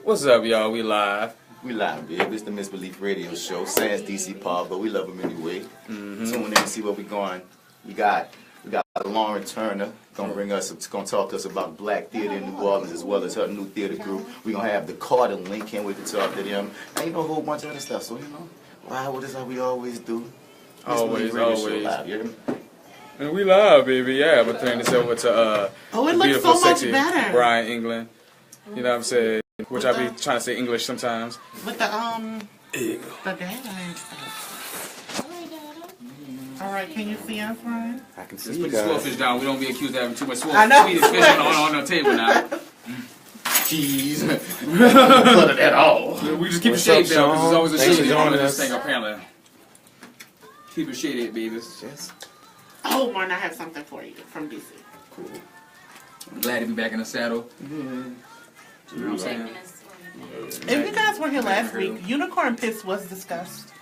What's up, y'all? We live. We live, babe. It's the Misbelief Radio Show. Sans DC Paul, but we love him anyway. Tune in and see where we going. We got Lauren Turner gonna talk to us about black theater in New Orleans as well as her new theater group. We gonna have the Carter link. Can't wait to talk to them. And you know, a whole bunch of other stuff. So you know, wow, what is how we always do. Always. Live, you hear me? And we live, baby. Yeah, I'm gonna turn this over to it looks beautiful, so much sexy better. Brian England. You know what I'm saying? Which I be trying to say English sometimes. With the data and stuff. All right, can you see us, Ryan? I can see Let's you put the guys. swordfish down. We don't be accused of having too much I know. swordfish fish on the table now. Keys. None of that all. We just keep What's it shaded up, down because Sean? there's always a Thanks shade for on joining this us. thing apparently. Keep it shaded, baby. Yes. Oh, Martin, I have something for you from DC. Cool. I'm glad to be back in the saddle. You know what I'm saying? If you guys were here last week, unicorn piss was discussed.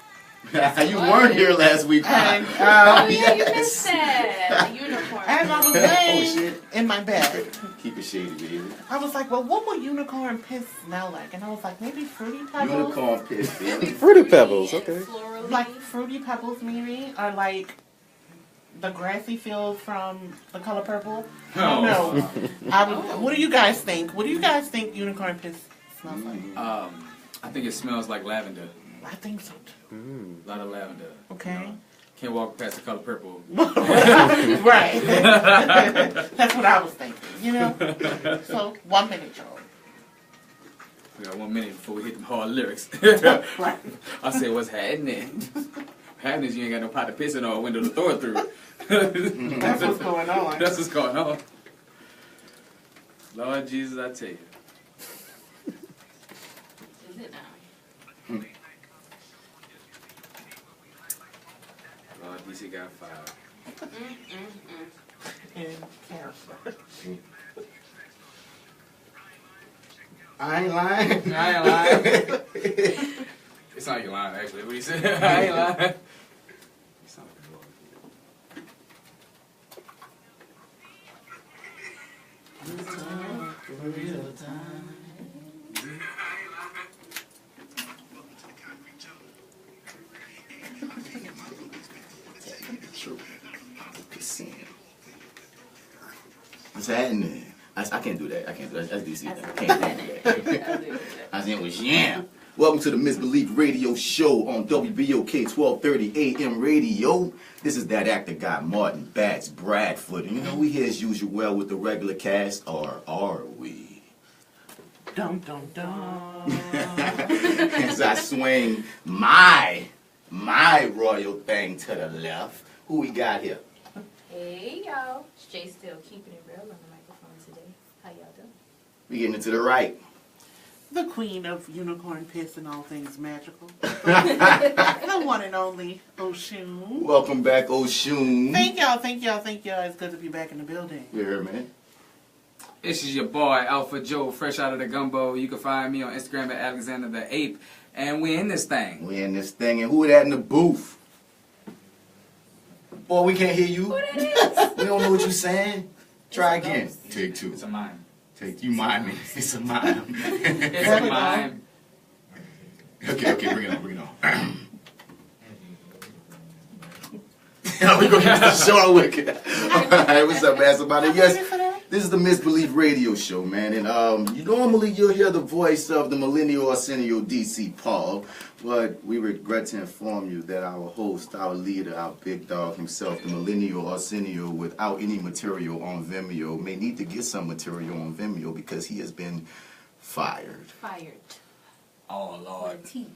You weren't here last week. And, Oh yeah, you missed that. The unicorn. as I was Oh laying shit. in my bed, Keep it shady, baby. I was like, well, what would unicorn piss smell like? And I was like, maybe Fruity Pebbles? Unicorn piss, baby. Fruity Pebbles, okay. Florally. Like Fruity Pebbles, maybe? Or like the grassy field from The Color Purple? I don't know. What do you guys think? What do you guys think unicorn piss smells like? I think it smells like lavender. I think so too. A lot of lavender. Okay. Can't walk past the color purple. Right. That's what I was thinking, you know? So, 1 minute, y'all. We got 1 minute before we hit them hard lyrics. Right. I said, what's happening? Happening is you ain't got no pot to piss in or a window to throw it through. That's what's going on. That's what's going on. Lord Jesus, I tell you. Is it now? Lord, DC got fired. In character. I ain't lying. I ain't lying. It's not you lying, actually. What he said, I ain't lying. You sound like a boy. What's happening? I can't do that. I can't do that. That's DC. I can't do that. I said, well, yeah. Welcome to the Misbelief Radio Show on WBOK 1230 AM Radio. This is that actor guy, Martin Batts, Bradford. And you know, we here as usual with the regular cast, or are we? Dum, dum, dum. As I swing my royal thing to the left. Who we got here? Hey y'all, it's Jay still keeping it real on the microphone today. How y'all doing? We getting it to the right. The queen of unicorn piss and all things magical. The one and only Oshun. Welcome back, Oshun. Thank y'all. It's good to be back in the building. You heard me? This is your boy, Alpha Joe, fresh out of the gumbo. You can find me on Instagram at Alexander the Ape. And we in this thing. We in this thing. And who that in the booth? Boy, we can't hear you. Who that is? We don't know what you're saying. Try again. Take two. It's a mime. Take you mind me. It's a mime. It's a mime. Okay, bring it on. We're going to get the show with it. Alright, what's up, man? Somebody? Yes, this is the Misbelief Radio Show, man. And normally you'll hear the voice of the millennial Arsenio DC Paul, but we regret to inform you that our host, our leader, our big dog himself, the millennial Arsenio, without any material on Vimeo, may need to get some material on Vimeo because he has been fired. Fired. Oh, Lord. Tea.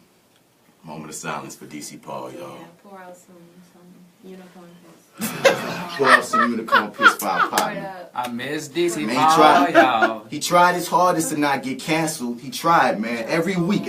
Moment of silence for DC Paul, y'all. Yeah, pour out some unicorn piss. Pour out some unicorn piss for our Pour it partner. up. I miss DC Man, Paul, y'all. He tried his hardest to not get canceled. He tried, man. Every week,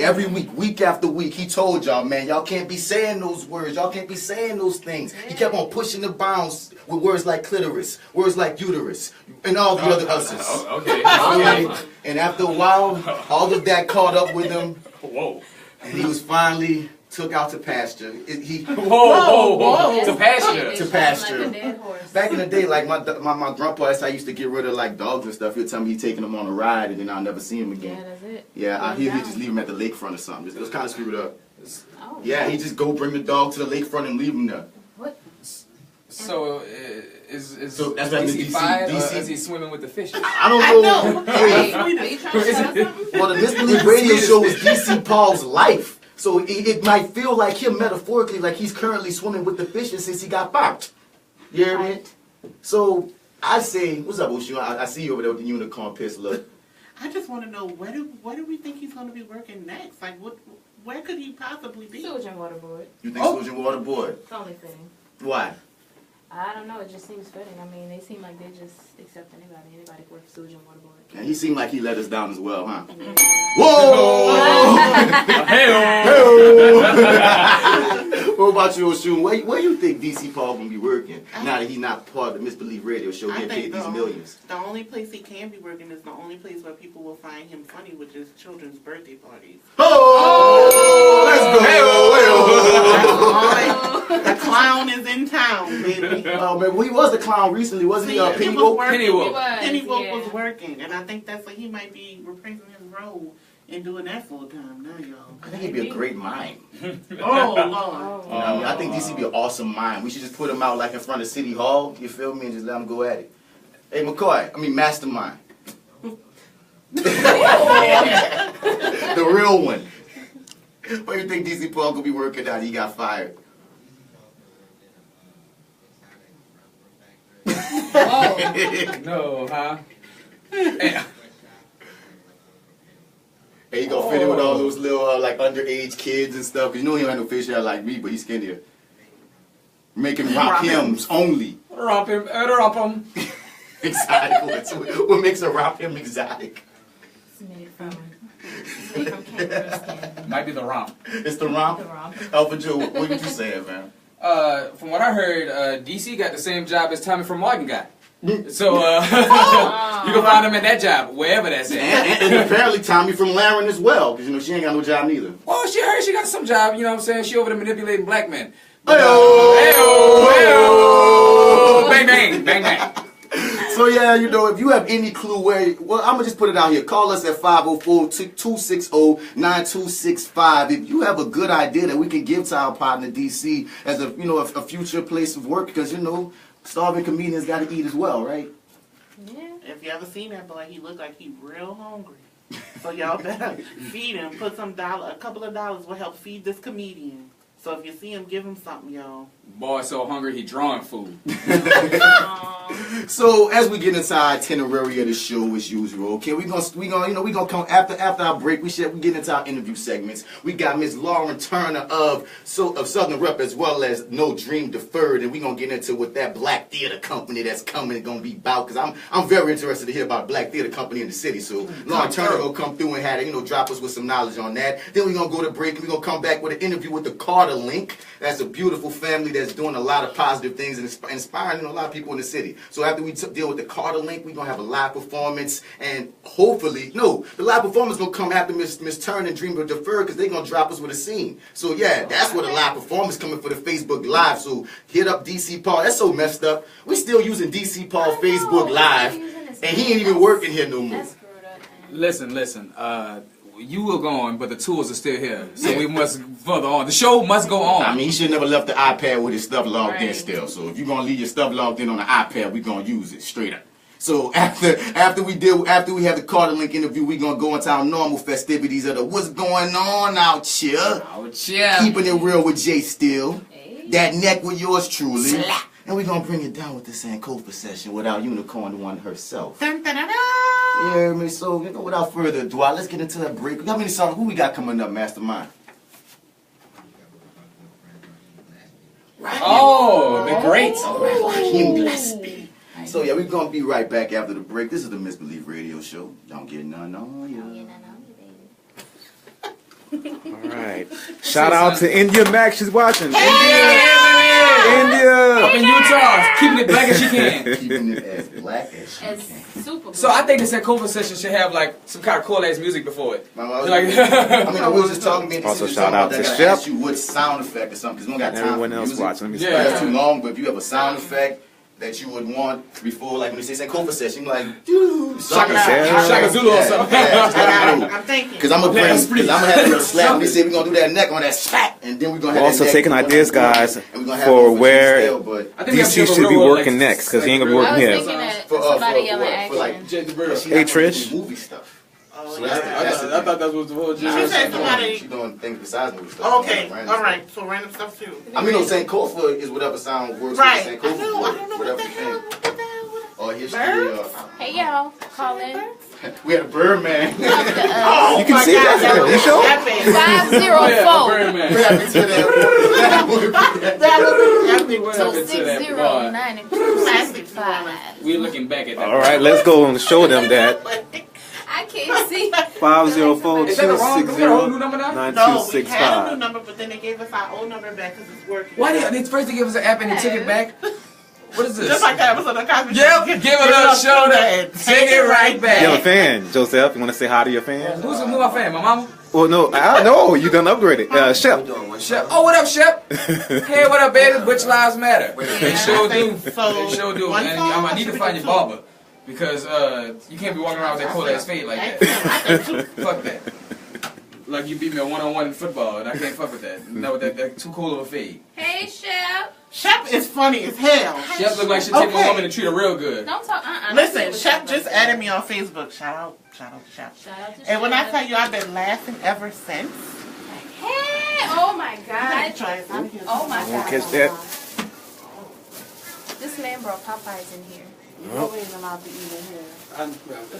week after week, he told y'all, man, y'all can't be saying those words. Y'all can't be saying those things. He kept on pushing the bounds with words like clitoris, words like uterus, and all the other us's. Okay. Okay? And after a while, all of that caught up with him, Whoa. and he was finally took out to pasture. Whoa. To pasture. To pasture. Like a dead horse. Back in the day, like my grandpa, that's how I used to get rid of like dogs and stuff. He'll tell me he's taking them on a ride and then I'll never see him again. Yeah, that's it. Yeah, he'd just leave him at the lakefront or something. It was kind of screwed up. Oh. Yeah, he'd just go bring the dog to the lakefront and leave him there. What? So is So that's what DC DC fine or DC is he swimming with the fishes? I don't know. Hey, are you trying to tell us something? Well, the Misbelief radio show is DC Paul's life. So it might feel like him metaphorically, like he's currently swimming with the fishes since he got popped. You hear me? So I say, what's up, Oshun? I see you over there with the unicorn piss look. I just want to know where do we think he's going to be working next? Like, where could he possibly be? Sewage and water board. You think Sewage and Water Board? It's only fitting. Why? I don't know. It just seems fitting. I mean, they seem like they just accept anybody. Anybody can work for sewage and water board. And he seemed like he let us down as well, huh? Yeah. Whoa! What about you, Oshun? Where you think DC Paul gonna be working now that he's not part of the Misbelief radio show? He paid these millions. The only place he can be working is the only place where people will find him funny, which is children's birthday parties. Oh! Let's go! The clown is in town, baby. Oh man, well, he was the clown recently, wasn't he? Pennywood Pennywood. was working, and I think that's what he might be reprising his role and doing that full time now, y'all. I think he'd be a great mime. Oh, Lord. You know what I mean? I think DC would be an awesome mime. We should just put him out like in front of City Hall, you feel me, and just let him go at it. Hey, Mastermind. The real one. Where do you think DC Paul could be working at? He got fired. No, huh? Hey, he gonna fit in with all those little like underage kids and stuff. 'Cause you know he don't have no facial hair like me, but he's skinnier. Making rap hymns only. Romp him. Exotic. What makes a rap hymn exotic? It's made from kangaroo skin. Might be the romp. It's the romp. The romp. Alpha Joe, what you saying, man? From what I heard, DC got the same job as Tommy from Martin got. So you can find him at that job, wherever that's at. And apparently Tommy from Laren as well, because you know she ain't got no job neither. Well, she heard she got some job, you know what I'm saying? She over there manipulating black men. Hey-oh! Bang, bang, bang, bang. So yeah, you know, if you have any clue where, well, I'm gonna just put it out here. Call us at 504-260-9265. If you have a good idea that we can give to our partner DC as a, you know, a future place of work, because you know, starving comedians got to eat as well, right? Yeah. If you ever seen that boy, he look like he real hungry. So y'all better feed him. Put a couple of dollars will help feed this comedian. So if you see him, give him something, y'all. Boy, so hungry he drawing food. So as we get into our itinerary of the show as usual, okay, we gonna come after our break. We get into our interview segments. We got Miss Lauren Turner of Southern Rep as well as No Dream Deferred, and we gonna get into what that black theater company that's coming is gonna be about. Because I'm very interested to hear about a black theater company in the city. So Lauren Turner gonna come through and drop us with some knowledge on that. Then we gonna go to break and we gonna come back with an interview with the Carter Link. That's a beautiful family that's doing a lot of positive things and inspiring a lot of people in the city. So after we deal with the Carter Link, we're going to have a live performance, and hopefully, the live performance going to come after Miss Turner and Dream Deferred, because they're going to drop us with a scene. So yeah, that's where the live performance coming for the Facebook Live. So hit up DC Paul. That's so messed up. We're still using DC Paul Facebook Live, and he ain't even working here no more. Listen, you were gone, but the tools are still here. So we must further on. The show must go on. I mean, he should never left the iPad with his stuff logged in still. So if you're going to leave your stuff logged in on the iPad, we're going to use it straight up. So after we have the Carter Link interview, we're going to go into our normal festivities of the what's going on out here. Keeping it real with Jay Steele. Hey. That neck with yours truly. Slap. And we're going to bring it down with the Sankofa session with our unicorn, the one herself. Dun, dun, dun, dun. Yeah, I mean, so without further ado, let's get into that break. How many songs? Who we got coming up, Mastermind? Oh, the great. Raheem Gillespie. So yeah, we're gonna be right back after the break. This is the Misbelief Radio Show. Don't get none on you. All right. Shout out to India Mac. She's watching. India! India. Up in Utah, keeping it black as she can. Keeping it as black as she It's can. super black. So I think this conversation should have like some kind of cool ass music before it. I was just talking. Also, shout out to Shep. Ask you what sound effect or something, because we don't got And time everyone for else music. watching. Let me Yeah. That's too long, but if you have a sound effect that you would want before, like when you say Sankofa session, like, dude, Shaka Zulu or something. I'm thinking. Because I'm gonna have a little slap. When they say we're gonna do that neck on that slap, and then we're gonna have Also that neck, taking we're gonna ideas, have that guys, neck, and we're gonna have for one where Stale, but I think we have to DC have a should be real, working like, next, because he ain't gonna be real- working I was here. thinking that For, somebody for yelling what? For like action. Jay the Bird. she Hey, not doing Trish. movie stuff. Oh, So that's the I thought that was the whole She gist. said somebody. She's doing things besides movie stuff. Okay, Random all stuff. right. So random stuff too. I mean, no, Sankofa is whatever sound works Right. with I Sankofa. know. I don't know Whatever what the you hell. think. What the hell? Or history. Birds? Hey y'all, call in. We had a Birdman. Oh, You can my see God, that. You sure? Epic. 504 Birdman. What happened to that? That would be epic. What happened to that 260 bar? 9265. We're looking back at that. All right, let's go and show them that. I can't see. 504 Is that the wrong? We got a whole new number now? No, we had a new 9265. number, but then they gave us our old number back because it's working. Why did they first they give us an app and they took it back? What is this? Just like that episode of Cosby. Yep, give it a shoulder and take it right back. You have a fan, Joseph. You want to say hi to your fan? Who's my fan? My mama? Well, no, I know you done upgraded. Shep. Shep. Oh, what up, Shep? Hey, what up, baby? Butch Lives Matter. They sure do. So, They sure do. one And song I or need to should we find do your two? barber. Because you can't be walking around with that cold ass fade like that. Fuck that. Like you beat me a one-on-one in football, and I can't fuck with that. No, that too cool of a fade. Hey, Shep. Shep is funny as hell. Shep look like she take Okay. a woman and treat her real good. Don't talk. Listen, Shep just added me on Facebook. Shout out to Shep. Shout out to And when I Shep. tell you I've been laughing ever since. Hey, oh my You God. gotta try it out here. Oh my Won't God. catch that. This man brought Popeyes in here. You always allowed to eat in here.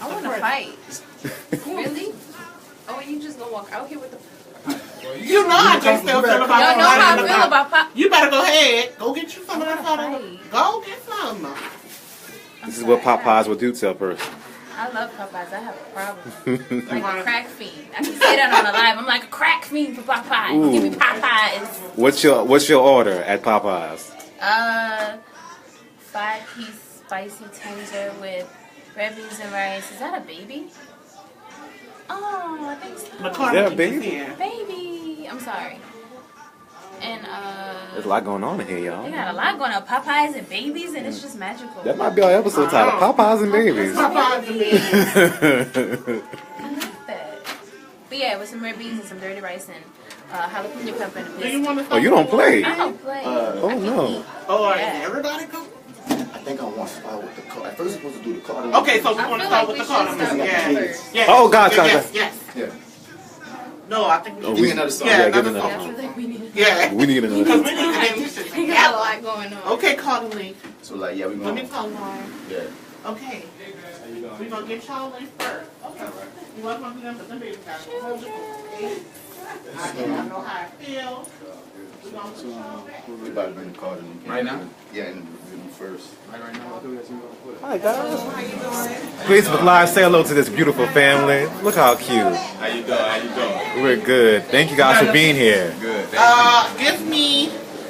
I want to fight. Really? Oh, you just gonna walk out here with the... You know I just still feel about Y'all know how I Popeyes. feel about Popeyes. You better go ahead. Go get you some of that Right. soda. Go get some. This is what Popeyes will do to a person. I love Popeyes. I have a problem. Like a crack fiend. I can say that on the live. I'm like a crack fiend for Popeyes. Ooh. Give me Popeyes. What's your order at Popeyes? 5-piece spicy tender with red beans and rice. Is that a baby? Oh, I think so. The Is that a baby? here. Baby. I'm sorry. And There's a lot going on in here, they y'all. got a lot going on. Popeyes and babies, and it's just magical. That might be our episode title, Popeyes and Babies. Popeyes and babies. I like that. But yeah, with some red beans and some dirty rice and jalapeno pepper and a Do you biscuit. want to Oh, you don't play? I don't play. Oh, no. Oh, all right. Yeah. Everybody go. I think I want to start with the card. At first, we're supposed to do the card. Okay, so we I want to feel start like with we the should card. start with Yeah. the first. Yes. Oh, gotcha, Yes, gotcha. yes. Yeah. No, I think we Oh, should. Give me another song. Yeah, Yeah, give another another I song. feel like we need Yeah. We need Because another. we need to get this shit We got a together. lot going on. Okay, Cardinally. So, like, yeah, we Let me going call Lauren. Yeah. Okay. We're going to get y'all in first. Okay. You want to do them, but them babies got to hold you. Okay? I know how I feel. We're going to put y'all back. We about to bring the card in. Right now? Yeah, and do them first. Right now, I'll do that. Hi, guys. Facebook Live, say hello to this beautiful family. Look how cute. How you doing? How you doing? We're good. Thank you guys for being here. Good.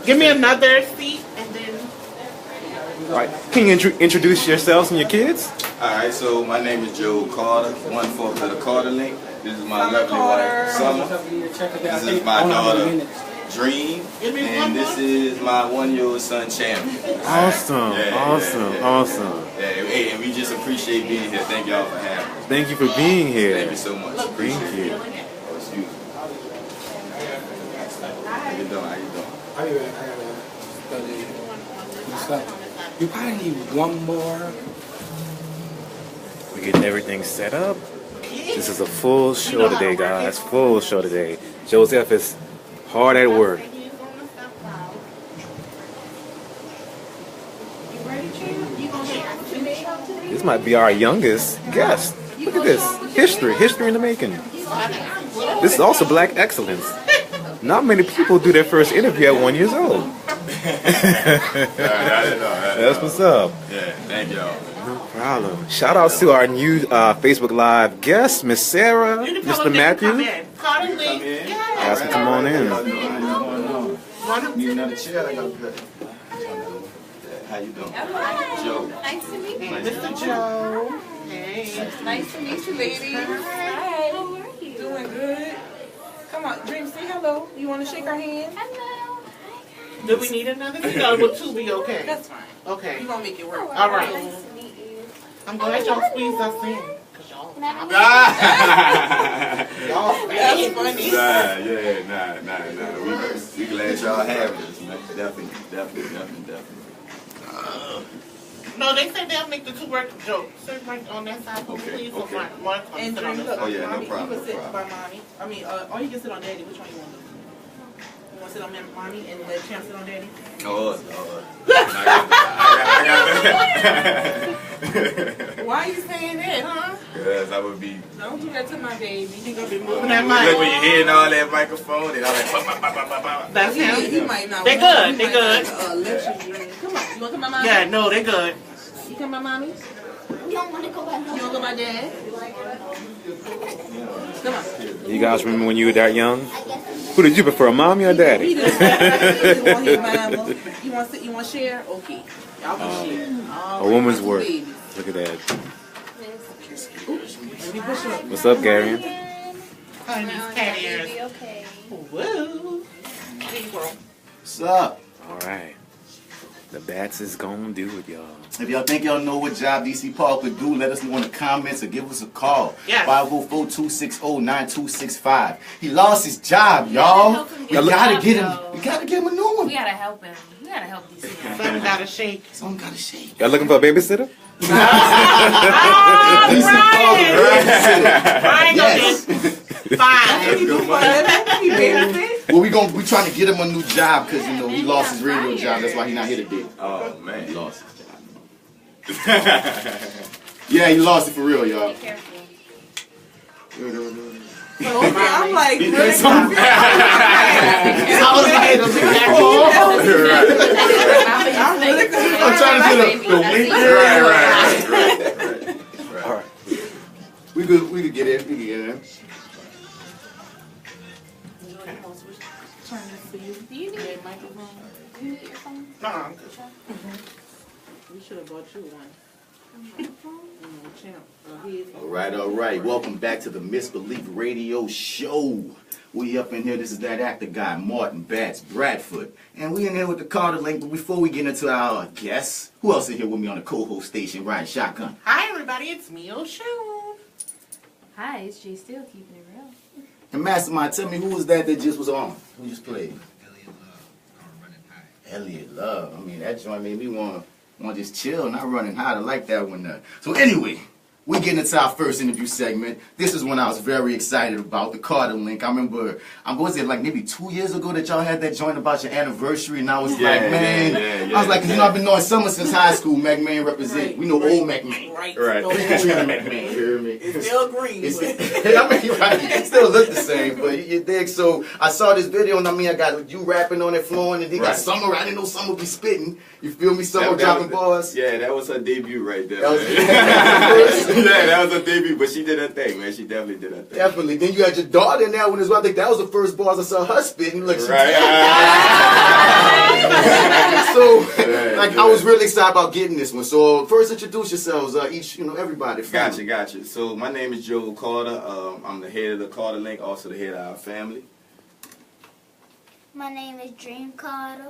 Give me another seat and then. All right. Can you introduce yourselves and your kids? Alright, so my name is Joe Carter, 1/4 of the Carter Link. This is my lovely wife, Summer. This is my daughter, Dream. And this is my 1-year-old son, Champion. Awesome. Yeah, Awesome. yeah. Awesome. Yeah, hey, and we just appreciate being here. Thank y'all for having us. Thank you for being Thank here. you so much. Thank you. Oh, excuse me. How you doing? How you doing? I gotta study. You probably need one more. We're getting everything set up. This is a full show today, guys. Full show today. Joseph is hard at work. This might be our youngest guest. Look at this. History in the making. This is also black excellence. Not many people do their first interview at 1 year old. That's what's up. Yeah, thank y'all. No problem. Shout out to our new Facebook Live guest, Miss Sarah, Mr. Matthew. Cardinally. Guys can come on in. Need another chair? I got How you doing? Hello. Joe. Nice to meet you. Mr. Joe. Hey. Nice to meet you, ladies. Hi. How are you? Doing good. Come on, Dream, say hello. You want to shake our hand? Hello. Do we need another thing? Or will two be okay? That's fine. Okay. We're going to make it work. All right. Nice to meet you. I'm glad y'all squeezed us in. Cause y'all. Can I have Y'all That's funny. Nah. We glad y'all having us, man. Definitely. No, they said they'll make the two work. Joe, sit right on that side, please. Okay. So Mark, And sit on Dream, this look, Oh, yeah, no mommy, problem, you can sit no by problem. mommy. I mean, or you can sit on daddy. Which one you want to do? You want to sit on mommy and let Champ sit on daddy? Why are you saying that, huh? Because I would be. Don't do that to my baby. He gonna be moving Look that when mic. you're hitting all that microphone and all that. That's He him. might not. They good, they good. Let you drink. Come on. You want to come by mommy? Yeah, no, they good. You come by mommy? You don't want to go back You want to go by dad? Come on. You guys remember when you were that young? Who did you prefer, mommy or He daddy? didn't want his mama. You want to sit? You want to share? Okay. Y'all can share. A woman's work. Babies. Look at that. Let me push up. What's up, Gary? Honey, these cat ears. Okay. Woo. There you go. What's up? All right. The bats is gonna do it, y'all. If y'all think y'all know what job DC Paul could do, let us know in the comments or give us a call. Yes. 504-260-9265. He lost his job, y'all. We gotta get him. We gotta get him a new one. We gotta help him. We gotta help these people. Something gotta shake. Someone gotta shake. Y'all looking for a babysitter? DC Paul, the babysitter. Brian, Yes. Fine. Well, we trying to get him a new job because he lost his radio job. That's why he's not here today. Oh man. He lost his job. Yeah, he lost it for real, y'all. Be careful. Okay, I'm like, He really? did something. I was like, I'm trying to get a wink. Right. All right. We could get in. We could get in. Do you need a microphone? Do you need your phone? No, I'm good. We should have bought you one. Champ. All right. Welcome back to the Misbelief Radio Show. We up in here. This is that actor guy, Martin Batts, Bradford. And we in here with the Carter Link. But before we get into our guests, who else is here with me on the co-host station, riding shotgun? Hi, everybody. It's me, Oshun. Hi, it's G Still keeping it real. And Mastermind, tell me who was that just was on? Who just played? Elliot Love. I mean, that joint made me want to just chill, not running hot. I like that one. So anyway, we're getting into our first interview segment. This is one I was very excited about, the Carter Link. I remember, was it like maybe 2 years ago that y'all had that joint about your anniversary, and I was like, man, I was like, I've been knowing Summer since high school. McMahon represent. Right, we know right. old McMahon. Right. Katrina McMahon, you hear me? It's still green. It still look the same, but you dig. So I saw this video, and I got you rapping on that floor, and then he got Summer. I didn't know Summer be spitting. You feel me? Summer dropping bars. Yeah, that was her debut right there. That was, Yeah, that was her debut, but she did her thing, man. She definitely did her thing. definitely. Then you had your daughter in that one as well. I think that was the first bars I saw her spitting. Like, Right. I was really excited about getting this one. So first, introduce yourselves, each, everybody. Gotcha. So my name is Joe Carter. I'm the head of the Carter Link, also the head of our family. My name is Dream Carter.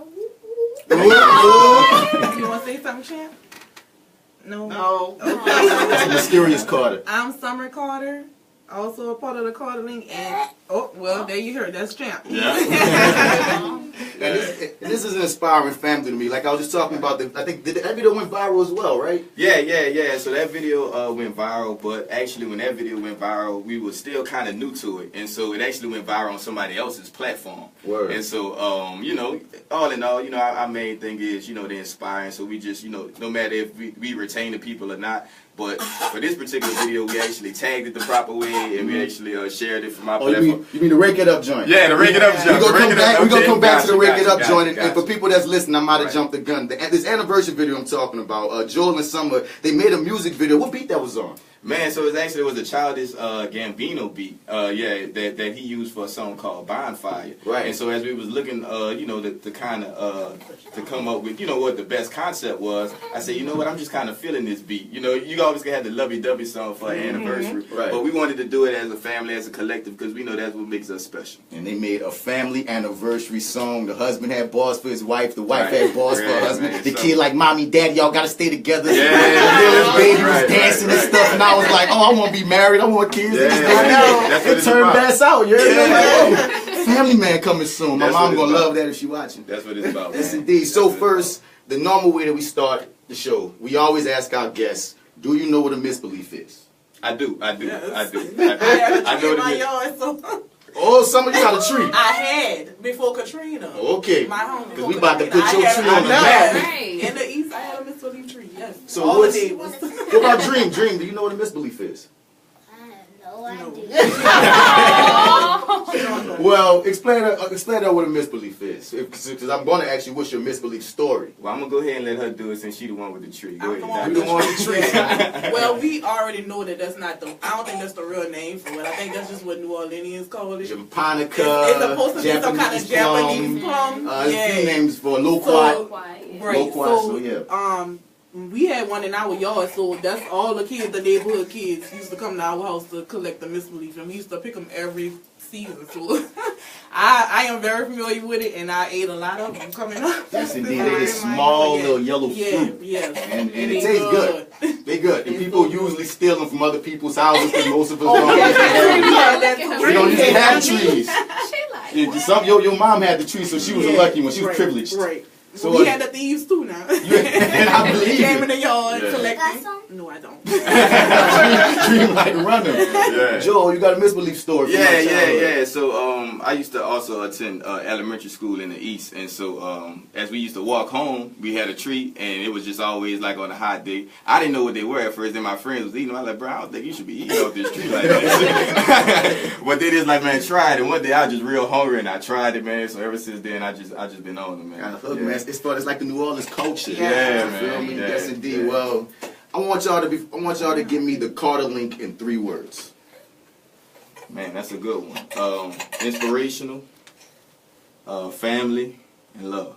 You want to say something, Champ? No. That's a mysterious Carter. I'm Summer Carter, also a part of the Carter Link, and there you heard. That's Champ. And this is an inspiring family to me. Like I was just talking about, I think that video went viral as well, right? Yeah. So that video went viral, but actually when that video went viral, we were still kind of new to it, and so it actually went viral on somebody else's platform. Word. And so, all in all, our main thing is, they're inspiring. So we just, no matter if we retain the people or not. But for this particular video, we actually tagged it the proper way, and we actually shared it from our platform. You mean the Rake It Up joint? Yeah, the Rake It Up joint. We're going to come back to the Rake It Up joint. Gotcha. And for people that's listening, I might have jumped the gun. This anniversary video I'm talking about, Joel and Summer, they made a music video. What beat that was on? Man, so it was a Childish Gambino beat, that he used for a song called Bonfire. Right. And so as we was looking, to kind of to come up with, what the best concept was, I said, you know what, I'm just kind of feeling this beat. You always had the lovey-dovey song for an anniversary, Right. but we wanted to do it as a family, as a collective, because we know that's what makes us special. And they made a family anniversary song. The husband had balls for his wife. The wife had balls for her husband. Man, the kid like, Mommy, Daddy, y'all got to stay together. Yeah. The little baby was Right, dancing right, and stuff. And I was like, oh, I want to be married. I want kids. Yeah, that's what it it's turned about. bass out. You're Yeah. like, oh, Family Man coming soon. My That's mom what it's going to about. love that if she watching. That's what it's about. Yes, man. indeed. So That's what it's first, the normal way that we start the show, we always ask our guests, do you know what a misbelief is? I do. I Yes. know I had a what tree in it my is. yard, so Oh, some of you got a tree. I had before Katrina. Okay. My home. Because we about to put I your had- tree on the I know. map. Right. In the east, I had a misbelief tree. Yes. So all the what's- neighbors. What about Dream? Dream, do you know what a misbelief is? No idea. Well, explain that what a misbelief is. Because I'm going to ask you what's your misbelief story. Well, I'm going to go ahead and let her do it since she the one with the tree. Go I'm the ahead. one You the one with the tree. Well, we already know that that's not the. I don't think that's the real name for it. I think that's just what New Orleanians call it. Japonica, It's supposed to be some kind of Japanese plum. There's a few names for loquat. So, Quiet. right. Loquat, so yeah. We had one in our yard, so that's all the kids, the neighborhood kids, used to come to our house to collect the misbelief, and we used to pick them every season. So I am very familiar with it, and I ate a lot of them coming up. Yes, indeed. They get small little yellow fruit. Yeah. And they it tastes good. They good. And people usually steal them from other people's houses because most of us don't have we don't usually have trees. She like, Yeah, some your mom had the tree, so she was a lucky one. She was privileged. Right. So We had the thieves too now. and I believe Came in it. the yard Yeah. collecting. Got some? No, I don't. Dream like running. Yeah. Joel, you got a misbelief story. From my childhood. Yeah. So I used to also attend elementary school in the East, and so as we used to walk home, we had a tree, and it was just always like on a hot day. I didn't know what they were at first, and my friends was eating them. I was like, bro, I don't think you should be eating off this tree like this. But they just like, man, try it. And one day I was just real hungry, and I tried it, man. So ever since then, I just been on it, man. Got a hook, man. It's like the New Orleans culture. Yeah, You feel man. me? Yeah, Yes, indeed. yeah. Well, I want y'all to give me the Carter link in 3 words. Man, that's a good one. Inspirational, family, and love.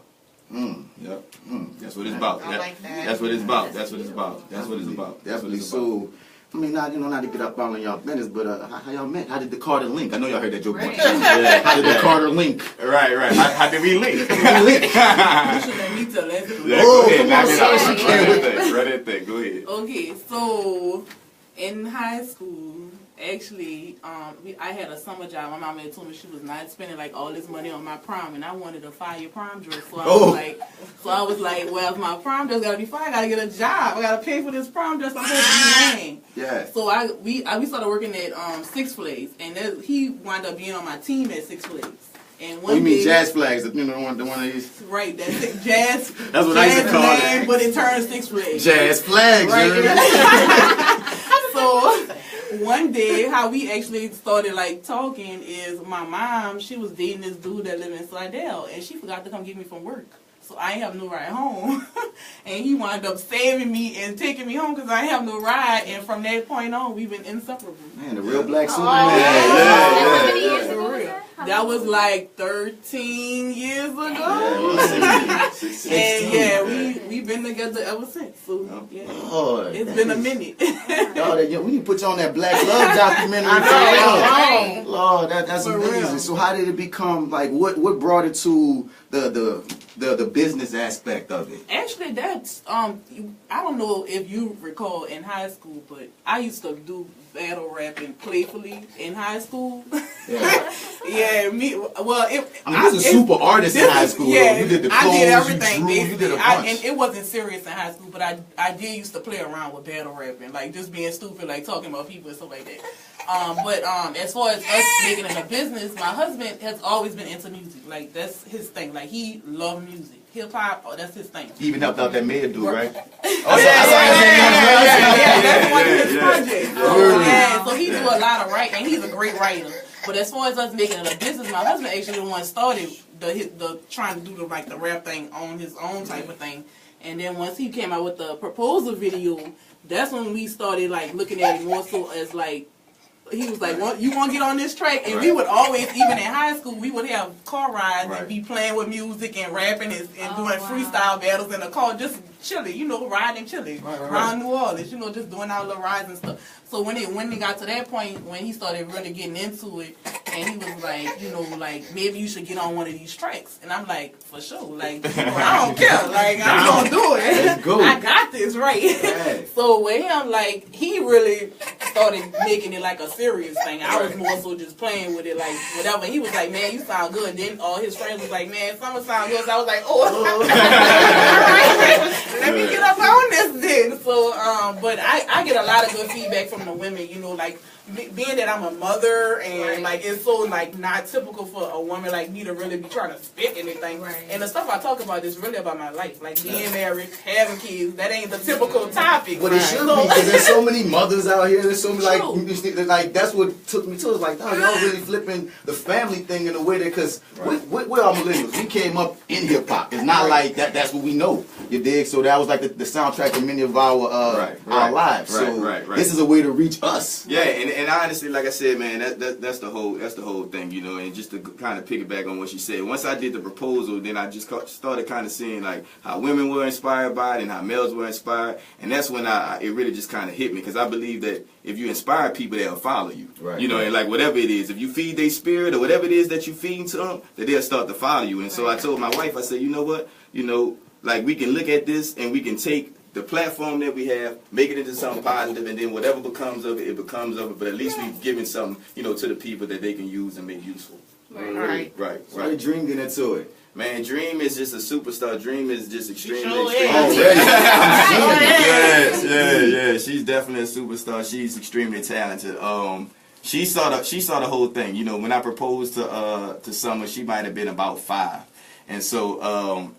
Yep. That's what it's about. I like that. That's what it's about. That's what it's about. That's what it's about. That's what Definitely. it's about. So, I mean, not to get up all in y'all business, but how y'all met? How did the Carter link? I know y'all heard that joke Right. once. Yeah. How did the Carter link? Right. How did we link? You should let me tell that story. Yeah, Oh, go ahead, come knock on, it son, out. she can't Run that thing. Go ahead. Okay, so in high school, actually, I had a summer job. My mom had told me she was not spending like all this money on my prom, and I wanted a fire prom dress. So I was like, well, if my prom dress gotta be fire, I gotta get a job. I gotta pay for this prom dress. I'm supposed to be wearing. Yeah. So we started working at Six Flags, and he wound up being on my team at Six Flags. And one Oh, you mean day- Jazz Flags? You know, the one of these Right, that's it. Jazz. That's what I used to Jazz call it. name, but it turned Six Flags. Jazz Flags. Right. you know? So one day, how we actually started like talking is my mom. She was dating this dude that lived in Slidell, and she forgot to come get me from work. So I ain't have no ride home, and he wound up saving me and taking me home because I have no ride. And from that point on, we've been inseparable. Man, the real black Oh, Superman. how many years ago For was real. that? How That many was like 13 years ago. Yeah, And yeah, we've been together ever since. So yeah, Lord, it's been a minute. we need to put you on that Black Love documentary. Right. Lord, that's For amazing. real. So how did it become like what brought it to the business aspect of it? Actually, that's I don't know if you recall in high school, but I used to do battle rapping playfully in high school. Yeah. Yeah, me. Well, I mean, you was a super artist in high school. Yeah, You did the I clothes, did everything. you drew, you did a basically. bunch. And it wasn't serious in high school, but I did used to play around with battle rapping, like just being stupid, like talking about people and stuff like that. But as far as us making it a business, my husband has always been into music. Like that's his thing. Like he loved music, hip hop. Oh, that's his thing. He even helped out that mayor dude, right? Yeah, that's one of his projects. Yeah. So he do a lot of writing, and he's a great writer. But as far as us making it a business, my husband actually the one started the trying to do the rap thing on his own type of thing. And then once he came out with the proposal video, that's when we started like looking at it more so as like, he was like, "Well, you want to get on this track?" And we would always, even in high school, we would have car rides and be playing with music and rapping and doing freestyle battles in the car, just chilling, you know, riding and chilling around New Orleans, you know, just doing our little rides and stuff. So when it got to that point, when he started really getting into it, and he was like, you know, like, maybe you should get on one of these tracks. And I'm like, for sure, like, you know, I don't care, like, I'm gonna do it. Let's go. I got this, right? So with him, like, he really started making it like a serious thing. I was more so just playing with it, like, whatever. He was like, man, you sound good. And then all his friends was like, man, Summer sound good. So I was like, oh, let me get up on this then. So, but I get a lot of good feedback from the women, you know, like, being that I'm a mother and like it's so like not typical for a woman like me to really be trying to spit anything. And the stuff I talk about is really about my life, like being married, having kids. That ain't the typical topic. But it should be, because there's so many mothers out here. There's so many like that's what took me to. It's like, oh, y'all really flipping the family thing in a way that, because we're all millennials. We came up in hip hop. It's not like that. That's what we know. You dig? So that was like the soundtrack of many of our lives. This is a way to reach us. Yeah, and honestly, like I said, man, that's the whole thing, you know. And just to kind of piggyback on what she said, once I did the proposal, then I just started kind of seeing like how women were inspired by it and how males were inspired, and that's when it really just kind of hit me, because I believe that if you inspire people, they'll follow you. You know, and like whatever it is, if you feed their spirit or whatever it is that you feed to them, that they'll start to follow you. And so I told my wife, I said, you know what, you know, like we can look at this and we can take the platform that we have, make it into something positive, and then whatever becomes of it, it becomes of it. But at least we've given something, you know, to the people that they can use and make useful. Right. So Dream get into it. Man, Dream is just a superstar. Dream is just extremely. Yeah. She's definitely a superstar. She's extremely talented. She saw the whole thing. You know, when I proposed to Summer, she might have been about 5. And so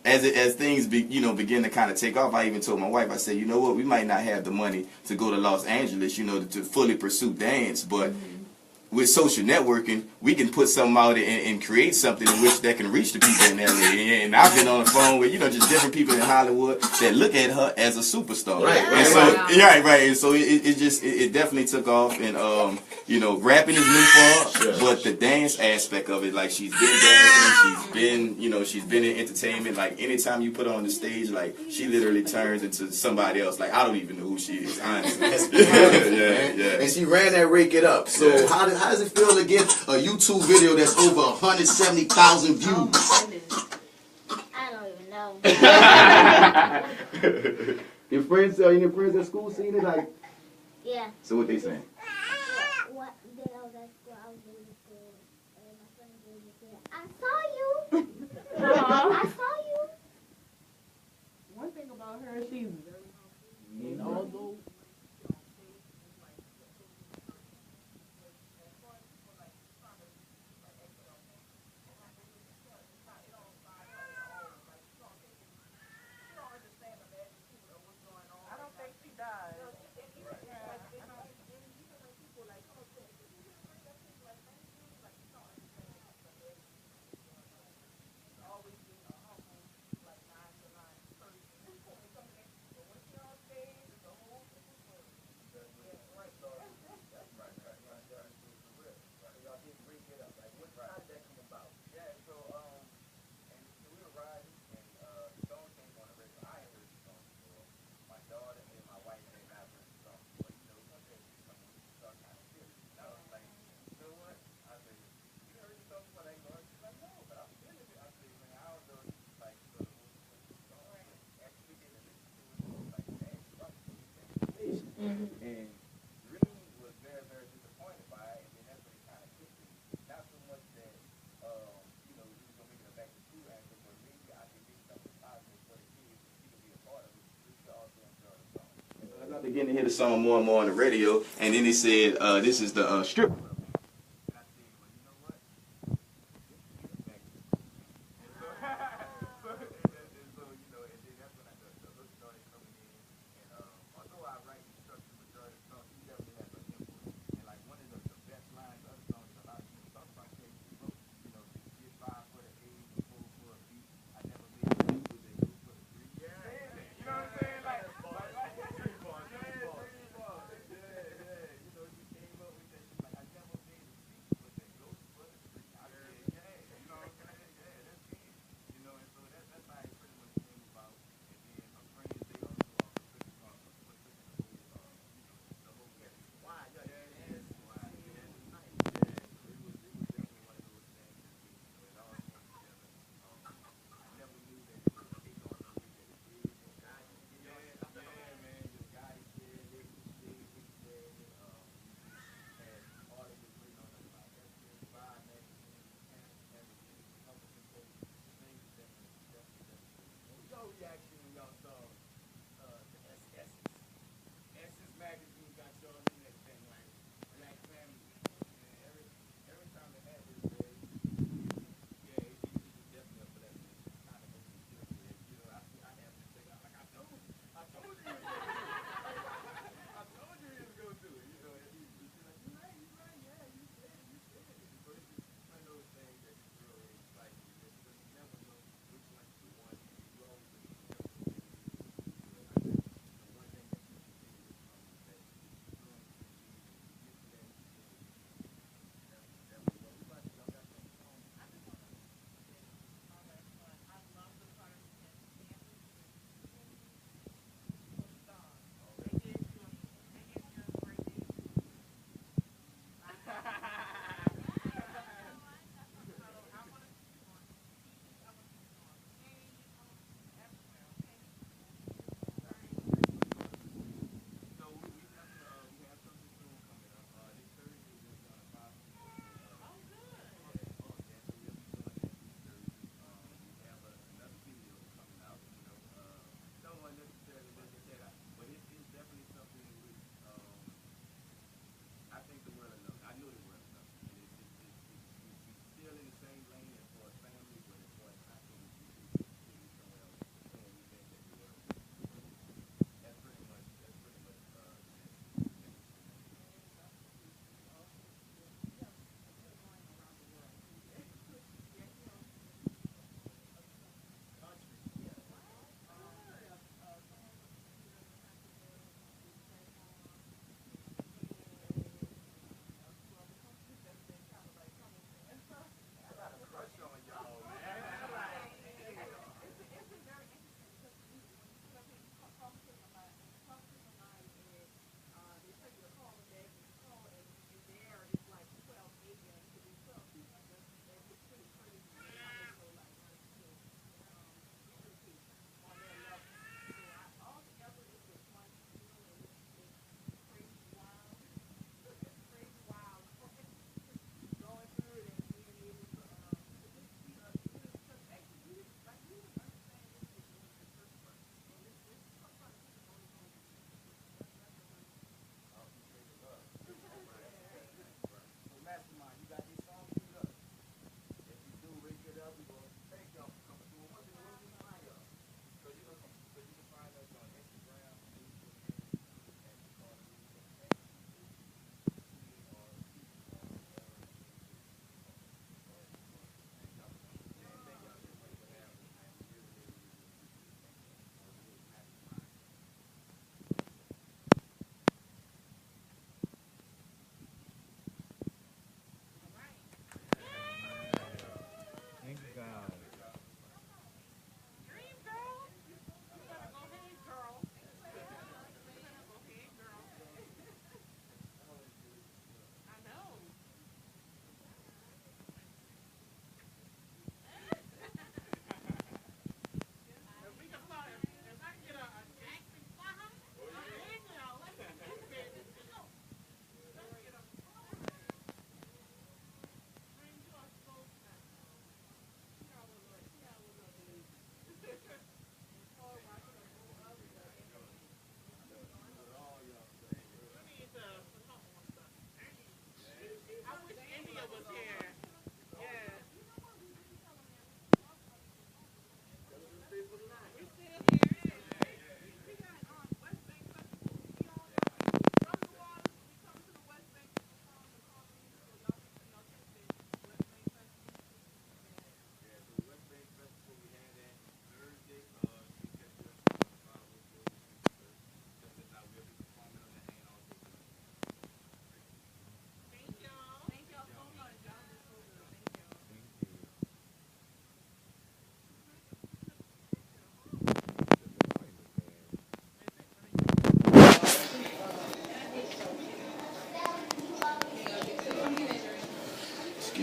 as things begin to kind of take off, I even told my wife, I said, you know what, we might not have the money to go to Los Angeles, you know, to fully pursue dance, but with social networking, we can put something out and create something in which that can reach the people in LA. And I've been on the phone with, you know, just different people in Hollywood that look at her as a superstar. And so it definitely took off. And you know, rapping is new for her, but the dance aspect of it, like she's been dancing, she's been in entertainment. Like anytime you put her on the stage, like she literally turns into somebody else. Like I don't even know who she is, honestly. And she ran that Rake It Up. So how does it feel to get a YouTube video that's over 170,000 views? I don't even know. Your friends at school seen it? Like, yeah. So what they saying? What day I was at school, I was really good. And my friend really said, I saw you. I saw you. One thing about her, she's very humble. And although And Dream was very, very disappointed by it, and then that's what he kind of kicked me. Not so much that, you know, he was going to make it back to school answer, but maybe I could get something positive for the kids, and he could be a part of it. We should also enjoy the song. So I got to begin to hear the song more and more on the radio, and then he said, this is the strip.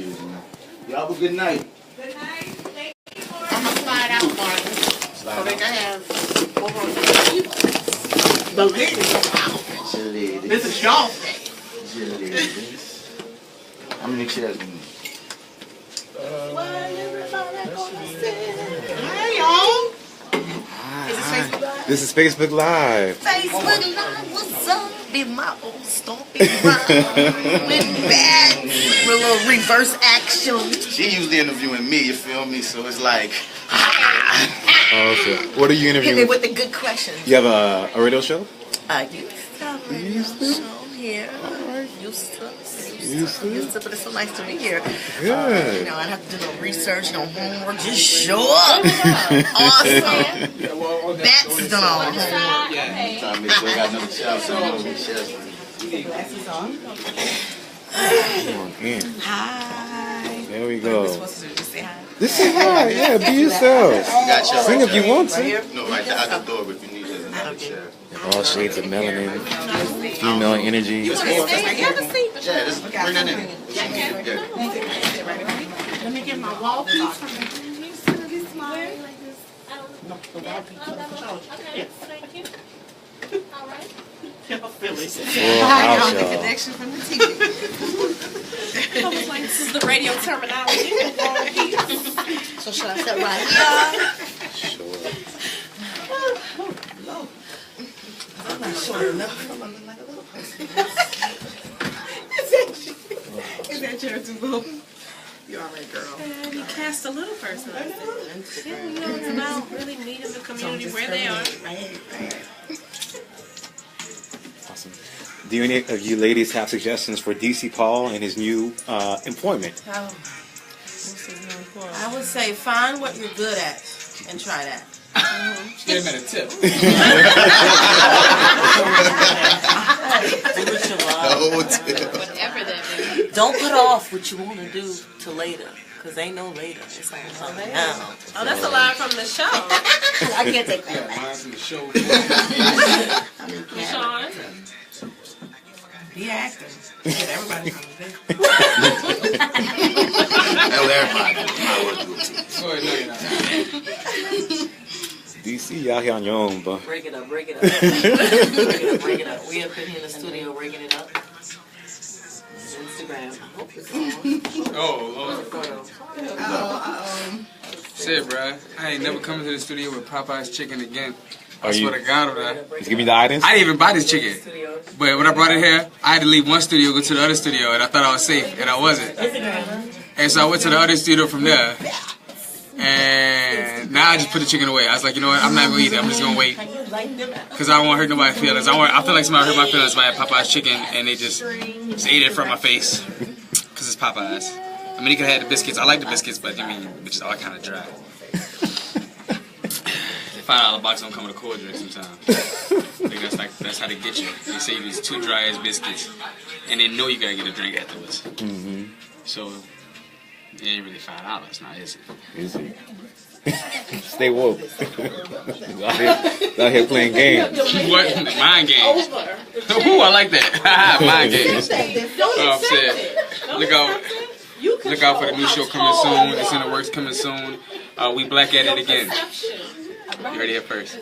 is, man. Y'all have a good night. Good night. I'm gonna slide out, Martin. So they can have the ladies. This is y'all thing. How many chairs we need? Hey, y'all. This is Facebook Live. Facebook Live, what's up? Be my old stomping rhyme with bad, with a little reverse action. She usually interviewing me, you feel me? So it's like, Oh, okay. What are you Hit me interviewing? with the good questions. You have a radio show? I used to have a radio show here. Used to, but it's so nice to be here. Good. You know, I'd have to do no research, no homework, just show up. Awesome. That's done all the homework. trying to make sure I got another child. So I'm gonna chairs. Glasses on. Come on in. Hi. There we go. Supposed to just say hi. Just say hi. Yeah, be yourself. Got y'all Sing right if you there. want to. No, right there at the door if you need another chair. All shades of melanin, female energy. You want to stay? You have a seat. Yeah, just bring that in. Let me get my wall piece from the I know the connection from the TV. I was like, this is the radio terminology. So should I sit right here? Sure. I'm not sure enough. I'm like a little person. Is that your too? You're all right, girl. And you cast a little person. Yeah, you know, it's about really meeting the community where they are. Right. Awesome. Do any of you ladies have suggestions for DC Paul and his new employment? I would say find what you're good at and try that. Just give him a tip. Whatever that means. Don't put off what you want to do till later, because ain't no later. It's like something now. Oh, that's a line from the show. I can't take that back. Mine's from the show. Sean. Be acting. Get everybody from Tell everybody. Go ahead, no, you're not. DC, y'all here on your own, but Break it up. Break it up. We up in here in the studio breaking it up. Instagram. I hope it's on. Shit, bruh. I ain't never coming to the studio with Popeye's chicken again. I Are you- swear to God on that. just give me the items. I didn't even buy this chicken. But when I brought it here, I had to leave one studio, go to the other studio, and I thought I was safe, and I wasn't. And so I went to the other studio from there. And now I just put the chicken away. I was like, you know what? I'm not going to eat it. I'm just going to wait. Because I don't want to hurt nobody's feelings. I feel like somebody hurt my feelings when I had Popeye's chicken and they just ate it from my face. Because it's Popeye's. I mean, you could have had the biscuits. I like the biscuits, but I mean, which is all kind of dry. $5 box don't come with a cold drink sometimes. I think that's how they get you. They say it's too dry as biscuits. And they know you got to get a drink afterwards. Mm-hmm. So, it ain't really $5 now, is it? Is it? Stay woke. out here playing games. What? Mind games. Ooh, I like that. Mind games. Oh, I'm saying. Look out for the new show coming soon. It's in the works coming soon. We black at it again. You heard it here first.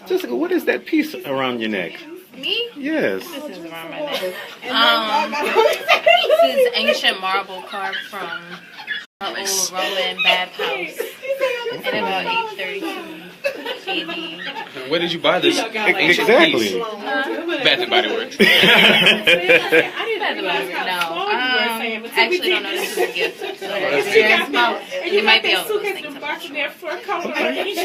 Jessica, what is that piece around your neck? Me? Yes. This is around my neck. This is ancient marble carved from an old Roman bathhouse in about 832 AD. Where did you buy this? Exactly. Bath and Body Works. No, actually don't know. This is a gift. So it might be all those things.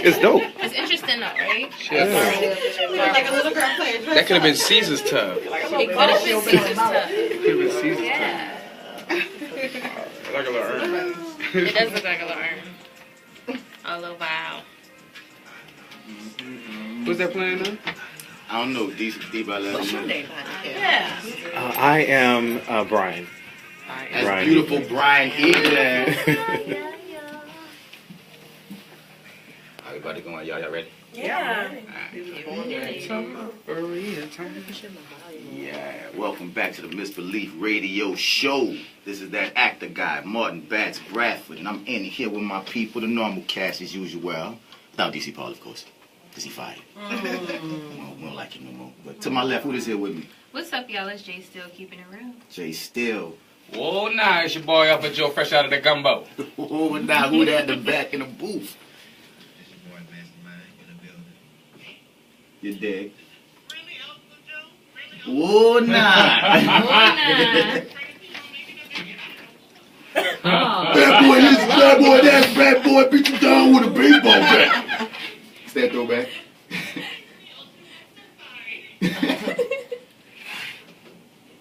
It's dope. It's interesting though, right? Yeah. Like a little girl playing. That could have been Caesar's tub. It could have been Caesar's tub. It could have been Caesar's Yeah. tub. Like a little urn. It does look like a little urn. A little vial. Who's that playing now? I don't know. Deep by last minute. Yeah. I am Brian. That's Brian. beautiful, Brian Egan. Everybody going, y'all ready? Yeah. Yeah, welcome back to the Misbelief Radio Show. This is that actor guy, Martin Batts Bradford, and I'm in here with my people, the normal cast as usual. Without DC Paul, of course, because he fired. We don't like him no more. But to my left, who is here with me? What's up, y'all? It's Jay Still keeping it real. Jay Still. Whoa, nah, it's your boy Upper Joe, fresh out of the gumbo. Oh, now who that in the back in the booth? You dig? Oh, nah. Bad boy, this is bad boy, that's bad boy, beat you down with a baseball bat. Is that throwback?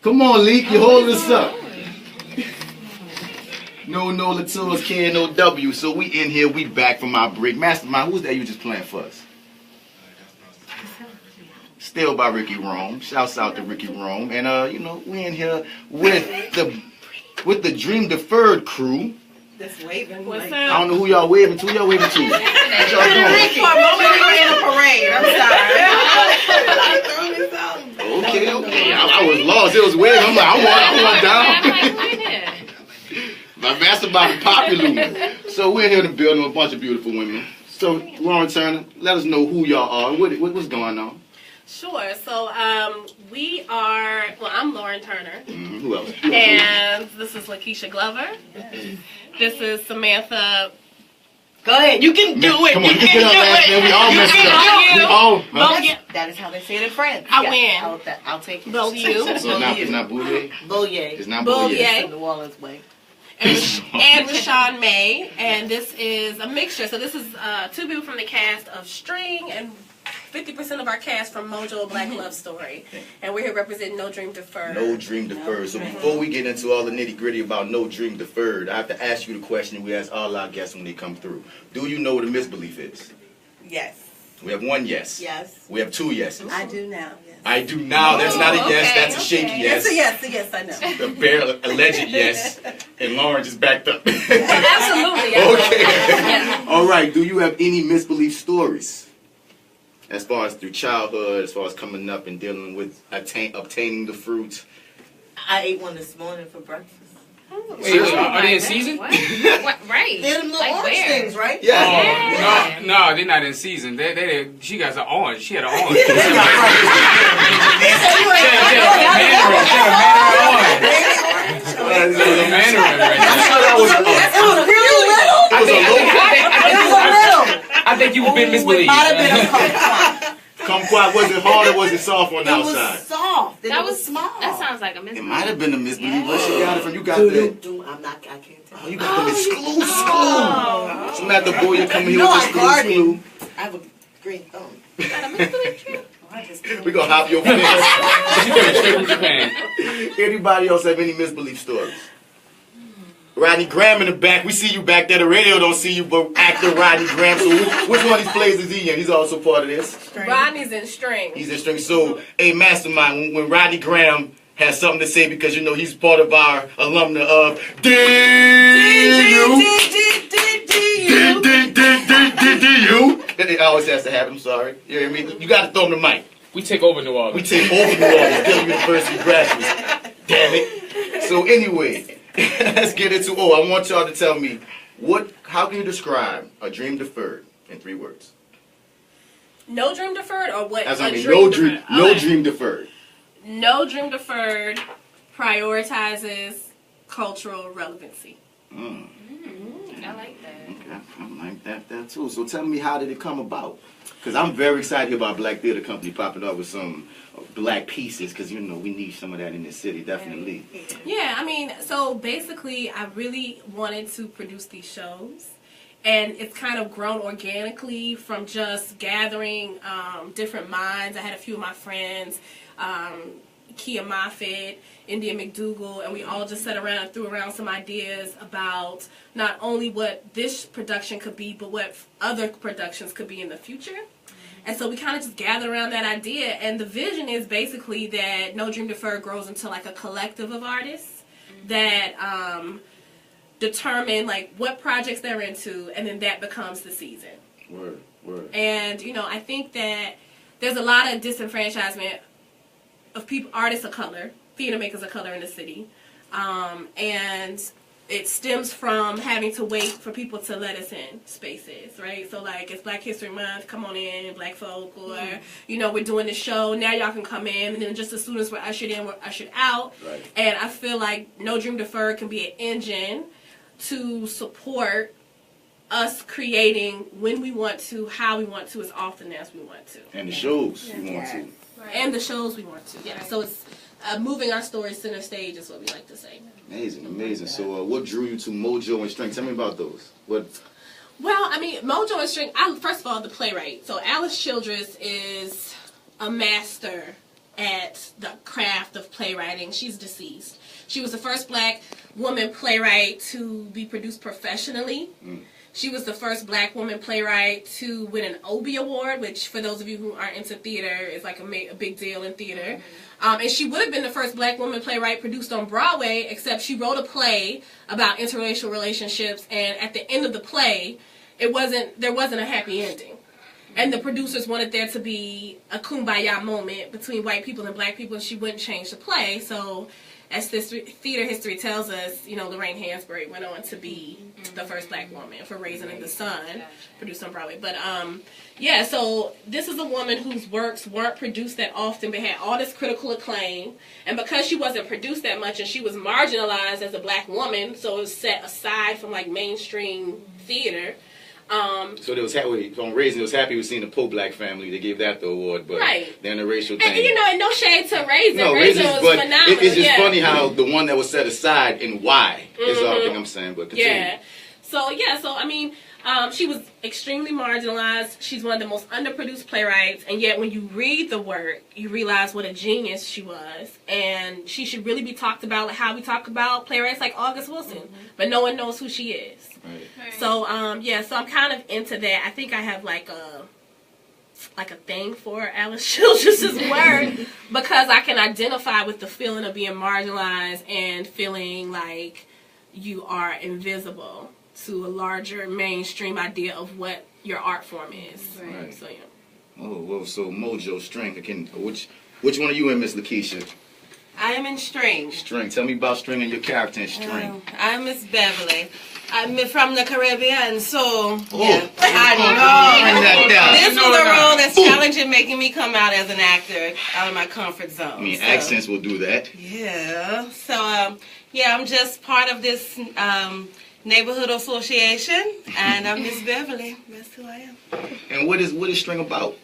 Come on, Leak, you holding us up. No Nola tours, KNOW. So we in here, we back from our break. Mastermind, who's that you just playing for us? Still by Ricky Rome. Shouts out to Ricky Rome. And you know, we in here with the Dream Deferred crew. That's waving. What's up? I don't know who y'all waving to. Who y'all waving to? What y'all doing? For a moment, we were in a parade. I'm sorry. Okay. I was lost. It was waving. I'm like, I want down. My Mastermind popular. So we're here in the building with a bunch of beautiful women. So Lauren Turner, let us know who y'all are. What's going on? Sure. So we are. Well, I'm Lauren Turner. Who else? And this is Lakesha Glover. This is Samantha. Go ahead, you can do it. Come on, you get our last name. We all messed up. That is how they say it in France. I win. I'll take it. Beaulieu. So it's not Beaulieu? Beaulieu. It's not Beaulieu. It's in New Orleans way. And Richon May, and this is a mixture. So this is 2 people from the cast of String and 50% of our cast from Mojo, a Black Love Story. And we're here representing No Dream Deferred. No Dream Deferred. So before we get into all the nitty gritty about No Dream Deferred, I have to ask you the question we ask all our guests when they come through. Do you know what a misbelief is? Yes. We have 1 yes. Yes. We have 2 yeses. I do now. Yes. I do now. That's not a yes. That's a shaky yes. It's a yes. I know. The bare alleged yes. And Lauren just backed up. Absolutely. Okay. Yeah. All right. Do you have any misbelief stories? As far as through childhood, as far as coming up and dealing with obtaining the fruit. I ate one this morning for breakfast. Wait, are they in season? What? Right. They're them little Like orange where? things, right? Yeah. Oh, no, they're not in season. She got an orange. She had an orange. She had a mandarin right there. It was really little. I think you've been misbelieved. It might have been a kumquat. Kumquat, was it hard or was it soft on the outside? It was soft. That It was was small. That sounds like a It misbelief. might have been a misbelief. Where she got it from? You got that? I can't tell. Oh, you got them exclusive. Samantha Beaulieu coming here No, with I guarded. exclusive. I have a green thumb. We're going to hop your fence. She came straight from Japan. Anybody else have any misbelief stories? Rodney Graham in the back. We see you back there. The radio don't see you, but actor Rodney Graham. So which one of these plays is he in? He's also part of this. Rodney's in String. He's in String. So, hey, Mastermind, when Rodney Graham has something to say because, you know, he's part of our alumna of DU. It always has to happen. I'm sorry. You hear me? You got to throw him the mic. We take over New Orleans. We take over New Orleans. Dillon University graduates. Damn it. So anyway, let's get into. I want y'all to tell me how can you describe a dream deferred in 3 words? No Dream Deferred or what? No dream deferred. No Dream Deferred prioritizes cultural relevancy. I like that. Okay, I like that too. So tell me, how did it come about? Because I'm very excited about Black Theater Company popping up with some black pieces, because, you know, we need some of that in this city, definitely. Yeah, I mean, so basically I really wanted to produce these shows, and it's kind of grown organically from just gathering different minds. I had a few of my friends, Kia Moffitt, India McDougal, and we all just sat around and threw around some ideas about not only what this production could be, but what other productions could be in the future. And so we kind of just gathered around that idea, and the vision is basically that No Dream Deferred grows into like a collective of artists that determine like what projects they're into, and then that becomes the season. Word. Word. And, you know, I think that there's a lot of disenfranchisement of people, artists of color, theater makers of color in the city. And it stems from having to wait for people to let us in spaces, right? So, like, it's Black History Month, come on in, Black folk, or, you know, we're doing this show, now y'all can come in, and then just as soon as we're ushered in, we're ushered out. Right. And I feel like No Dream Deferred can be an engine to support us creating when we want to, how we want to, as often as we want to. And the shows you want to. And the shows we want to, yeah. So it's moving our story center stage is what we like to say. Amazing, amazing. So what drew you to Mojo and String? Tell me about those. What? Well, I mean, Mojo and String, first of all, the playwright. So Alice Childress is a master at the craft of playwriting. She's deceased. She was the first Black woman playwright to be produced professionally. She was the first Black woman playwright to win an Obbie Award, which, for those of you who aren't into theater, is like a big deal in theater. And she would have been the first Black woman playwright produced on Broadway, except she wrote a play about interracial relationships, and at the end of the play, there wasn't a happy ending. And the producers wanted there to be a kumbaya moment between white people and Black people, and she wouldn't change the play. So, as this theater history tells us, you know, Lorraine Hansberry went on to be the first Black woman for Raisin in the Sun, produced on Broadway. But, yeah, so this is a woman whose works weren't produced that often, but had all this critical acclaim. And because she wasn't produced that much and she was marginalized as a Black woman, so it was set aside from, like, mainstream theater. So there was on Raisin, it was happy with seeing the pro-Black family. They gave that the award, but then the racial thing. And you know, and no shade to Raisin. No, Raisin was but phenomenal. it's just funny how the one that was set aside and why is all thing I'm saying. But continue. Yeah. So I mean, she was extremely marginalized. She's one of the most underproduced playwrights, and yet when you read the work, you realize what a genius she was, and she should really be talked about like how we talk about playwrights like August Wilson, but no one knows who she is. Right. So so I'm kind of into that. I think I have like a thing for Alice Childress's work because I can identify with the feeling of being marginalized and feeling like you are invisible to a larger mainstream idea of what your art form is. Right. So yeah. Oh well, so Mojo, String. Which one are you in, Miss Lakesha? I am in String. String. Tell me about String and your character in String. I'm Miss Beverly. I'm from the Caribbean, so yeah. I know. This was a role that's challenging, making me come out as an actor out of my comfort zone. I mean, accents will do that. Yeah. So I'm just part of this neighborhood association, and I'm Miss Beverly. That's who I am. And what is String about?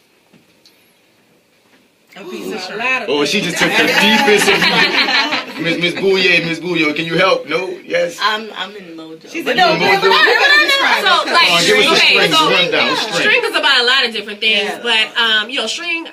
A piece of string. Oh, she just took the deepest of Miss Beaulieu, can you help? No? Yes? I'm in Mojo. She's in Mojo. So, like, String is about a lot of different things, but, you know, String,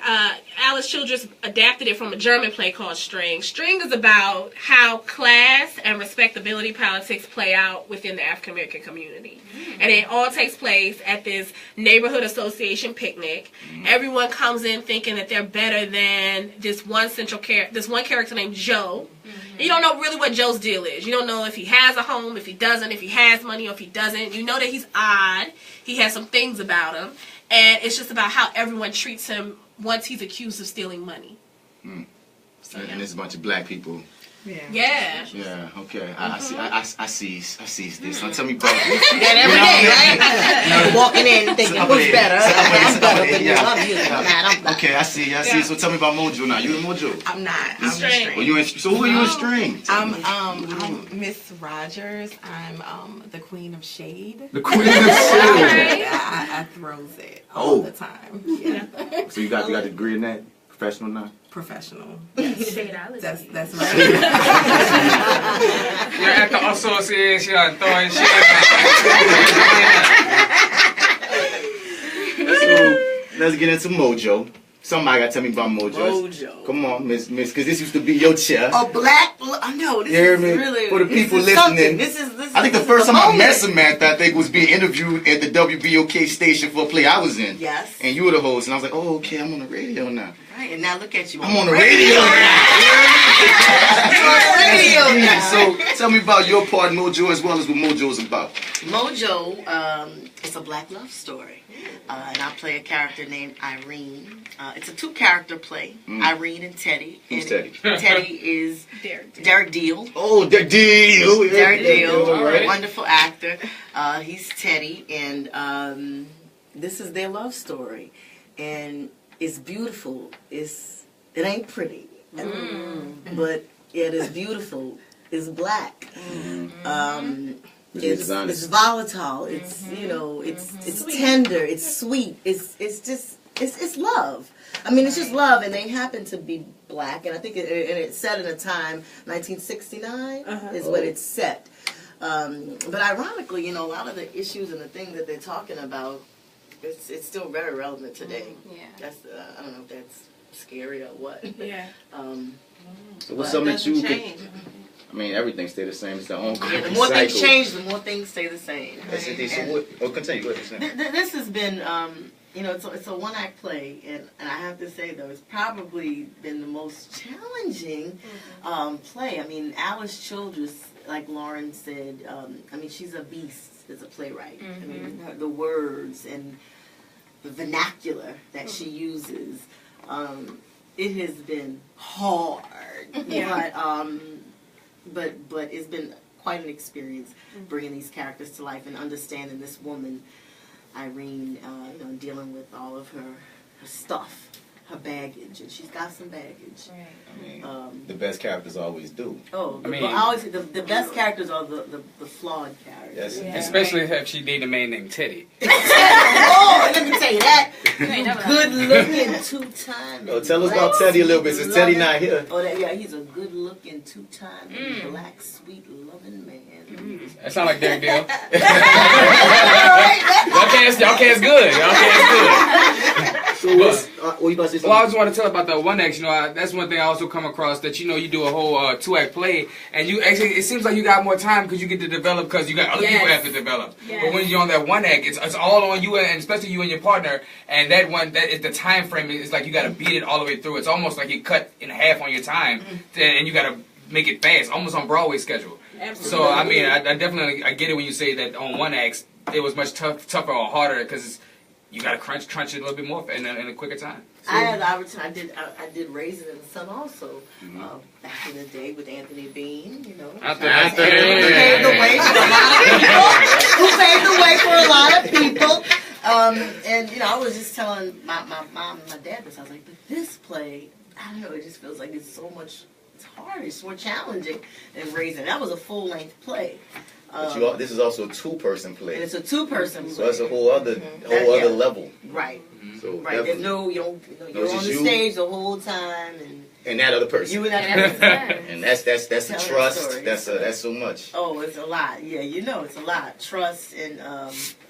Alice Childress adapted it from a German play called String. String is about how class and respectability politics play out within the African American community. And it all takes place at this neighborhood association picnic. Everyone comes in thinking that they're better than this one character named Joe. You don't know really what Joe's deal is. You don't know if he has a home, if he doesn't, if he has money, or if he doesn't. You know that he's odd. He has some things about him. And it's just about how everyone treats him once he's accused of stealing money. So, and there's a bunch of Black people. Yeah. Yeah. Okay. I see this. So tell me about that every day, right? Walking in thinking who's better. I'm better than you. I'm you. Okay. I see. So tell me about Mojo now. You in Mojo? I'm not. I'm in String. Well, so who are you in String? I'm Miss Rogers. I'm the Queen of Shade. The Queen of Shade. Yeah, I throws it all the time. Yeah. So you got a degree in that? Professional now? Professional. That's right. You're at the association throwing shit. So let's get into Mojo. Somebody got to tell me about Mojo. Come on, Miss, because this used to be your chair. A black. I know. This is really. For the people listening, I think the first time I met Samantha, I think was being interviewed at the WBOK station for a play I was in. Yes. And you were the host, and I was like, oh, okay, I'm on the radio now. Right, and now look at you. I'm on the radio now. You're on the radio now. Tell me about your part, Mojo, as well as what Mojo is about. Mojo, it's a black love story. And I play a character named Irene. It's a two-character play, Irene and Teddy. Who's Teddy? Teddy is Derek Deal. Oh, Derek Deal. Derek Deal, Right. wonderful actor. He's Teddy, and this is their love story. And it's beautiful. It ain't pretty, but it is beautiful. It's black. It's volatile. It's it's tender. It's sweet. It's love. I mean, it's just love, and they happen to be black, and I think it's set in a time 1969 is when it's set. But ironically, a lot of the issues and the things that they're talking about, it's still very relevant today. That's I don't know if that's scary or what. Yeah. So what's something that you could? I mean, everything stay the same. It's the own the more things change, the more things stay the same. That's it. So continue. Go ahead. This has been, it's a one-act play, and I have to say, though, it's probably been the most challenging play. I mean, Alice Childress, like Lauren said, she's a beast as a playwright. I mean, the words and the vernacular that she uses, it has been hard. But it's been quite an experience bringing these characters to life and understanding this woman, Irene, dealing with all of her stuff, her baggage, and she's got some baggage. Right. I mean, the best characters always do. Oh, I always say the best characters are the flawed characters. Yes. Especially if she dated a man named Teddy. Oh, let me tell you that. Good looking 2-time. Oh, tell us about Teddy a little bit, since Teddy not here. Oh, he's a good looking 2-time black, sweet, loving man. That sound like Derek Deal. Y'all cast good. So what you about to say? Well, I just want to tell about the one act. That's one thing I also come across, that you do a whole 2-act play, and you actually, it seems like you got more time because you get to develop, because you got other people have to develop. Yes. But when you're on that one act, it's all on you, and especially you and your partner. And that is the time frame. It's like you got to beat it all the way through. It's almost like you cut in half on your time, and you got to make it fast, almost on Broadway schedule. Absolutely. So I mean, I definitely get it when you say that on one act it was much tougher or harder, because you got to crunch it a little bit more in a quicker time. So, I had the opportunity. I did Raisin in the Sun also back in the day with Anthony Bean. Who paved the way for a lot of people. Who paved the way for a lot of people. And I was just telling my mom and my dad this. I was like, but this play, I don't know. It just feels like it's so much. It's hard. It's more challenging than Raisin. That was a full-length play. But this is also a 2-person play. And it's a 2-person play. So that's a whole other level. Right. So there's you're on the stage the whole time, and that other person. You and that other person. And that's a trust. That's so much. Oh, it's a lot. Yeah, it's a lot. Trust and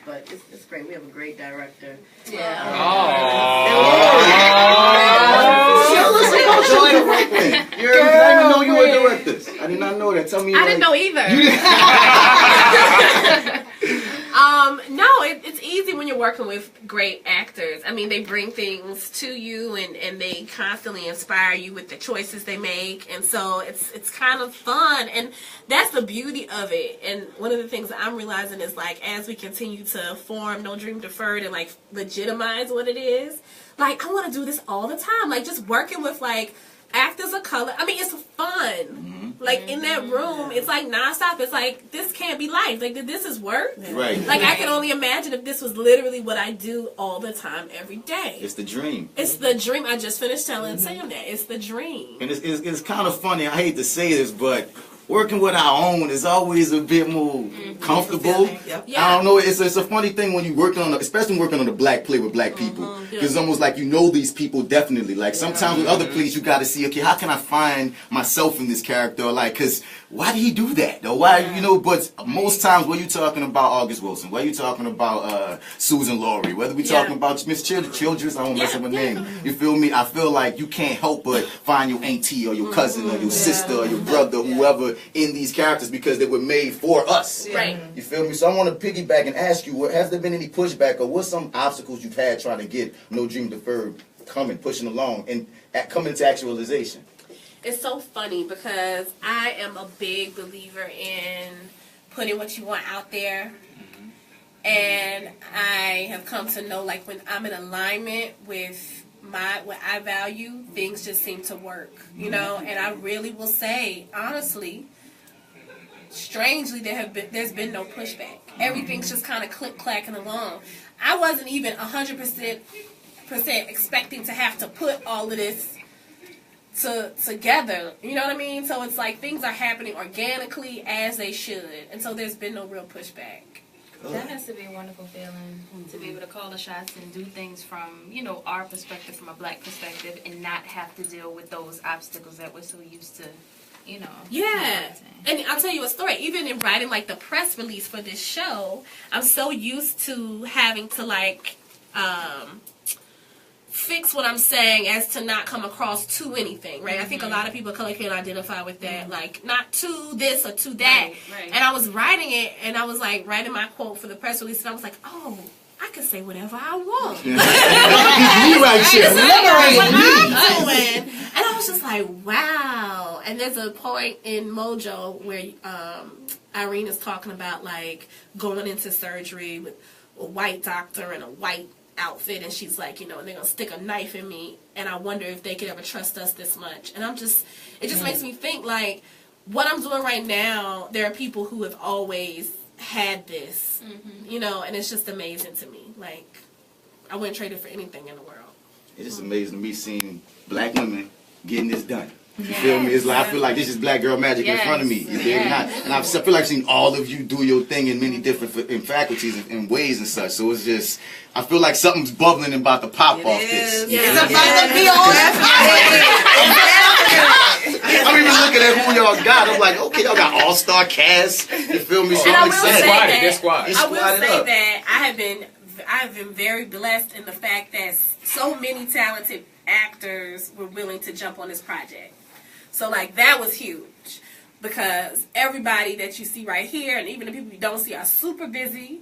but it's great. We have a great director. Yeah. Join the work with. I didn't know you were directors. I did not know that. Tell me. I didn't know either. No, it's easy when you're working with great actors. I mean, they bring things to you, and they constantly inspire you with the choices they make, and so it's kind of fun, and that's the beauty of it. And one of the things that I'm realizing is, like, as we continue to form No Dream Deferred and like legitimize what it is, like, I want to do this all the time, like just working with like actors of color. I mean, it's fun. Like, in that room, it's like nonstop. It's like, this can't be life. Like, this is work. Right. Like, I can only imagine if this was literally what I do all the time, every day. It's the dream. It's the dream. I just finished telling Sam that. It's the dream. And it's kind of funny. I hate to say this, but working with our own is always a bit more comfortable. I don't know. It's a funny thing when you working especially working on a black play with black people, because it's almost like these people definitely. Like sometimes with other plays, you got to see, okay, how can I find myself in this character? Like, because why did he do that though? Why But most times, when you talking about August Wilson, whether you talking about Susan Laurie, whether we talking about Miss Childress, I won't mess up her name. You feel me? I feel like you can't help but find your auntie or your cousin or your sister or your brother, whoever, in these characters, because they were made for us. Right. You feel me? So I want to piggyback and ask you, has there been any pushback, or what some obstacles you've had trying to get No Dream Deferred pushing along and coming to actualization? it's so funny because I am a big believer in putting what you want out there. And I have come to know, like, when I'm in alignment with what I value, things just seem to work, you know. And I really will say, honestly, strangely, there's been no pushback. Everything's just kind of click-clacking along. I wasn't even 100% expecting to have to put all of this together, you know what I mean? So it's like things are happening organically as they should, and so there's been no real pushback. That has to be a wonderful feeling, to be able to call the shots and do things from, you know, our perspective, from a black perspective, and not have to deal with those obstacles that we're so used to, you know. Yeah. And I'll tell you a story. Even in writing, like, the press release for this show, I'm so used to having to, like, fix what I'm saying as to not come across to anything, right? I think a lot of people of color can identify with that, like, not to this or to that. Right. And I was writing it, and I was, like, writing my quote for the press release, and I was like, oh, I can say whatever I want. Me right here. And I was just like, wow. And there's a point in Mojo where Irene is talking about, like, going into surgery with a white doctor and a white outfit, and she's like, you know, and they're gonna stick a knife in me, and I wonder if they could ever trust us this much. And it just makes me think, like, what I'm doing right now, there are people who have always had this, you know, and it's just amazing to me. Like, I wouldn't trade it for anything in the world. It's just amazing to me seeing black women getting this done. You feel me? It's like, I feel like this is black girl magic in front of me. You feel me? And I feel like I've seen all of you do your thing in many different faculties and ways and such. So it's just, I feel like something's bubbling and about to pop off this. It's about to be on. I'm even looking at who y'all got. I'm like, okay, y'all got all-star cast. You feel me? So I'm excited. I will say that I have been very blessed in the fact that so many talented actors were willing to jump on this project. So, like, that was huge, because everybody that you see right here, and even the people you don't see, are super busy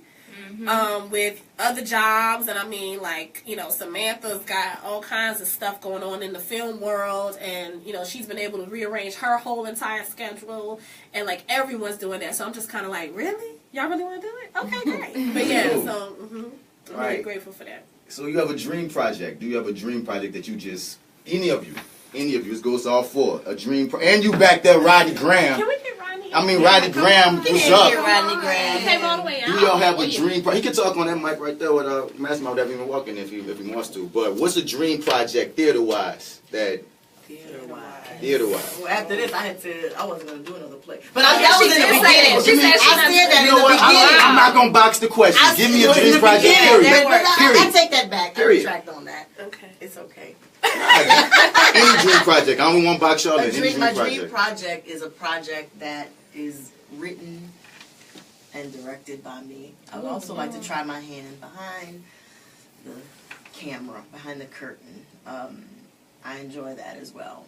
with other jobs. And I mean, like, you know, Samantha's got all kinds of stuff going on in the film world, and, you know, she's been able to rearrange her whole entire schedule, and, like, everyone's doing that. So I'm just kind of like, really? Y'all really want to do it? Okay, great. But yeah, so I'm really grateful for that. So you have a dream project. Do you have a dream project that you just, any of you, this goes to all four, a dream, and you back there, Rodney Graham. Can we get Rodney? I mean, Rodney Graham, what's up? Rodney Graham. He came all the way out. Do y'all have a dream project? He can talk on that mic right there with Mastermind without even walking if he wants to. But what's a dream project, theater-wise, that... Theater-wise. Well, after this, I wasn't going to do another play. But that was in the beginning. She said I said that in the beginning. I'm not going to box the question. Give me a dream project, period. I take that back. I retract on that. Okay. It's okay. Any dream project. I don't want to box y'all in. My dream project is a project that is written and directed by me. I would also like to try my hand behind the camera, behind the curtain. I enjoy that as well.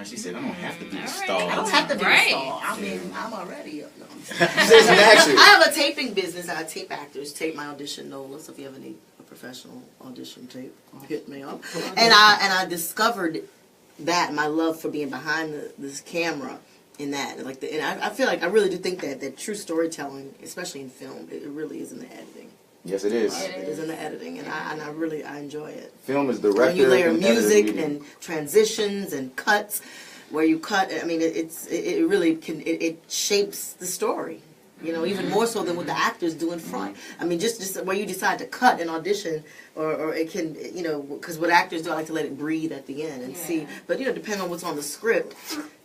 She said, I don't have to be a star. I don't have to be a star. I mean, I'm already up. No, I have a taping business. I tape actors, tape my audition Nola. So if you ever need a professional audition tape, hit me up. And I discovered that, my love for being behind this camera in that. And I feel like I really do think that true storytelling, especially in film, it really is in the editing. Yes, it is. It is in the editing, and I really enjoy it. Film is director. When you layer music and transitions and cuts, where you cut, I mean, it really can, it shapes the story. You know, even more so than what the actors do in front. I mean, just where you decide to cut an audition, or it can, you know, because what actors do, I like to let it breathe at the end and see. But, you know, depending on what's on the script,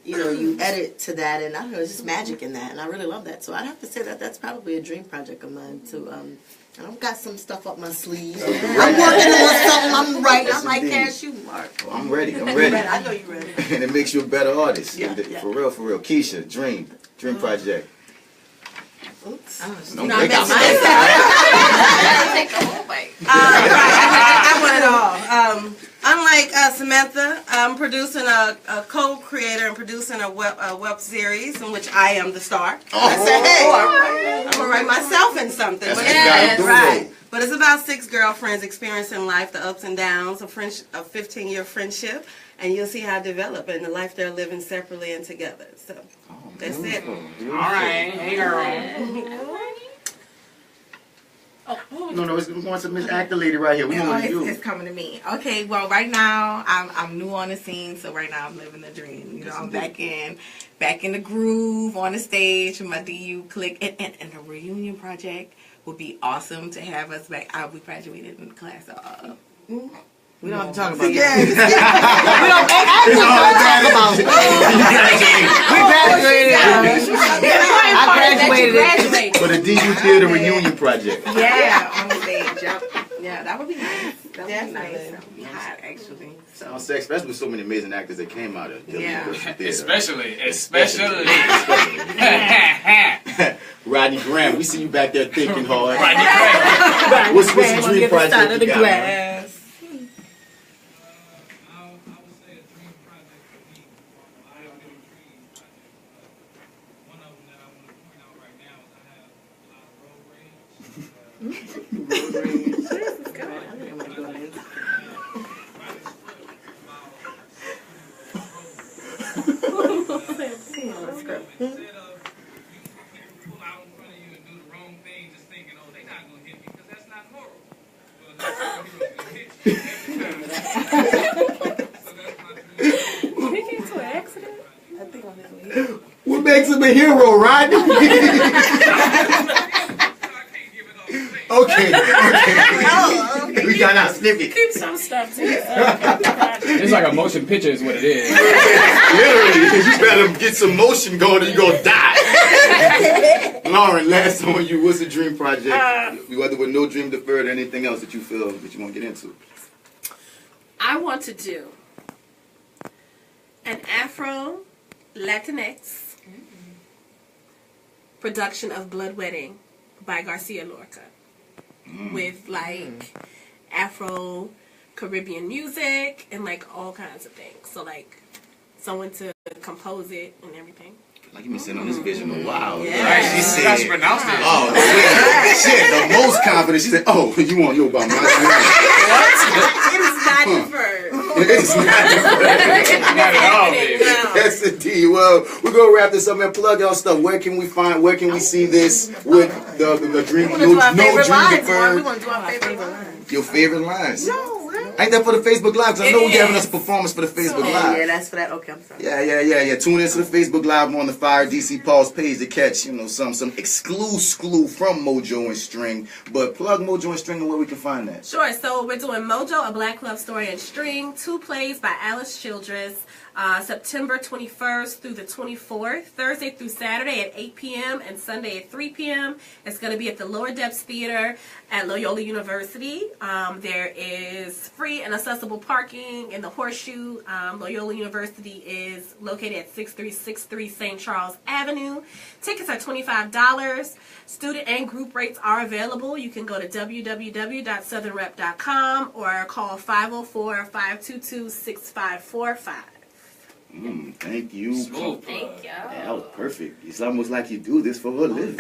you know, you edit to that, and I don't know, it's just magic in that, and I really love that. So I'd have to say that that's probably a dream project of mine to, I've got some stuff up my sleeve. I'm working on something. I'm writing. I might cash you, Mark. Oh, I'm ready. I know you're ready. And it makes you a better artist. Yeah. For real. Keisha, dream project. Oops. Don't break out. I want it all. Unlike Samantha, I'm producing a co-creator and producing a web series in which I am the star. I said, hey, I'm going to write myself in something. But it's about 6 girlfriends experiencing life, the ups and downs of 15-year friendship, and you'll see how it develop and the life they're living separately and together. So that's it. All right, hey girl. No, it's going to Miss Actor Lady right here. We want you. It's coming to me. Okay, well, right now I'm new on the scene, so right now I'm living the dream. You know, I'm back in the groove on the stage with my DU clique, and the reunion project would be awesome to have us back. We graduated in the class. We don't have to talk about that. We don't have to talk about it. We graduated. For the DU Theater Reunion Project. Yeah, on the stage. Yeah, that would be nice. That would be nice. That would be hot, actually. So, especially with so many amazing actors that came out of Especially. Rodney Graham, we see you back there thinking hard. Rodney Graham. What's the dream project you got? What makes him a hero, Rodney? Okay. We got our snippet. Keep some stuff too. It's like a motion picture is what it is. Literally, you better get some motion going or you're going to die. Lauren, last on you, what's the dream project? Whether with No Dream Deferred or anything else that you feel that you want to get into? I want to do an Afro Latinx production of Blood Wedding by Garcia Lorca with like Afro Caribbean music and like all kinds of things. So like someone to compose it and everything. Like you've been sitting on this vision a while. Yeah. She said, she pronounced it. Oh, shit, the most confident. She said, oh, you want to know about my dream? It's not deferred. It's not deferred. Not at all, baby. Yes, indeed. Well, we're going to wrap this up and plug y'all stuff. Where can we see this with the dream? No Dream Deferred. We want to do our favorite lines. Your favorite lines? No. Ain't that for the Facebook Live? Because I know we're having us a performance for the Facebook Live. Yeah, that's for that. Okay, I'm sorry. Yeah. Tune into the Facebook Live on the Fire DC Pulse page to catch, some exclusive from Mojo and String. But plug Mojo and String and where we can find that. Sure. So we're doing Mojo, A Black Love Story and String, 2 plays by Alice Childress. September 21st through the 24th, Thursday through Saturday at 8 p.m. and Sunday at 3 p.m. It's going to be at the Lower Depths Theater at Loyola University. There is free and accessible parking in the Horseshoe. Loyola University is located at 6363 St. Charles Avenue. Tickets are $25. Student and group rates are available. You can go to www.southernrep.com or call 504-522-6545. Thank you. Thank you. That was perfect. It's almost like you do this for a living.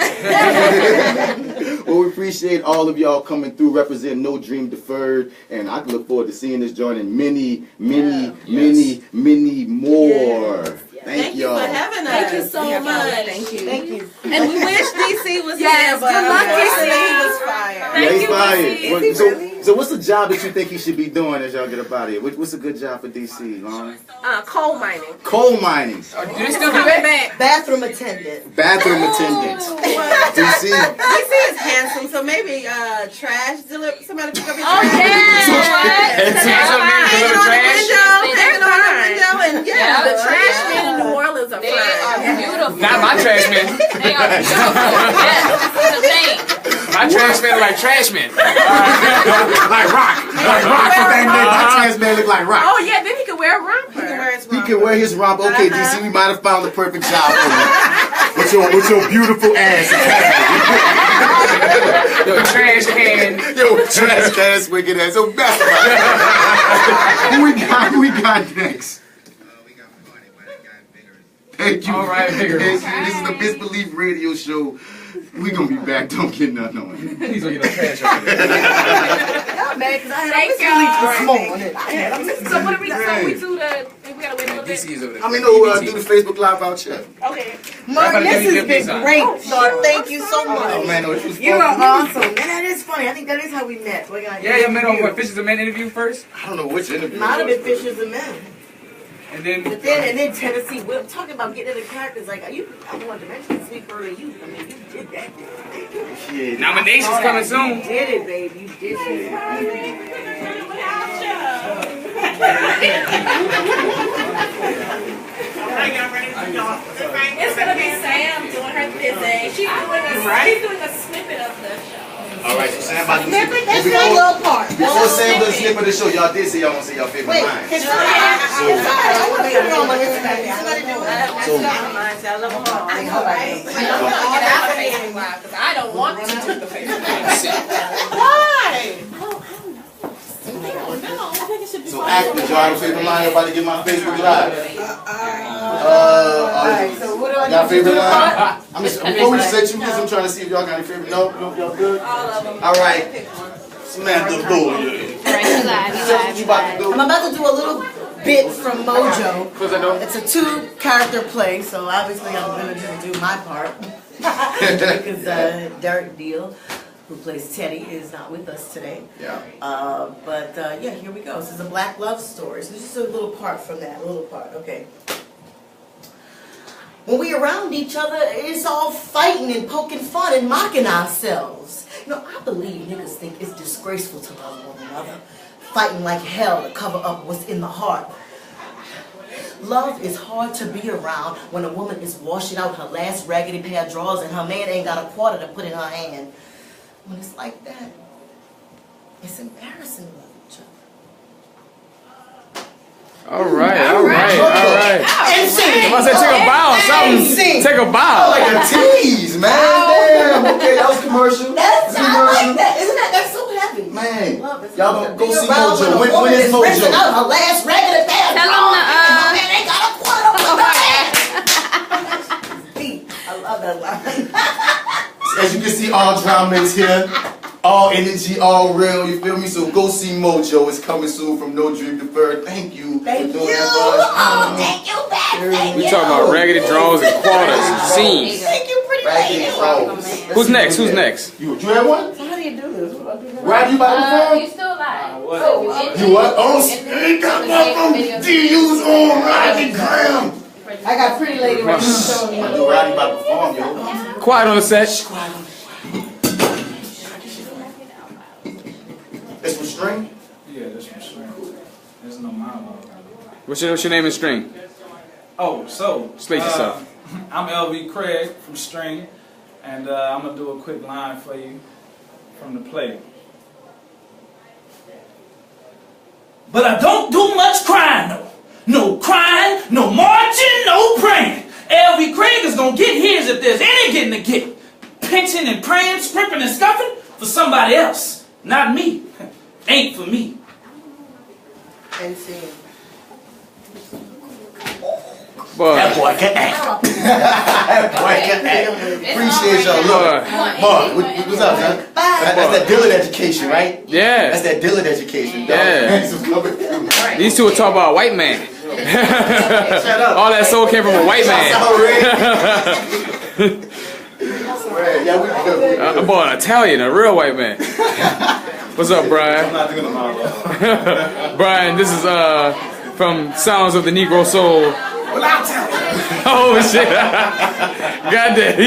Well, we appreciate all of y'all coming through, representing No Dream Deferred, and I look forward to seeing this joint and many more. Thank y'all. Thank you for having us. Thank you so much. Thank you. And we wish DC was Yes, here, but good luck, unfortunately, DC. he was fired. Thank you, DC. So what's the job that you think he should be doing as y'all get up out of here? What's a good job for DC, Lauren? Coal mining. Coal mining. Do they still do that? Bathroom attendant. Bathroom attendant. DC. DC is handsome, so maybe trash delivery. Somebody pick up your Oh, trash. Yeah, the trash men in New Orleans are fine. They are beautiful. Not my trash men. They are beautiful. Yes, that's the thing. My trash men are like trash men. Like rock. Like rock. My trash man look like rock. Oh, yeah, then he could wear a romper. He can wear his romper. Okay, DC, we might have found the perfect job for you. With your beautiful ass. Yo, trash can. Yo, trash can, wicked ass. So best. Who we got next? Thank you. All right, bigger. This is the Misbelief Radio Show. We gonna be back. Don't get nothing on it. Please don't get no trash on it. got mad because I had a Thank misbelief y'all. this morning. I had a misbelief. So what do we do? So we do the. We gotta wait a little bit. I mean, no, do the Facebook Live out chat. Okay. Mark, this has been great, Star. Thank you so much. Oh, man, no, it was You fun. are awesome. And that is funny. I think that is how we met. Yeah, you met on what, Fishes and Men interview first? I don't know which interview. Might have been Fishes and Men. And then Tennessee. We're talking about getting into characters. Like, I wanted to mention Sweet Bird of Youth. I mean, you did that. Yeah. Nominations coming soon. You did it, baby. You did it. It's gonna be Sam doing her thing. She's doing a snippet of the show. All right, so Sam about to Snippet? That's your little part. Before Sam does a snippet of the show, y'all did say y'all want to say y'all favorite lines. Can somebody on my Instagram? Somebody do it. So, I don't want to do the face. Why? so actors, y'all have a favorite line? Everybody get my Facebook Live. Y'all favorite line? Before we set you this, I'm trying to see if y'all got any favorite. No, y'all good? All right. Samantha Beaulieu. I'm about to do a little bit from Mojo. It's a 2-character play, so obviously I'm going to do my part. Because Derek Deal, who plays Teddy, is not with us today. Yeah. But yeah, here we go. This is a black love story. So this is a little part from that. Okay. When we around each other, it's all fighting and poking fun and mocking ourselves. You know, I believe niggas think it's disgraceful to love one another, fighting like hell to cover up what's in the heart. Love is hard to be around when a woman is washing out her last raggedy pair of drawers and her man ain't got a quarter to put in her hand. When it's like that, it's embarrassing to love each other. All right. And sing. I said take a bow or something. Take a bow. Like a tease, man. Damn. Okay, that was commercial. That's like that. Isn't that? That's so heavy. Man, Love is y'all gonna go see around Mojo. when a woman When is is rinsing Mojo? out her last raggedy pair of Tell drawers them and her man ain't got a quarter to put in her hand. Deep. I love that line. As you can see, all drama is here. All energy, all real, you feel me? So go see Mojo. It's coming soon from No Dream Deferred. Thank you for doing that for us. Oh, thank you back. We talking about raggedy drawers and quarters and seams. Thank you, pretty Raggedy lady. drawers. Who's next? You have one? So how do you do this? Why do you about to You still alive. You what? Oh, ain't got one from DU's on Rodney Graham. I got pretty lady right now. I do Rodney about to perform, yo. Quiet on the set. It's from String? Yeah, that's for sure. There's no monologue. What's your name and string? Oh, so Slate yourself. I'm LV Craig from String, and I'm gonna do a quick line for you from the play. But I don't do much crying, though. No crying, no marching, no praying. LV Craig is gonna get his if there's any getting to get. Pinching and praying, scrimping and scuffing for somebody else, not me. Ain't for me. And sing. Boy. That boy can act. That boy can act. Appreciate y'all. Look, Mark, what's up, man? That's that Dillard education, right? Yeah. That's that Dillard education. Yeah. These two were talking about a white man. Shut up. All that soul came from a white man. Yeah, we good. Boy, an Italian, a real white man. What's up, Brian? I'm not doing the monologue. Brian, this is from Sounds of the Negro Soul. Well, I'll tell you. Oh shit! Goddamn,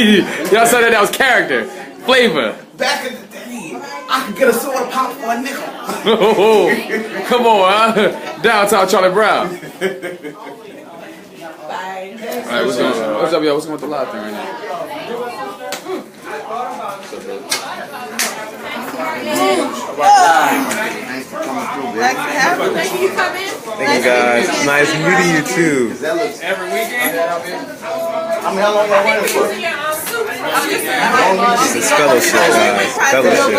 y'all said that was character, flavor. Back in the day, I could get a soda pop for a nickel. Oh, come on, huh? Downtown Charlie Brown. Bye. All right, what's up, y'all? What's going with the live thing right now? Thank you guys. Nice meeting you too. Every weekend. I mean, how long y'all running for? This is fellowship, guys. Fellowship.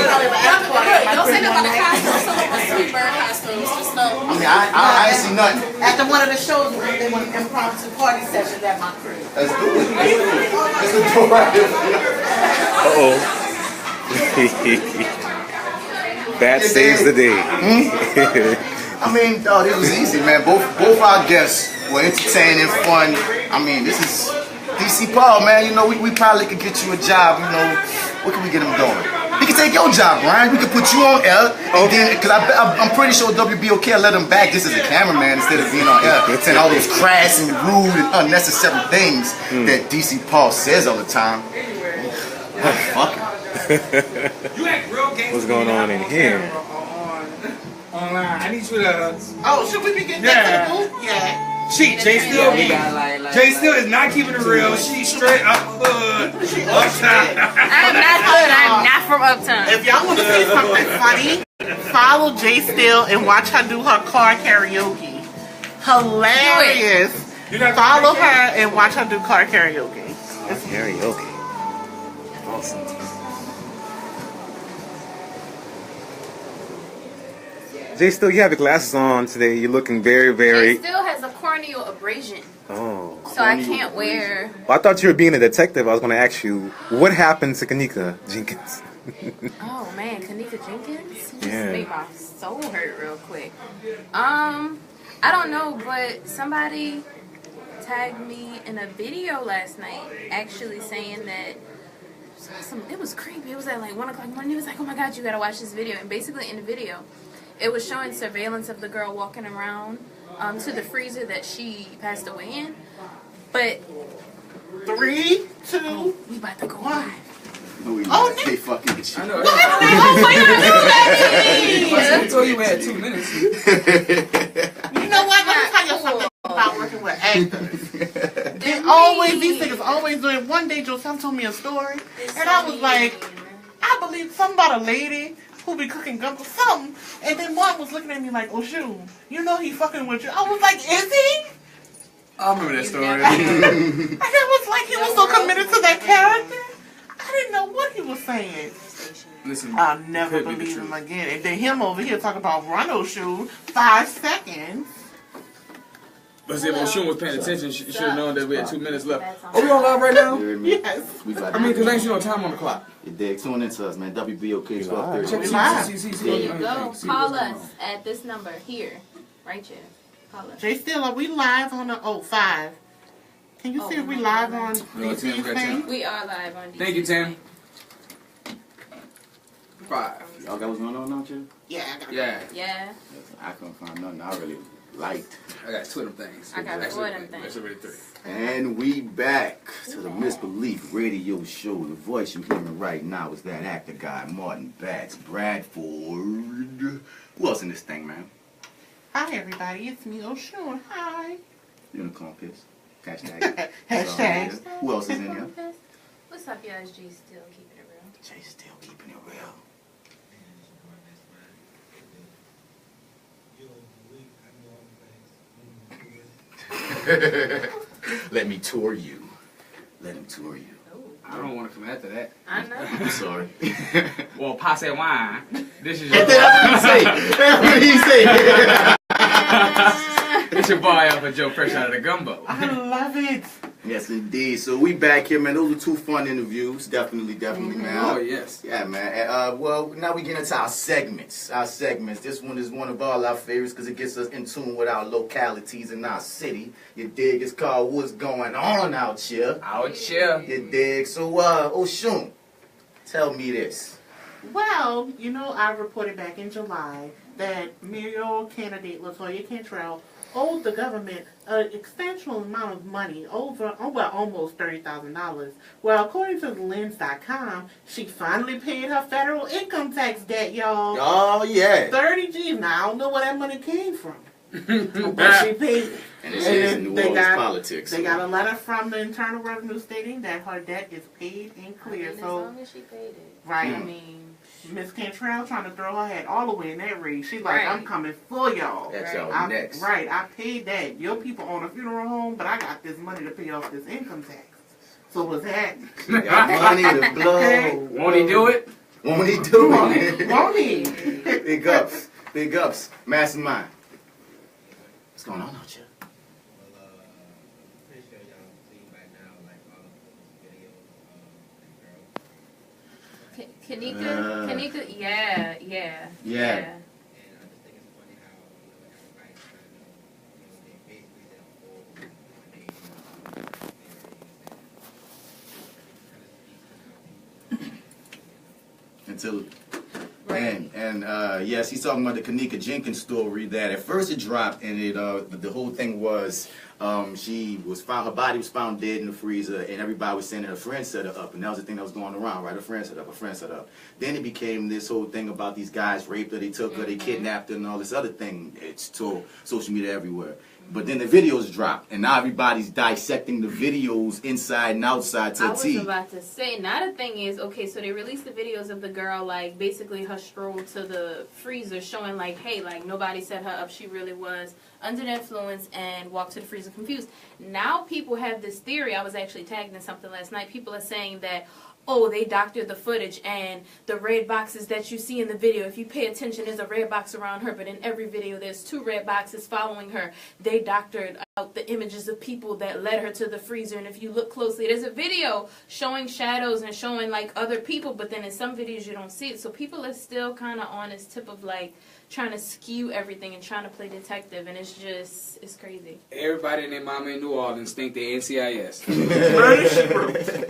Don't say nothing about the costumes. Some of the Sweet Bird costumes. Just know. I mean, I ain't see nothing. After one of the shows, they want an impromptu party session at my crib. Let's do it. Let's do it right here. Uh-oh. Bat saves the day. I mean, oh, this was easy, man. Both our guests were entertaining, fun. I mean, this is DC Paul, man. You know, we probably could get you a job. You know, what can we get him doing? He can take your job, Ryan. We could put you on air, and then, because I'm pretty sure WBOK will let him back just as a cameraman instead of being on air, saying all those crass and rude and unnecessary things that DC Paul says all the time. Fuck it. What's going on in here? Online. I need you to. Oh, should we be getting that to the booth? Yeah. She, Jay Still, Jay Still is not keeping it real. She's straight up hood. Uptown. I'm not hood. I'm not from Uptown. If y'all want to see something funny, follow Jay Still and watch her do her car karaoke. Hilarious. Follow her and watch her do car karaoke. Karaoke. Awesome. Jay, still, you have your glasses on today. You're looking very, very. She still has a corneal abrasion. Oh. So I can't wear. Well, I thought you were being a detective. I was going to ask you, what happened to Kanika Jenkins? Oh man, Kanika Jenkins just Yeah. made my soul hurt real quick. I don't know, but somebody tagged me in a video last night, actually saying that it was creepy. It was at like 1 o'clock in the morning. He was like, "Oh my God, you gotta watch this video." And basically, in the video, it was showing surveillance of the girl walking around to the freezer that she passed away in. But 3, 2, we about to go live. Oh, they fucking with you. I know. Oh, why you do that? I told you we had 2 minutes. You know what? Let me tell you something about working with actors. These niggas always doing. One day, Josef told me a story, and I was like, I believe something about a lady who be cooking gumbo something, and then one was looking at me like, Oshun, you know he fucking with you. I was like, is he? I remember that story. And it was like he was so committed to that character. I didn't know what he was saying. Listen, I'll never believe him again. And then him over here talking about run Oshun 5 seconds. But see, if Oshun was paying attention, she should have known that we had 2 minutes left. Are we on live right now? Yes. I mean, because ain't you no time on the clock. You dig? Tune into us, man. WBOK 12:30. There you go. Call us at this number here, right here. Call us. Jay Still, are we live on the 5? Can you see if we live on DC's thing? We are live on DC. Thank you, Tim. 5. Y'all got what's going on now, Jim? Yeah, I got it. Yeah. I couldn't find nothing I really liked. I got 2 of them things. I got 2 of them things. That's already 3. And we back to the Misbelief radio show. The voice you're hearing right now is that actor guy, Martin Batts, Bradford. Who else in this thing, man? Hi, everybody. It's me, Oshun. Hi. Unicorn Piss. Hashtag. Hashtag. Who else is in here? What's up, y'all? It's G Still keeping it real. Jay Still keeping it real. Let me tour you. Let him tour you. I don't want to come after that. I know. I'm sorry. Well, passe wine. This is your That's what he say. It's your boy Alpha Joe, fresh out of the gumbo. I love it. Yes, indeed. So we back here, man. Those are 2 fun interviews. Definitely, man. Oh, yes. Yeah, man. Well, now we get into our segments. This one is one of all our favorites because it gets us in tune with our localities in our city. You dig? It's called What's Going On Out Here. Out here. You dig? So, Oshun, tell me this. Well, you know, I reported back in July that mayoral candidate LaToya Cantrell owed the government an substantial amount of money, almost $30,000. Well, according to Lens.com, she finally paid her federal income tax debt, y'all. Oh, yeah. 30 G's. Now, I don't know where that money came from. But she paid it. And this is New Orleans politics. They got a letter from the Internal Revenue stating that her debt is paid and clear. As long as she paid it. Right. I mean, Miss Cantrell trying to throw her head all the way in that race. She's like, Right. I'm coming for y'all. That's y'all next. Right, I paid that. Your people own a funeral home, but I got this money to pay off this income tax. So what's that? Got money to blow. Okay. Won't he do it? Won't he do it? Won't he? Big ups. Big ups. Mastermind. What's going on out here? Kanika, yeah. Until and yes, he's talking about the Kanika Jenkins story that at first it dropped, and it the whole thing was she was found, her body was found dead in the freezer, and everybody was saying that her friend set her up, and that was the thing that was going around, right? Her friend set up. Then it became this whole thing about these guys raped her, they took her, they kidnapped her, and all this other thing. It's to social media everywhere. But then the videos dropped, and now everybody's dissecting the videos inside and outside to a T. I was about to say, now the thing is, okay, so they released the videos of the girl, like, basically her stroll to the freezer, showing, like, hey, like, nobody set her up, she really was under the influence and walked to the freezer confused. Now people have this theory, I was actually tagged in something last night, people are saying that, oh, they doctored the footage, and the red boxes that you see in the video, if you pay attention, there's a red box around her, but in every video there's 2 red boxes following her. They doctored out the images of people that led her to the freezer, and if you look closely, there's a video showing shadows and showing, like, other people, but then in some videos you don't see it. So people are still kind of on this tip of, like, trying to skew everything and trying to play detective, and it's just, it's crazy. Everybody and their mama in New Orleans think they NCIS.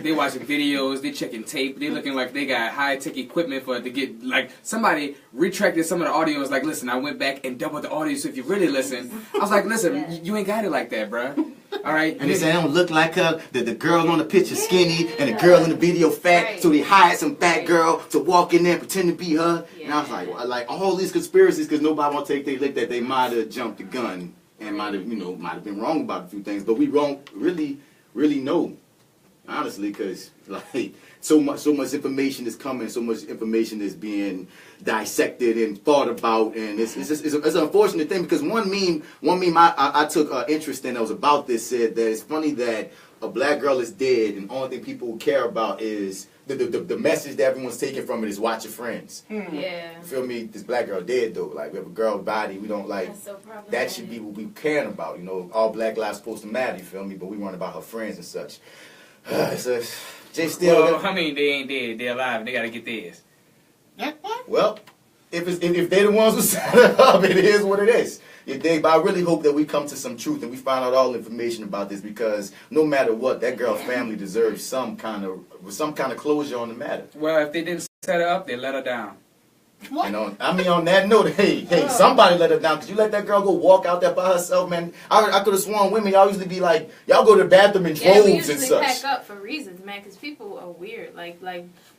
They watching videos, they checking tape, they looking like they got high-tech equipment for it to get, like, somebody retracted some of the audio and was like, listen, I went back and doubled the audio, so if you really listen, I was like, listen, you ain't got it like that, bruh. All right. And they say I don't look like her. The girl on the picture skinny, and the girl in the video fat. So they hired some fat girl to walk in there and pretend to be her. And I was like all these conspiracies, because nobody want to take their lick that they might have jumped the gun and might have been wrong about a few things, but we don't really know, honestly, because like so much information is coming, so much information is being dissected and thought about, and it's an unfortunate thing, because one meme I took interest in that was about this said that it's funny that a black girl is dead and the only thing people care about is the message that everyone's taking from it is watch your friends. Yeah. You feel me? This black girl dead though. Like, we have a girl's body, we don't like that should be what we caring about. You know, all black lives supposed to matter, you feel me? But we worrying about her friends and such. Jay Steele. Well, I mean, they ain't dead, they're alive, they gotta get theirs. Well, if they're the ones who set it up, it is what it is. You dig? But I really hope that we come to some truth and we find out all the information about this, because no matter what, that girl's family deserves some kind of closure on the matter. Well, if they didn't set her up, they let her down. What? And on that note, hey, somebody let her down. Cause you let that girl go walk out there by herself, man. I could have sworn women, y'all usually be like, y'all go to the bathroom in droves we and usually such. pack up for reasons, man, because people are weird. Like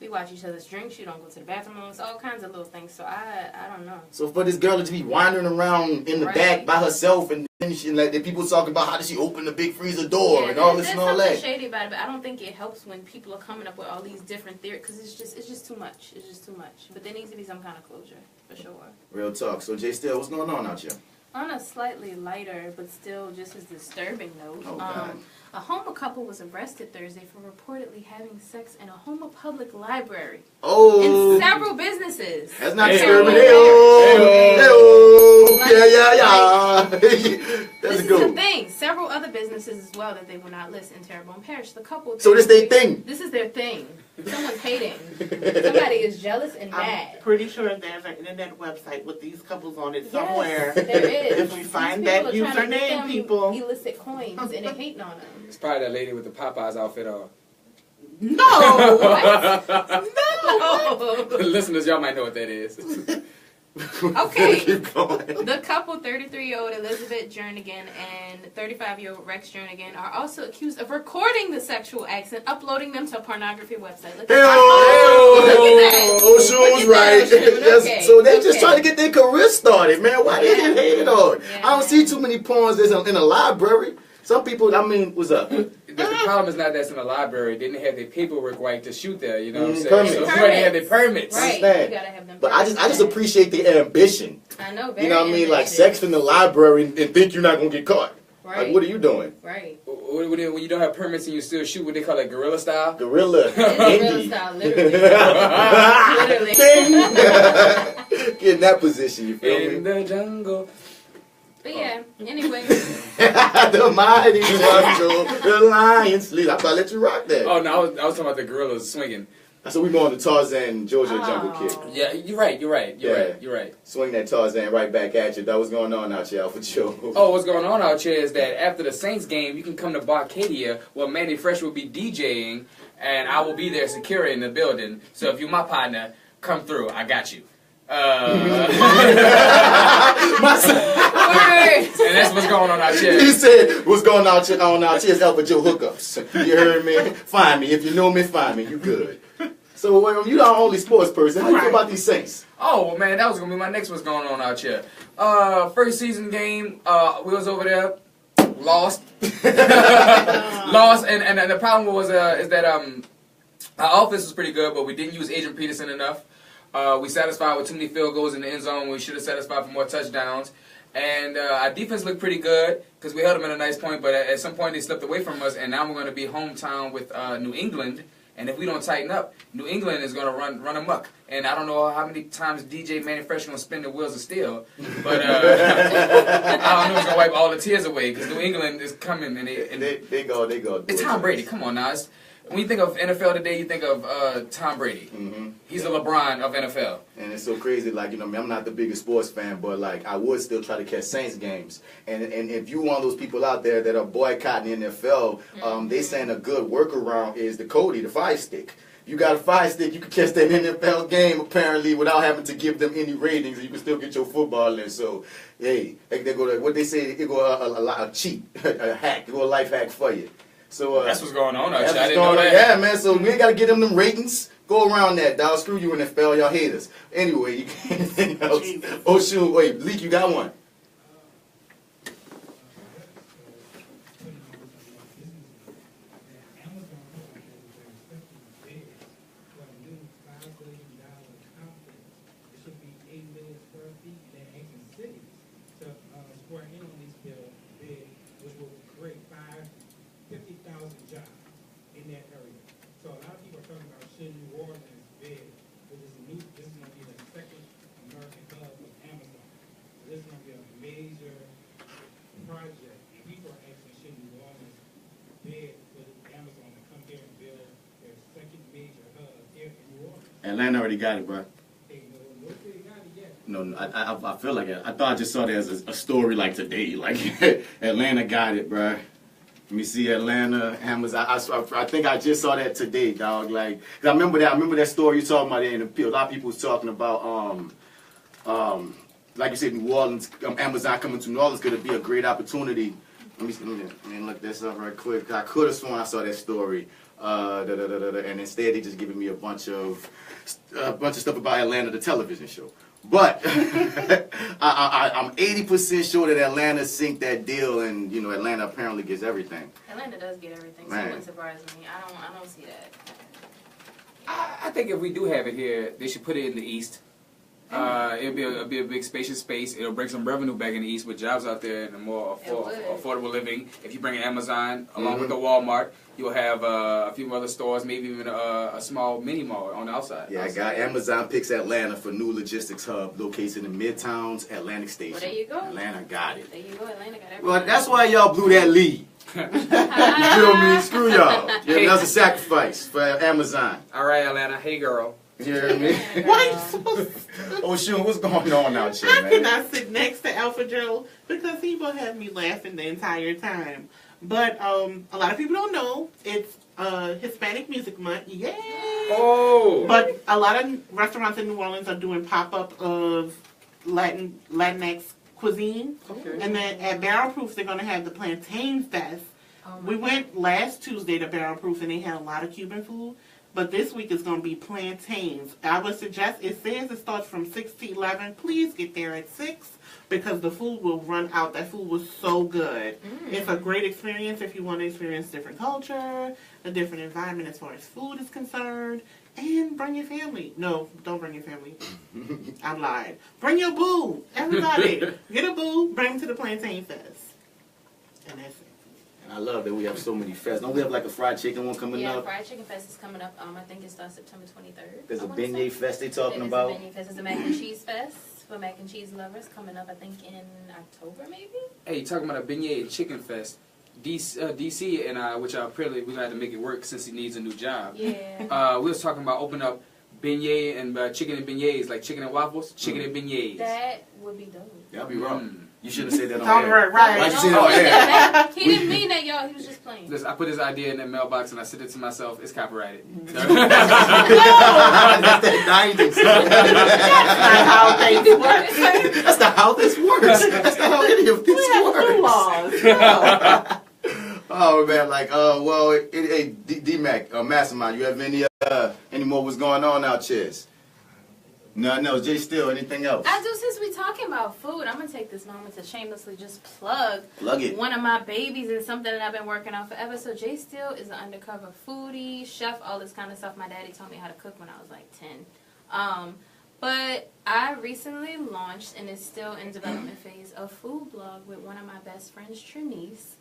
we watch each other's drinks. You don't go to the bathroom. It's all kinds of little things. So I don't know. So for this girl to be wandering around in the back by herself, and then the people talking about how did she open the big freezer door and all this and all that. There's something shady about it, but I don't think it helps when people are coming up with all these different theories, because it's just too much. It's just too much. But there needs to be some kind of closure, for sure. Real talk. So Jay Steele, what's going on out here? On a slightly lighter, but still just as disturbing note, God. a homo couple was arrested Thursday for reportedly having sex in a homo public library. Oh. In several businesses. That's not disturbing. That's This is the thing. Several other businesses as well that they will not list in Terrebonne Parish. The couple. So this their thing. This is their thing. Someone's hating. Somebody is jealous and mad. I'm pretty sure there's an internet website with these couples on it somewhere. Yes, there is. If we find that username, people. Illicit coins and they're hating on them. It's probably that lady with the Popeyes outfit on. No! What? No! Listeners, y'all might know what that is. Okay. The couple, 33-year-old Elizabeth Jernigan and 35-year-old Rex Jernigan, are also accused of recording the sexual acts and uploading them to a pornography website. Look at that. Oshun was right. Okay. So they just trying to get their career started, man. Why they get hated on? I don't see too many porns in a library. Some people, I mean, what's up? The problem is not that's in a library. They didn't have their paperwork right to shoot there. You know what I'm saying? So they have their permits. Right. You gotta have them. But I just appreciate the ambition. I know. Very you know what I mean? ambitious. Like sex in the library and think you're not gonna get caught. Right. Like, what are you doing? Right. When you don't have permits and you still shoot, what they call it, guerrilla style? Guerrilla. Guerrilla style, literally. Get in that position, you feel me? In the jungle. But yeah, anyway. The mighty jungle, the lion sleep. I'm about to let you rock that. Oh, no, I was talking about the gorillas swinging. So we going to Tarzan, Georgia Jungle Kick. Yeah, you're right. Swing that Tarzan right back at you. That was going on out here, Alpha Joe. Oh, what's going on out here is that after the Saints game, you can come to Barcadia where Manny Fresh will be DJing, and I will be there securing the building. So if you're my partner, come through. I got you. And that's what's going on out here. He said, what's going on out here is Alpha Joe hookups. You heard me? Find me. If you know me, find me. You good. So you're not only sports person. How you feel about these Saints? Oh, well, man, that was going to be my next what's going on out here. First season game, we was over there, lost. Lost, and the problem was is that our offense was pretty good, but we didn't use Adrian Peterson enough. We satisfied with too many field goals in the end zone. We should have satisfied for more touchdowns. And our defense looked pretty good because we held them at a nice point, but at some point they slipped away from us, and now we're going to be hometown with New England. And if we don't tighten up, New England is going to run amok. And I don't know how many times DJ Manny Fresh is going to spin the wheels of steel, but I don't know if it's going to wipe all the tears away because New England is coming. And they go. It's Tom Brady. Come on now. When you think of NFL today, you think of Tom Brady. Mm-hmm. He's the LeBron of NFL. And it's so crazy, like, you know, I'm not the biggest sports fan, but, like, I would still try to catch Saints games. And if you're one of those people out there that are boycotting the NFL, they saying a good workaround is the Cody, the Fire Stick. You got a Fire Stick, you can catch that NFL game, apparently, without having to give them any ratings, and you can still get your football in. So, hey, they go to, what they say, it go a cheat, a hack, it go a life hack for you. So that's what's going on out here. I didn't know that. Yeah, man. So we ain't gotta get them ratings. Go around that, dog. Screw you, NFL. Y'all haters. Anyway, you can't anything else. Oshun, wait, Malik, you got one. Atlanta already got it, bro. No, I feel like it. I thought I just saw that as a story like today. Like, Atlanta got it, bro. Let me see Atlanta, Amazon. I think I just saw that today, dog. Like, 'cause I remember that story you talking about there in the field. A lot of people was talking about, like you said, New Orleans, Amazon coming to New Orleans could be a great opportunity. Let me look this up right quick. I could have sworn I saw that story. And instead they just giving me a bunch of stuff about Atlanta, the television show. But I'm 80% sure that Atlanta synced that deal, and you know Atlanta apparently gets everything. Atlanta does get everything, so it wouldn't surprise me. I don't see that. I think if we do have it here, they should put it in the East. It'll be a big spacious space. It'll bring some revenue back in the East with jobs out there and a more affordable living. If you bring Amazon along with the Walmart, you'll have a few other stores, maybe even a small mini mall on the outside. Yeah, I got Amazon picks Atlanta for new logistics hub located in Midtown's Atlantic Station. Well, there you go. Atlanta got it. There you go. Atlanta got everything. Well, that's why y'all blew that lead. You feel me? Screw y'all. Yeah, that was a sacrifice for Amazon. All right, Atlanta. Hey, girl. You hear me? Why you supposed to? Oshun, what's going on out here, man? I could not sit next to Alpha Joe because he will have me laughing the entire time. But a lot of people don't know it's Hispanic Music Month. Yay! Oh! But a lot of restaurants in New Orleans are doing pop-up of Latinx cuisine. Okay. And then at Barrel Proof, they're going to have the Plantain Fest. We went last Tuesday to Barrel Proof, and they had a lot of Cuban food. But this week is going to be plantains. I would suggest, it says it starts from 6 to 11. Please get there at 6 because the food will run out. That food was so good. It's a great experience if you want to experience different culture, a different environment as far as food is concerned. And bring your family. No, don't bring your family. I'm lying. Bring your boo. Everybody. Get a boo. Bring them to the Plantain Fest. And that's it. And I love that we have so many fests. Don't we have like a fried chicken one coming up? Yeah, fried chicken fest is coming up. I think it starts September 23rd. There's a beignet fest they talking about. There's a beignet fest. There's a mac and cheese fest for mac and cheese lovers coming up, I think, in October maybe? Hey, you talking about a beignet and chicken fest. DC and I, which apparently we had to make it work since he needs a new job. Yeah. We was talking about opening up beignet and chicken and beignets, like chicken and waffles, chicken and beignets. That would be dope. That'd be wrong. You should have said that on Don't air. worry, right. Why'd you say that on air? He didn't mean that, y'all. He was just playing. Listen, I put this idea in the mailbox and I sent it to myself. It's copyrighted. That's that 90s. That's how things work. That's not how this works. That's not how any of this works. Oh man, like well, D-Mac, Mastermind. You have any more what's going on out, Chess? No, Jay Still, anything else? I do, since we talking about food, I'm going to take this moment to shamelessly just plug it. One of my babies and something that I've been working on forever. So Jay Still is an undercover foodie, chef, all this kind of stuff. My daddy taught me how to cook when I was like 10. But I recently launched, and it's still in development phase, a food blog with one of my best friends, Trinice.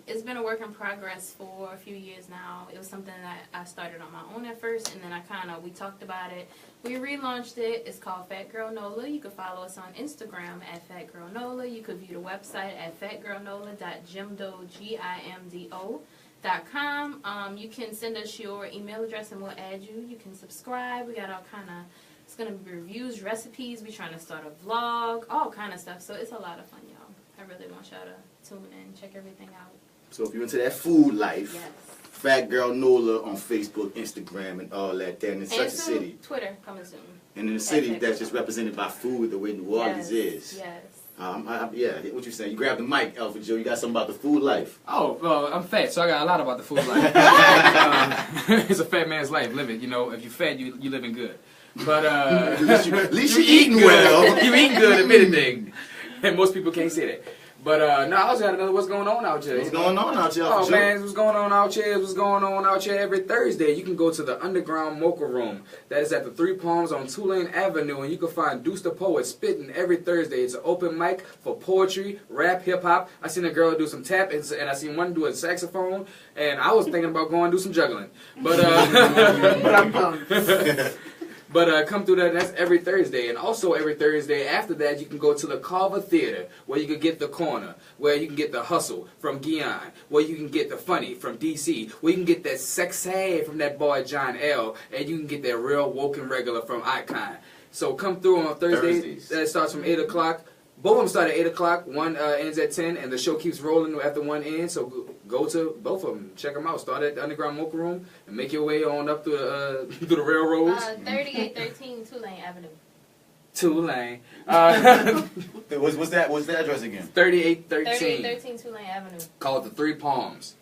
It's been a work in progress for a few years now. It was something that I started on my own at first, and then we talked about it. We relaunched it. It's called Fat Girl Nola. You can follow us on Instagram at Fat Girl Nola. You can view the website at fatgirlnola.jimdo.com. You can send us your email address and we'll add you. You can subscribe. We got all kind of, it's going to be reviews, recipes. We're trying to start a vlog, all kind of stuff. So it's a lot of fun, y'all. I really want y'all to tune in, check everything out. So if you're into that food life, yes. Fat Girl Nola on Facebook, Instagram, and all that there. And in such a city. Twitter coming soon. And in a city that's just represented by food the way New Orleans is. Yes. Yeah, what you saying? You grab the mic, Alpha Joe. You got something about the food life. Oh, well, I'm fat, so I got a lot about the food life. It's a fat man's life. Live it. You know, if you're fat, you living good. But at least you're eating well. You eating good, admit anything. And most people can't say that. But no, I also got another what's going on out here. What's going on out here? Oh man, what's going on out here? What's going on out here every Thursday? You can go to the Underground Mocha Room. That is at the 3 Palms on Tulane Avenue, and you can find Deuce the Poet spitting every Thursday. It's an open mic for poetry, rap, hip hop. I seen a girl do some tap, and I seen one do a saxophone, and I was thinking about going to do some juggling. But but I'm coming. But come through that. That's every Thursday. And also every Thursday after that, you can go to the Carver Theater, where you can get The Corner, where you can get The Hustle from Guion, where you can get The Funny from DC, where you can get that sexy from that boy John L., and you can get that real woke and regular from Icon. So come through on Thursdays. That starts from 8 o'clock. Both of them start at 8 o'clock. One ends at 10, and the show keeps rolling after one ends. So go to both of them. Check them out. Start at the Underground Mocha Room and make your way on up through the railroads. 3813 Tulane Avenue. Tulane. What's that address again? 3813 Tulane Avenue. Call it the 3 Palms.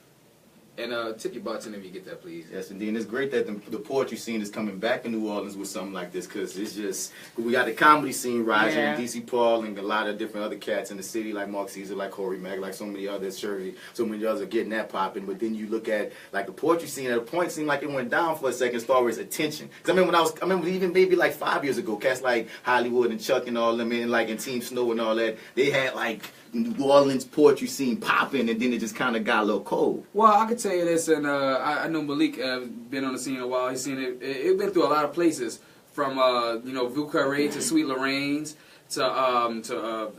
And tip your bartender if you get that, please. Yes, indeed. And it's great that the poetry scene is coming back in New Orleans with something like this, because it's just, we got the comedy scene rising, Yeah. DC Paul and a lot of different other cats in the city, like Mark Caesar, like Corey Mack, like so many others, Shirley, so many others are getting that popping. But then you look at like the poetry scene, at a point seemed like it went down for a second as far as attention. Because I remember even maybe like 5 years ago, cats like Hollywood and Chuck and all them, and like in Team Snow and all that, they had like New Orleans poetry scene popping, and then it just kind of got a little cold. Well, I can tell you this, and I know Malik been on the scene a while. He's seen it. It's been through a lot of places, from Vieux Carré to Sweet Lorraine's to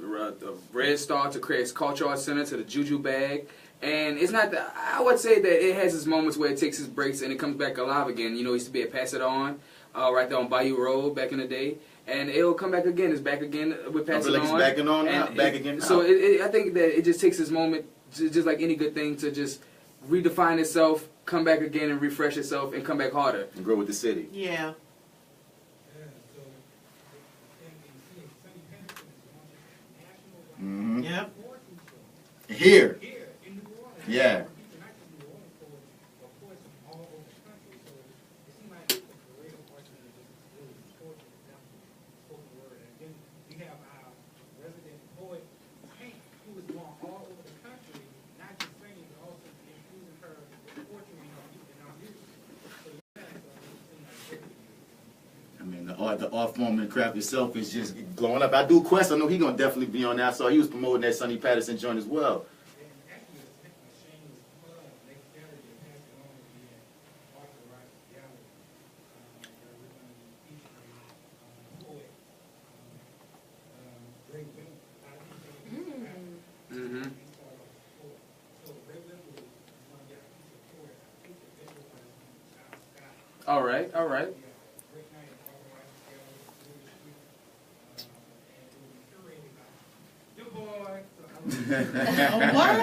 Red Star to Craig's Cultural Arts Center to the Juju Bag. And it's not that, I would say that it has its moments where it takes its breaks and it comes back alive again. You know, it used to be at Pass It On, right there on Bayou Road back in the day. And it'll come back again. It's back again with Pass It On. It's back on now, back again now. So I think that it just takes its moment, just like any good thing, to just redefine itself, come back again and refresh itself, and come back harder. And grow with the city. Yeah. Mm-hmm. Yep. Here. Yeah. The art form and craft itself is just blowing up. I do Quest. I know he's gonna definitely be on that. So he was promoting that Sonny Patterson joint as well. All right, all right. What?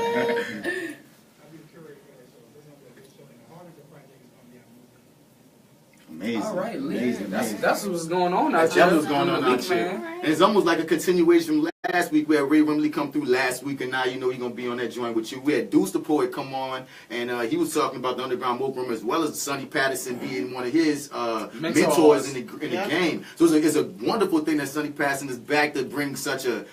Amazing. All right, amazing. That's what's going on out That's there. what's going on out there. And it's almost like a continuation from last week. We had Ray Wimley come through last week, and now you know he's gonna be on that joint with you. We had Deuce the Poet come on, and he was talking about the Underground Woke Room as well as Sonny Patterson being one of his mentors in the game. So it's a wonderful thing that Sonny Patterson is back to bring such a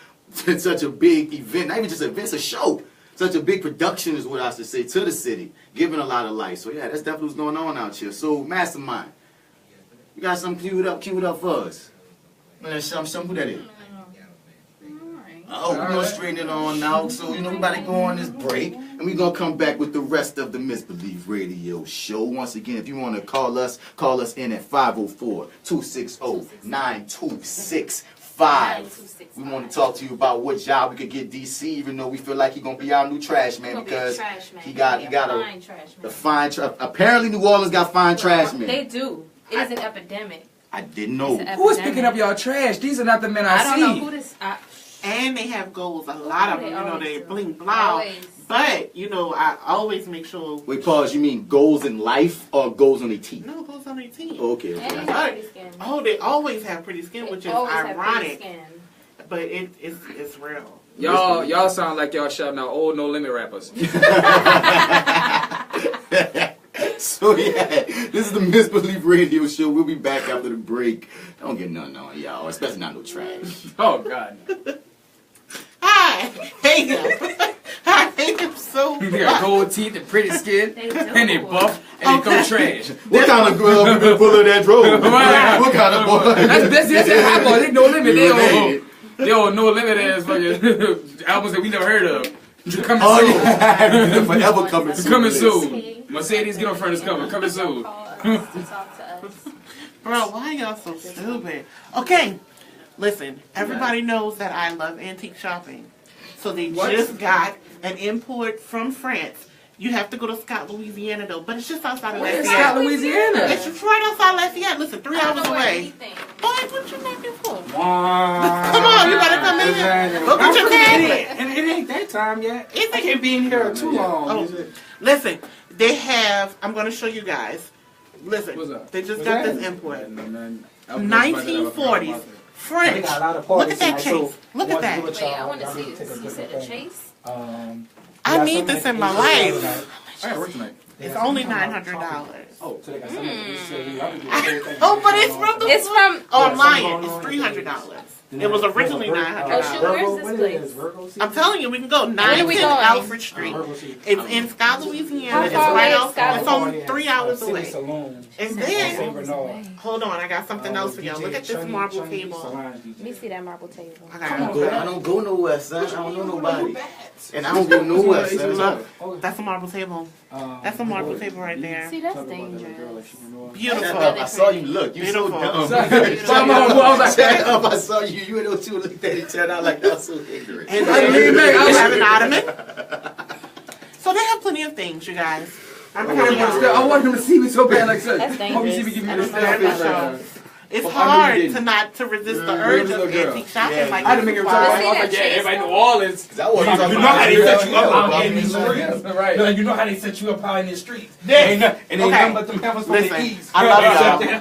big event, not even just an event, it's a show. Such a big production is what I should say to the city, giving a lot of life. So yeah, that's definitely what's going on out here. So Mastermind, you got something queued up for us. Man, some who that is. Oh, we're gonna straighten it on now. So, you know, we about to go on this break, and we're gonna come back with the rest of the Misbelief Radio Show. Once again, if you wanna call us in at 504-260-9265. We want to talk to you about what job we could get DC, even though we feel like he's gonna be our new trash man because he got a fine trash. Apparently, New Orleans got fine trash men. They do. It is an epidemic. I didn't know. Who is picking up y'all trash? These are not the men I see. I don't know who this. And they have goals. A lot of them, you know, they bling blah. But you know, I always make sure. Wait, pause. You mean goals in life or goals on their teeth? No, goals on their teeth. Oh, okay. Oh, they always have pretty skin, which is ironic. But it's real. Y'all sound like y'all shouting out old No Limit rappers. So yeah, this is the Misbelief Radio Show. We'll be back after the break. Don't get nothing on y'all, especially not no trash. Oh God. I hate him. I hate him so much. They got gold teeth and pretty skin, and they buff, and they throw trash. What kind of bullet that drove? What kind of boy? That's hot boy. They No Limit. They old No Limit ass fucking albums that we never heard of. Coming soon. Yeah. Forever coming soon. Coming soon. Mercedes, get on front is coming. Coming soon. Bro, why y'all so stupid? Okay, listen. Everybody knows that I love antique shopping. So they just got an import from France. You have to go to Scott, Louisiana, though. But it's just outside of Lafayette. Scott, Louisiana? It's just right outside Lafayette. Listen, 3 hours away. Boy, what you looking for? Come on, you better come in here. Go get your tablet. And it ain't that time yet. I can't be in here too long. Oh, listen, they have, I'm going to show you guys. Listen, they just got this import. 1940s. French. Look at that chase. Look at that. Wait, I want to see this. You said a chase? I need this in my life. It's only $900. Oh, but it's from online. It's $300. It was originally $900. Where's this place? I'm telling you, we can go 910 Alfred Street. It's in Scott, Louisiana. It's right out. It's only 3 hours away. And then, hold on, I got something else for y'all. Look at this marble table. Let me see that marble table. I don't go nowhere, son. I don't know nobody. And I don't go nowhere, son. That's a marble table. That's a marble table right there. See, that's dangerous. Beautiful. I saw you look. You so dumb. Shut up. I saw you. You ain't know you looked at each other like that was so ignorant. And I have an ottoman. So they have plenty of things, you guys. I want him to see me so bad like that. That's dangerous. It's hard to resist the urge of antique shopping like I had to make him talk about everybody in New Orleans. You know how they set you up out in these streets. Right. You know how they set you up out in the streets. And ain't nothing but them heavens from the east. I love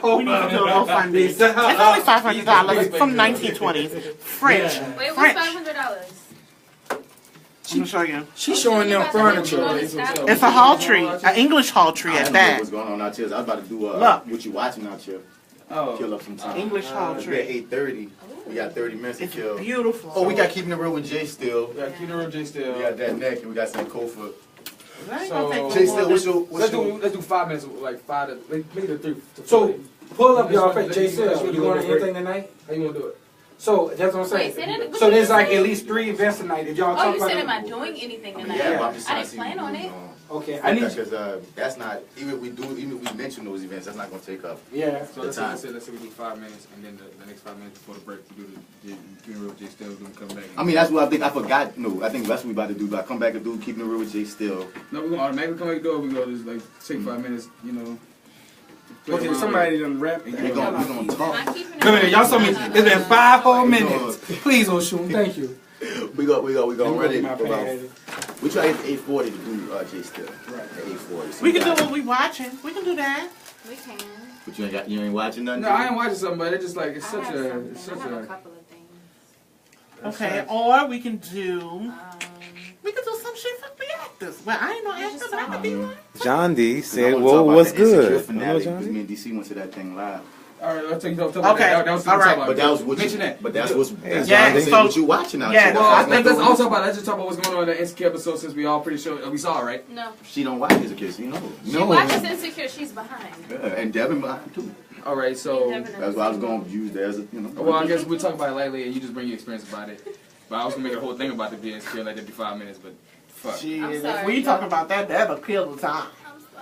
y'all. We need to do a little fund. It's only $500 from 1920s. French. Wait, what's $500? I'm gonna show you. She's showing them furniture. It's a hall tree, an English hall tree at that. What's going on out here? I was about to do what you watching out here. Oh, kill up some time. English hall tree. At 8:30. We got 30 minutes to kill. Beautiful. Oh, we got Keeping It Real with Jay still. We got Keeping It Real with Jay still. We got that neck and we got some Kofa. So Jay still, let's do 5 minutes, like 5 to maybe to 3. So pull up y'all face. Jay still, you going to anything tonight? How you gonna do it? So that's what I'm saying. Wait, so there's like at least 3 events tonight. If y'all talk you about said, am I doing anything tonight? Yeah, I didn't plan on it. Okay, I need because that's not even if we mention those events, that's not gonna take up. Yeah. So let's say we do 5 minutes, and then the next 5 minutes before the break, we do the Keeping It Real with Jay Still. Gonna come back. I mean, that's what I think. I forgot. No, I think that's what we about to do. But I come back and do Keeping It Real with Jay Still. No, we're gonna automatically come back and do it. We go just like take 5 minutes, you know. Okay, somebody done rap. We gonna talk. Y'all saw me. It's been 5 whole minutes. Please, Oshun, thank you. We gonna run it about. We try to get 8:40 to do J still. Right. 8:40. So we can do what we watching. We can do that. We can. But you ain't watching nothing. No, I ain't watching something, but it's just like it's such a. Couple of things. Okay, or we can do. We could do some shit for the actors. Well, I ain't no actor, but I could be one. John D said, "Well, what's good?" Hello, John D. Me and DC went to that thing live. All right, let's take Okay, that was all right. But that was what mention you. that. But that's what's. That's Yeah, what you watching out. Yeah, well, I think let's also about. Let's just talk about what's going on in the Insecure episode since we all pretty sure we saw it, right? No. She don't watch Insecure. She knows. She watches Insecure. She's behind. And Devin behind too. All right, so that's why I was gonna use that as a Well, I guess we'll talk about it lightly, and you just bring your experience about it. But I was gonna make a whole thing about the being Insecure like that'd be 5 minutes, but fuck. Shit, if we talk about that, that'll kill the time.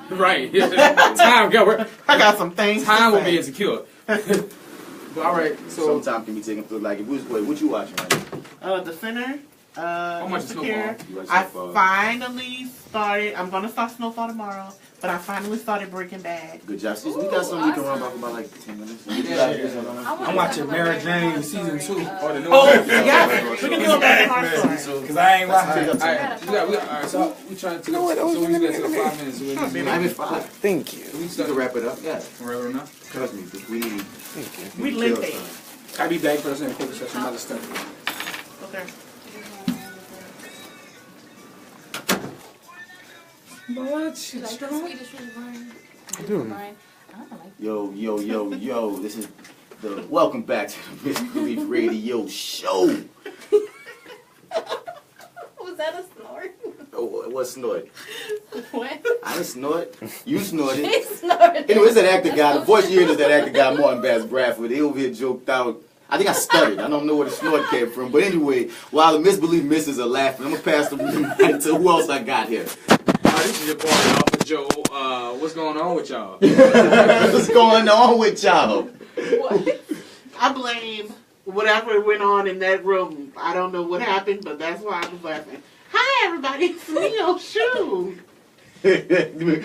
Right. Time, go. I got some things. Time will be Insecure. But all right, so sometimes can be taken through like what you watching right The Sinner. much Insecure. Snowfall? I finally started. I'm gonna start Snowfall tomorrow, but I finally started Breaking Bad. Good job. We got something we can run off about like 10 minutes. I'm watching Mary Jane season 2. Yeah, we can do a better story. Because I ain't watching. Alright, so we trying to. So we just got 5 minutes. I'm in 5. Thank you. We can wrap it up. Yeah. Wrap it up. Trust me, we need. We live there. I'll be back for the same quick session. Other stuff. Okay. Yo. This is the welcome back to the Misbelief Radio Show. Was that a snort? Oh, what snort? What? I didn't snort. You snorted. She snorted. Anyway, it's that actor guy. The voice you hear is that actor guy, Martin Bass Bradford. They over here joked out. I think I stuttered. I don't know where the snort came from. But anyway, while the Misbelief misses are laughing, I'm going to pass the mic to who else I got here. This is your party off with Joe. What's going on with y'all? What's going on with y'all? What? I blame whatever went on in that room. I don't know what happened, but that's why I was laughing. Hi, everybody. It's me, Oshun. We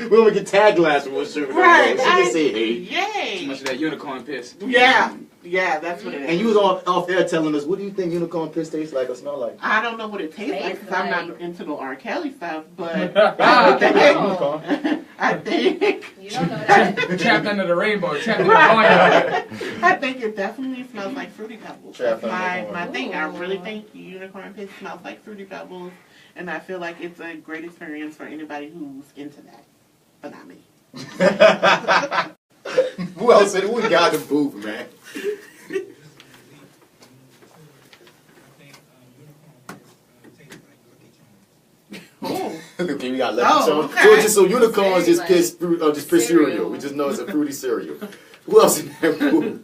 don't get taglines from Oshun. Right. She can say hey. Yay. Too much of that unicorn piss. Yeah, that's what it is. And you was off air telling us, what do you think unicorn piss tastes like or smell like? I don't know what it tastes like because I'm not into the R. Kelly stuff, but I think You don't know that. Trapped under the rainbow. Trapped in the barnyard. I think it definitely smells like Fruity Pebbles. Trapped That's under the my thing. I really think unicorn piss smells like Fruity Pebbles, and I feel like it's a great experience for anybody who's into that, but not me. Who else? Who we got in the booth, man? Okay, we got Lucky Charms. Okay. So unicorns just piss fruit, just piss cereal. We just know it's a fruity cereal. Who else in that booth?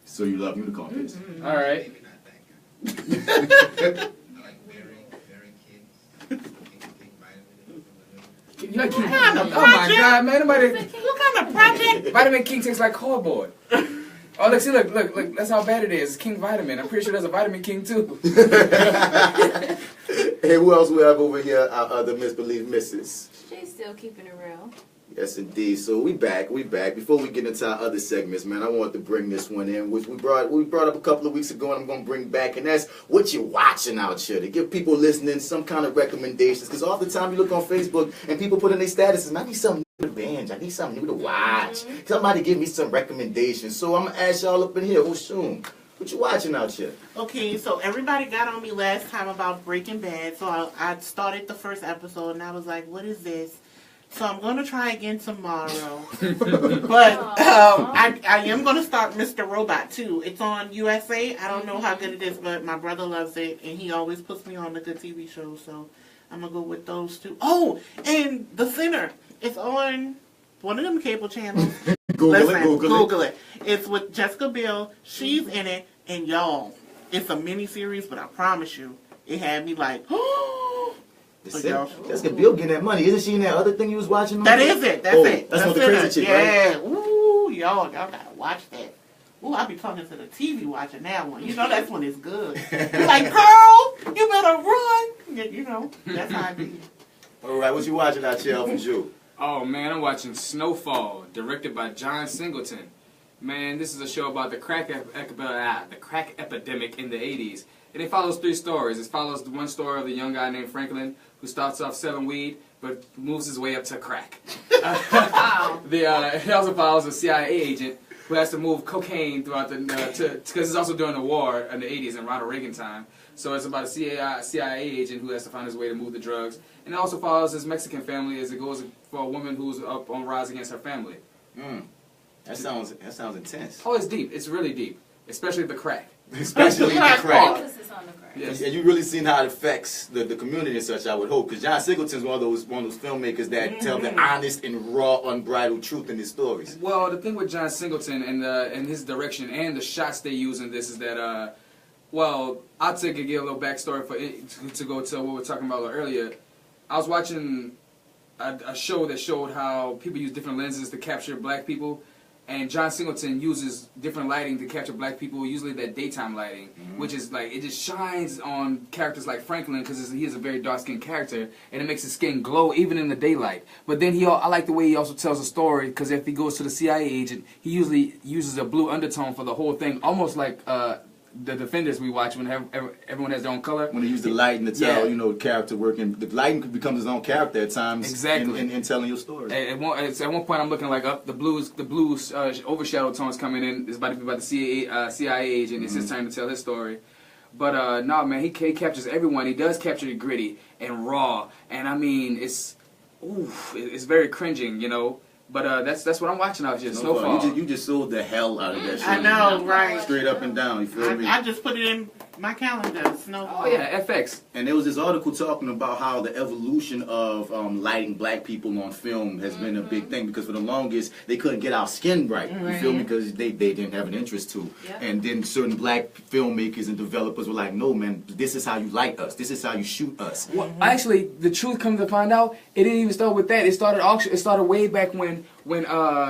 So you love unicorn piss? All right. You like King? Oh my God, man! Nobody. What kind of project? Vitamin King tastes like cardboard. Oh, look! See, look! That's how bad it is. It's King Vitamin. I'm pretty sure there's a Vitamin King too. Hey, who else we have over here? The Misbelief Misses. She's still keeping it real. Yes, indeed. So we back. Before we get into our other segments, man, I wanted to bring this one in, which we brought up a couple of weeks ago, and I'm going to bring back, and that's what you're watching out here, to give people listening some kind of recommendations, because all the time you look on Facebook, and people put in their statuses, I need something new to binge, I need something new to watch, somebody give me some recommendations. So I'm going to ask y'all up in here, Oshun, what you watching out here? Okay, so everybody got on me last time about Breaking Bad, so I started the first episode, and I was like, what is this? So I'm going to try again tomorrow. But I am going to start Mr. Robot, too. It's on USA. I don't know how good it is, but my brother loves it, and he always puts me on the good TV shows, so I'm going to go with those two. Oh, and The Sinner. It's on one of them cable channels. Google it. It's with Jessica Biel. She's in it, and y'all, it's a mini-series, but I promise you, it had me like, Jessica Biel getting that money. Isn't she in that other thing you was watching? That is it. That's it. That's what the crazy chick, right? Yeah. Ooh, y'all gotta watch that. Ooh, I be talking to the TV watching that one. You know that's when it's good. You're like, girl, you better run. You know, that's how I be. All right, what you watching out here for you? Oh man, I'm watching Snowfall, directed by John Singleton. Man, this is a show about the crack epidemic in the 80s. And it follows 3 stories. It follows the one story of the young guy named Franklin who starts off selling weed but moves his way up to crack. It also follows a CIA agent who has to move cocaine throughout the because it's also during the war in the 80s and Ronald Reagan time. So it's about a CIA agent who has to find his way to move the drugs. And it also follows his Mexican family as it goes for a woman who's up on rise against her family. That sounds intense. Oh, it's deep. It's really deep. Especially the crack. Especially the crack. Emphasis on the crack. Yes. And you really seen how it affects the community and such, I would hope. Because John Singleton's one of those filmmakers that tell the honest and raw, unbridled truth in his stories. Well, the thing with John Singleton and his direction and the shots they use in this is that, well, I'll give a little backstory for it, to go to what we were talking about earlier. I was watching a show that showed how people use different lenses to capture black people. And John Singleton uses different lighting to capture black people, usually that daytime lighting, which is like, it just shines on characters like Franklin because he is a very dark-skinned character, and it makes his skin glow even in the daylight. But then I like the way he also tells a story, because if he goes to the CIA agent, he usually uses a blue undertone for the whole thing, almost like the Defenders we watch when everyone has their own color. When they use the lighting to tell, the character working. The lighting could become his own character at times. Exactly. In telling your story. At one point, I'm looking like the blues overshadow tones coming in. It's about to be about the CIA agent. It's his turn to tell his story. But no, man, he captures everyone. He does capture it gritty and raw. And I mean, it's very cringing, But that's what I'm watching out here. Snowfall. You just sold the hell out of that shit. I know, right? Straight up and down. You feel me? I just put it in my calendar. Snowfall. Oh yeah, FX. And there was this article talking about how the evolution of lighting black people on film has been a big thing, because for the longest they couldn't get our skin right. You feel me? Because they didn't have an interest to. Yep. And then certain black filmmakers and developers were like, no man, this is how you light us. This is how you shoot us. Well, actually, the truth comes to find out, it didn't even start with that. It started way back when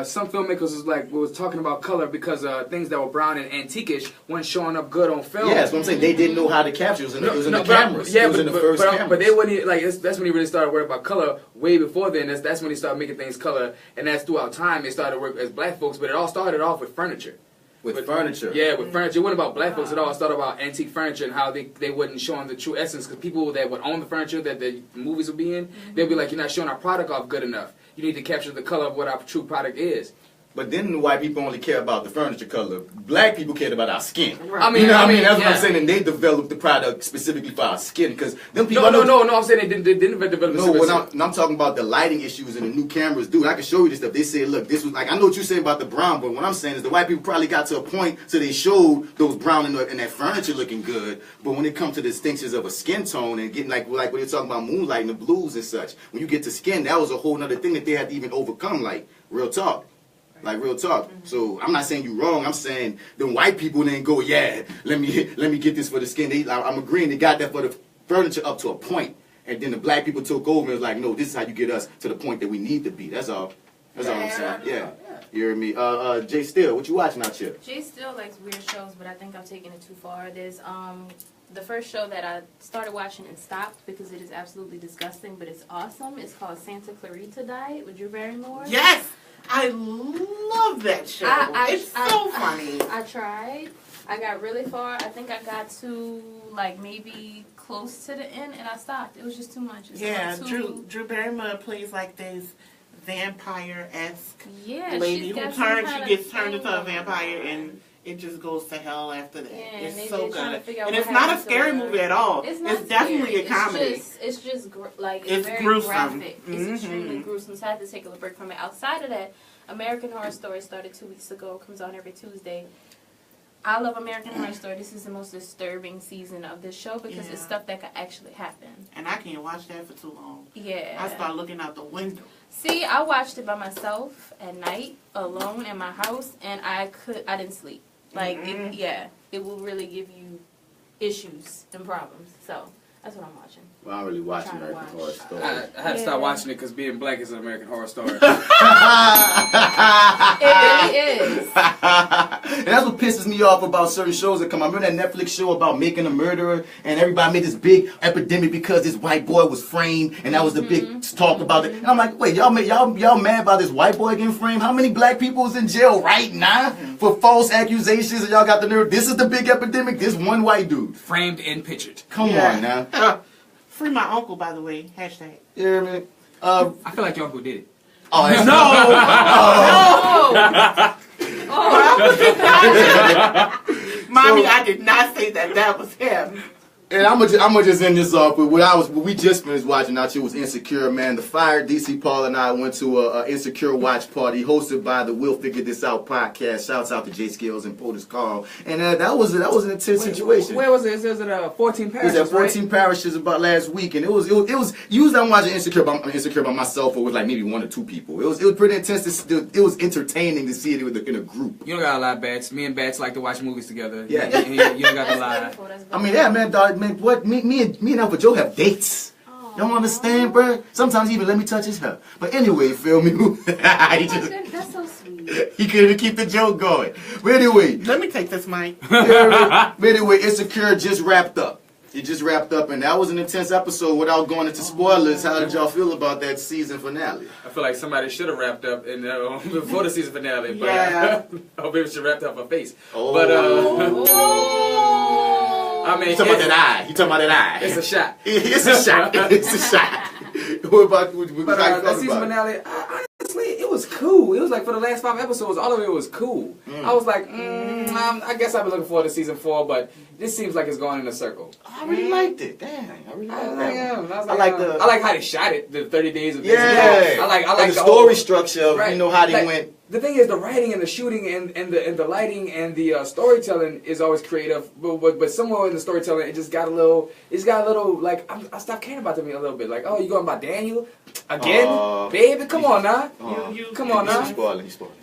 some filmmakers was talking about color because things that were brown and antique-ish weren't showing up good on film. Yeah, that's what I'm saying. They didn't know how to capture it. It was in the cameras. Yeah, it was in the first cameras. But they wouldn't that's when he really started worrying about color. Way before then, that's when he started making things color, and that's throughout time they started work as black folks. But it all started off with furniture. With furniture. Yeah, with furniture. It wasn't about black folks at all. It started about antique furniture and how they wasn't showing the true essence. Because people that would own the furniture that the movies would be in, they'd be like, you're not showing our product off good enough. You need to capture the color of what our true product is. But then white people only care about the furniture color. Black people cared about our skin. Right. I mean, that's what I'm saying. And they developed the product specifically for our skin, because them people. No. I'm saying they didn't develop. I'm talking about the lighting issues and the new cameras. Dude, I can show you this stuff. They say, look, this was like, I know what you're saying about the brown, but what I'm saying is the white people probably got to a point so they showed those brown and that furniture looking good. But when it comes to the distinctions of a skin tone and getting like when you're talking about moonlight and the blues and such, when you get to skin, that was a whole other thing that they had to even overcome. Like real talk. Like real talk. So I'm not saying you wrong. I'm saying the white people didn't go, yeah, let me get this for the skin. I'm agreeing they got that for the furniture up to a point, and then the black people took over and was like, no, this is how you get us to the point that we need to be. That's all. That's all I'm saying. Yeah. You hear me? Jay Steele, what you watching out here? Jay Steele likes weird shows, but I think I'm taking it too far. There's the first show that I started watching and stopped because it is absolutely disgusting, but it's awesome. It's called Santa Clarita Diet with Drew Barrymore. Yes! I love that show. It's so funny. I tried. I got really far. I think I got to maybe close to the end, and I stopped. It was just too much. Drew Barrymore plays like this vampire-esque lady who gets turned into a vampire, and it just goes to hell after that. Yeah, it's so good. And it's not a scary movie at all. It's definitely a comedy. It's just it's very gruesome. Graphic. It's extremely gruesome. So I had to take a little break from it. Outside of that, American Horror Story started 2 weeks ago. Comes on every Tuesday. I love American Horror Story. This is the most disturbing season of this show because it's stuff that could actually happen. And I can't watch that for too long. Yeah. I start looking out the window. See, I watched it by myself at night, alone in my house, and I didn't sleep. It will really give you issues and problems. So that's what I'm watching. Well, I don't really watch American Horror Story. I had to stop watching it because being black is an American Horror Story. It really is. And that's what pisses me off about certain shows that come out. Remember that Netflix show about making a murderer, and everybody made this big epidemic because this white boy was framed, and that was the big talk about it. And I'm like, wait, y'all mad about this white boy getting framed? How many black people is in jail right now for false accusations? And y'all got the nerve? This is the big epidemic. This one white dude framed and pictured. Come on now. Free my uncle, by the way. Hashtag. Yeah, man. I feel like your uncle did it. Oh, that's Mommy, I did not say that was him. And I'm gonna just end this off with what we just finished watching. Out here was Insecure, man. The Fire DC Paul and I went to a Insecure watch party hosted by the We'll Figure This Out podcast. Shouts out to Jay Scales and POTUS Carl. And that was an intense situation. Where was it? It was at 14 parishes. It was at 14 parishes about last week, and it was usually I'm watching Insecure by myself or with like maybe one or two people. It was pretty intense. It was entertaining to see it in a group. You don't got a lot of bats. Me and Bats like to watch movies together. Yeah, you don't got to lie. I mean, yeah, man, dog. Man, what? Me and Uncle Joe have dates. You don't understand, bro? Sometimes he even let me touch his hair. But anyway, feel me? That's so sweet. He couldn't even keep the joke going. But anyway. Let me take this mic. But anyway, Insecure just wrapped up. It just wrapped up, and that was an intense episode. Without going into spoilers, how did y'all feel about that season finale? I feel like somebody should have wrapped up before the season finale. But Yeah. I maybe should have wrapped up her face. Oh. But I mean, You talking about that eye? You talking about that eye? It's a shot. It's a shot. It's a shot. What about But that season finale, honestly, it was cool. It was like for the last 5 episodes, all of it was cool. I was like, I guess I've been looking forward to season 4, but this seems like it's going in a circle. I really liked it. Damn, I really liked that. I like how they shot it. The 30 days of yeah. I like the story structure of how they went. The thing is, the writing and the shooting and the lighting and the storytelling is always creative, but somewhere in the storytelling, it just got a little. It's got a little like I stopped caring about them a little bit. Like, oh, you going about Daniel again, baby? Come on now, come on now.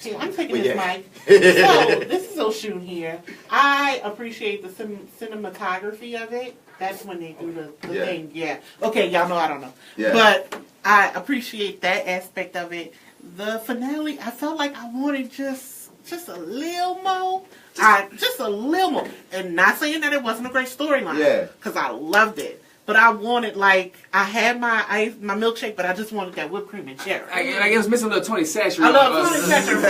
Hey, I'm taking this mic. So this is Oshun here. I appreciate the cinematography of it. That's when they do the thing. Yeah. Okay, y'all know I don't know. Yeah. But I appreciate that aspect of it. The finale, I felt like I wanted just a little more. Just a little more. And not saying that it wasn't a great storyline. Yeah. Because I loved it. But I wanted, like, I had my milkshake, but I just wanted that whipped cream and cherry. I guess missing a little Tony Satcher. I love Tony Satcher.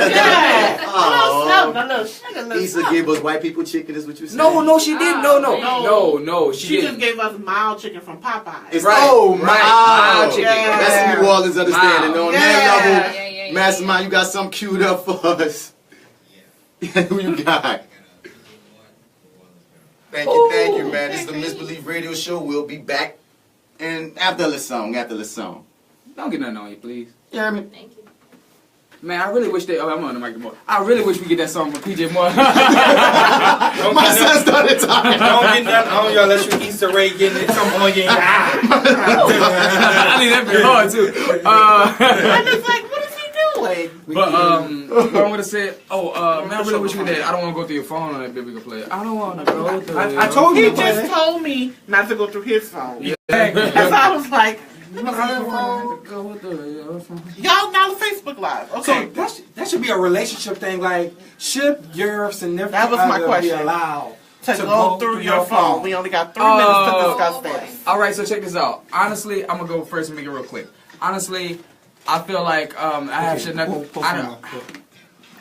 Yeah. A little Issa gave us white people chicken, is what you said? No, she didn't. No, she just gave us mild chicken from Popeyes. It's mild chicken. Yeah. That's New Orleans understanding. On that level, Mastermind, you got something queued up for us. Who you got? Thank you, man. This is the Misbelief Radio Show. We'll be back and after the song. Don't get nothing on you, please. You hear me? Thank you. Man, I really wish they. Oh, I'm on the microphone. I really wish we get that song from PJ Moore. My son started talking. Don't get nothing on y'all unless you Easter egg getting it some on your eye. I need that bit hard too. I'm just like, what is he doing? But what I would have said, man, I really wish we did. I don't want to go through your phone on that bit we can play. I don't want to go through. I told you. He just told me not to go through his phone. Yeah. That's why I was like, I don't want to go through your phone. Y'all now Facebook Live. Okay. So that should be a relationship thing. Like, should your significant That was my other question. be allowed to go through your phone? We only got 3 minutes to discuss this. All right, so check this out. Honestly, I'm gonna go first and make it real quick. Honestly, I feel like I should not. I don't.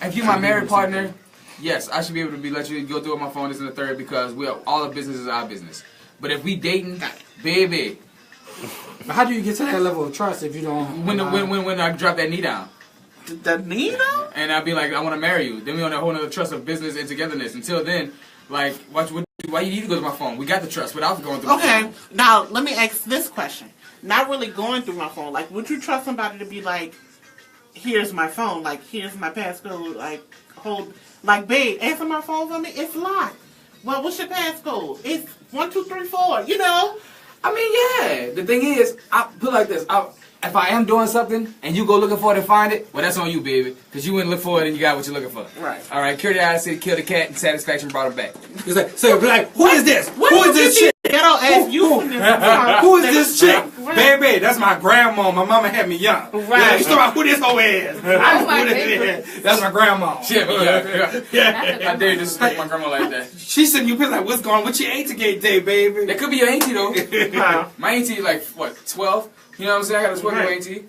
If you're my married partner, yes, I should be able to let you go through on my phone. This and the third because all the business is our business. But if we dating, baby. But how do you get to that level of trust if you don't? When I drop that knee down. The knee down? And I'd be like, I want to marry you. Then we on a whole nother trust of business and togetherness. Until then, like, why you need to go to my phone? We got the trust without going through. Okay, now let me ask this question. Not really going through my phone. Like, would you trust somebody to be like, here's my phone, like, here's my passcode, like, babe, answer my phone for me? It's locked. Well, what's your passcode? It's 1, 2, 3, 4. You know. I mean, yeah. The thing is, I put it like this. If I am doing something and you go looking for it and find it, well, that's on you, baby. Because you went look for it and you got what you're looking for. Right. All right. Curiosity killed the cat and satisfaction brought him back. It's like, so be like, who is this? Who is this shit? They don't ask you for this. Who is this chick? Baby, that's my grandma. My mama had me young. Right. You talking about who this hoe is? I know who this is. That's my grandma. Yeah. I dare you disrespect my grandma like that. She sending you pictures like, what's going on? What's your auntie today, baby? That could be your auntie, though. My auntie, like, what, 12? You know what I'm saying? I got a 12-year-old auntie.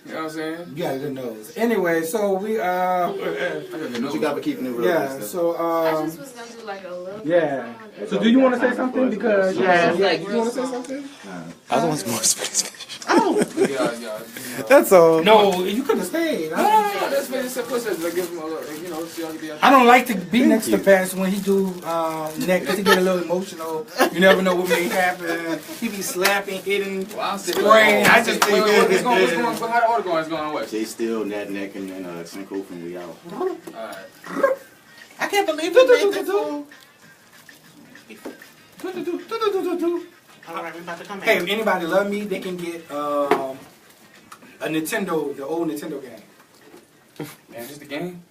You know what I'm saying? You got a good nose. Anyway, so we What you got for keeping it real? Yeah, so I just was gonna do like a little. yeah. So do you want to say something? Because Yeah. you want to say something? I don't want more space. Oh. Yeah. That's all. No, you could have stayed. Let's finish the push. Like, give him a little, you know, see how he be. I don't like to be next to Pastor when he do next to get a little emotional. You never know what may happen. He be slapping, hitting, spraying. I just think what's going on? How the order going? It's going on what? Jay Still, Nat Neck, and then Cinco from We Out. Alright. I can't believe you made this song. Alright, we about to come Hey, in. if anybody love me, they can get a Nintendo, the old Nintendo game. Man, just a game.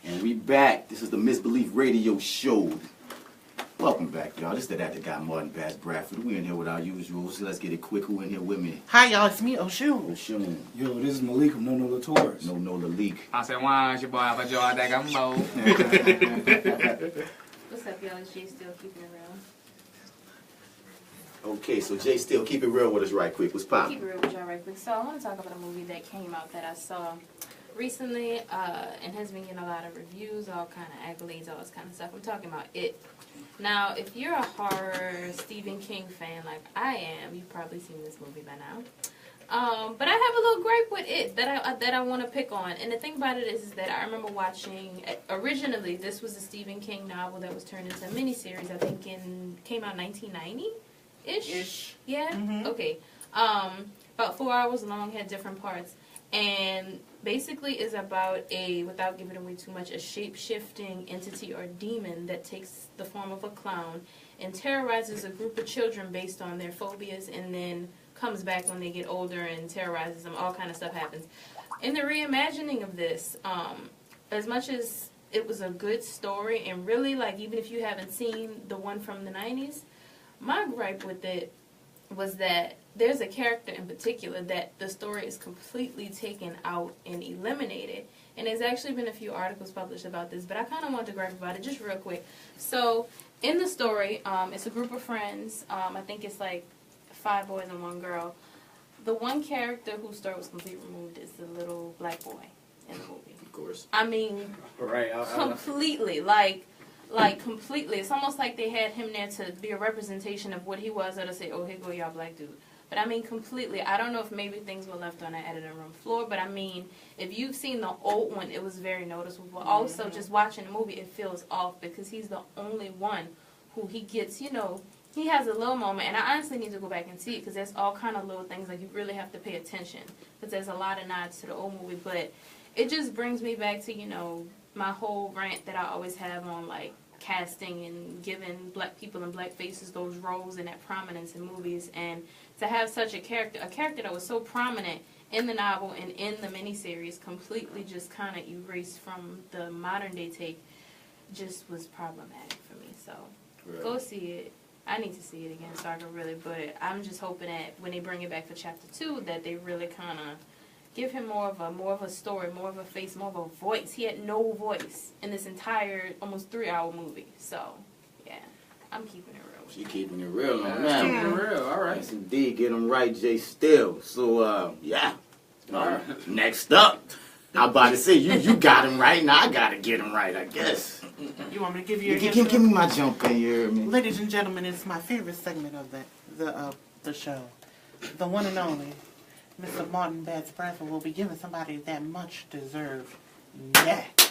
And we back. This is the Misbelief Radio Show. Welcome back, y'all. This is the Actor Guy, Martin Bass Bradford. We in here with our usuals. So let's get it quick. Who in here with me? Hi, y'all. It's me, Oshun. Oshun. Yo, this is Malik from No Nola Tours. No Nola Leak. I said, why is your boy for Joe? I gumbo. What's up, y'all? It's Jay Still keeping it real. Okay, so Jay Still, keep it real with us right quick. What's Keep poppin'? it real with y'all right quick. So I want to talk about a movie that came out that I saw recently and has been getting a lot of reviews, all kind of accolades, all this kind of stuff. I'm talking about It. Now, if you're a horror Stephen King fan like I am, you've probably seen this movie by now. But I have a little gripe with It that I want to pick on. And the thing about it is that I remember watching, originally this was a Stephen King novel that was turned into a miniseries, I think came out 1990-ish? Yeah? Mhm. Okay. About 4 hours long, had different parts. And basically is about without giving away too much, a shape-shifting entity or demon that takes the form of a clown and terrorizes a group of children based on their phobias, and then comes back when they get older and terrorizes them. All kind of stuff happens. In the reimagining of this, as much as it was a good story, and really, like, even if you haven't seen the one from the 90s, my gripe with it was that there's a character in particular that the story is completely taken out and eliminated. And there's actually been a few articles published about this, but I kind of want to gripe about it just real quick. So, in the story, it's a group of friends. I think it's like 5 boys and 1 girl. The one character whose story was completely removed is the little black boy in the movie. Of course. I mean, Right. completely, like completely. It's almost like they had him there to be a representation of what he was, or to say, oh, here go y'all black dude. But I mean, completely. I don't know if maybe things were left on the editing room floor, but I mean, if you've seen the old one, it was very noticeable. Also, just watching the movie, it feels off because he's the only one who he gets, you know, he has a little moment, and I honestly need to go back and see it because there's all kind of little things, like you really have to pay attention because there's a lot of nods to the old movie, but it just brings me back to, you know, my whole rant that I always have on, like, casting and giving black people and black faces those roles and that prominence in movies, and to have such a character that was so prominent in the novel and in the miniseries completely just kind of erased from the modern day take just was problematic for me. So go see it. I need to see it again so I can really, but I'm just hoping that when they bring it back for chapter 2 that they really kind of give him more of a story, more of a face, more of a voice. He had no voice in this entire almost 3-hour movie. So, yeah, I'm keeping it real. She keeping it real on Yeah, that. keeping it real. All right. Yes, indeed. Get them right, Jay Still. So, yeah. Next up. I'm about to say, you got him right. Now I got to get him right, I guess. You want me to give you your Give me my jump in here. Man. Ladies and gentlemen, it's my favorite segment of the show. The one and only Mr. Martin Bass Bradford will be giving somebody that much deserved neck.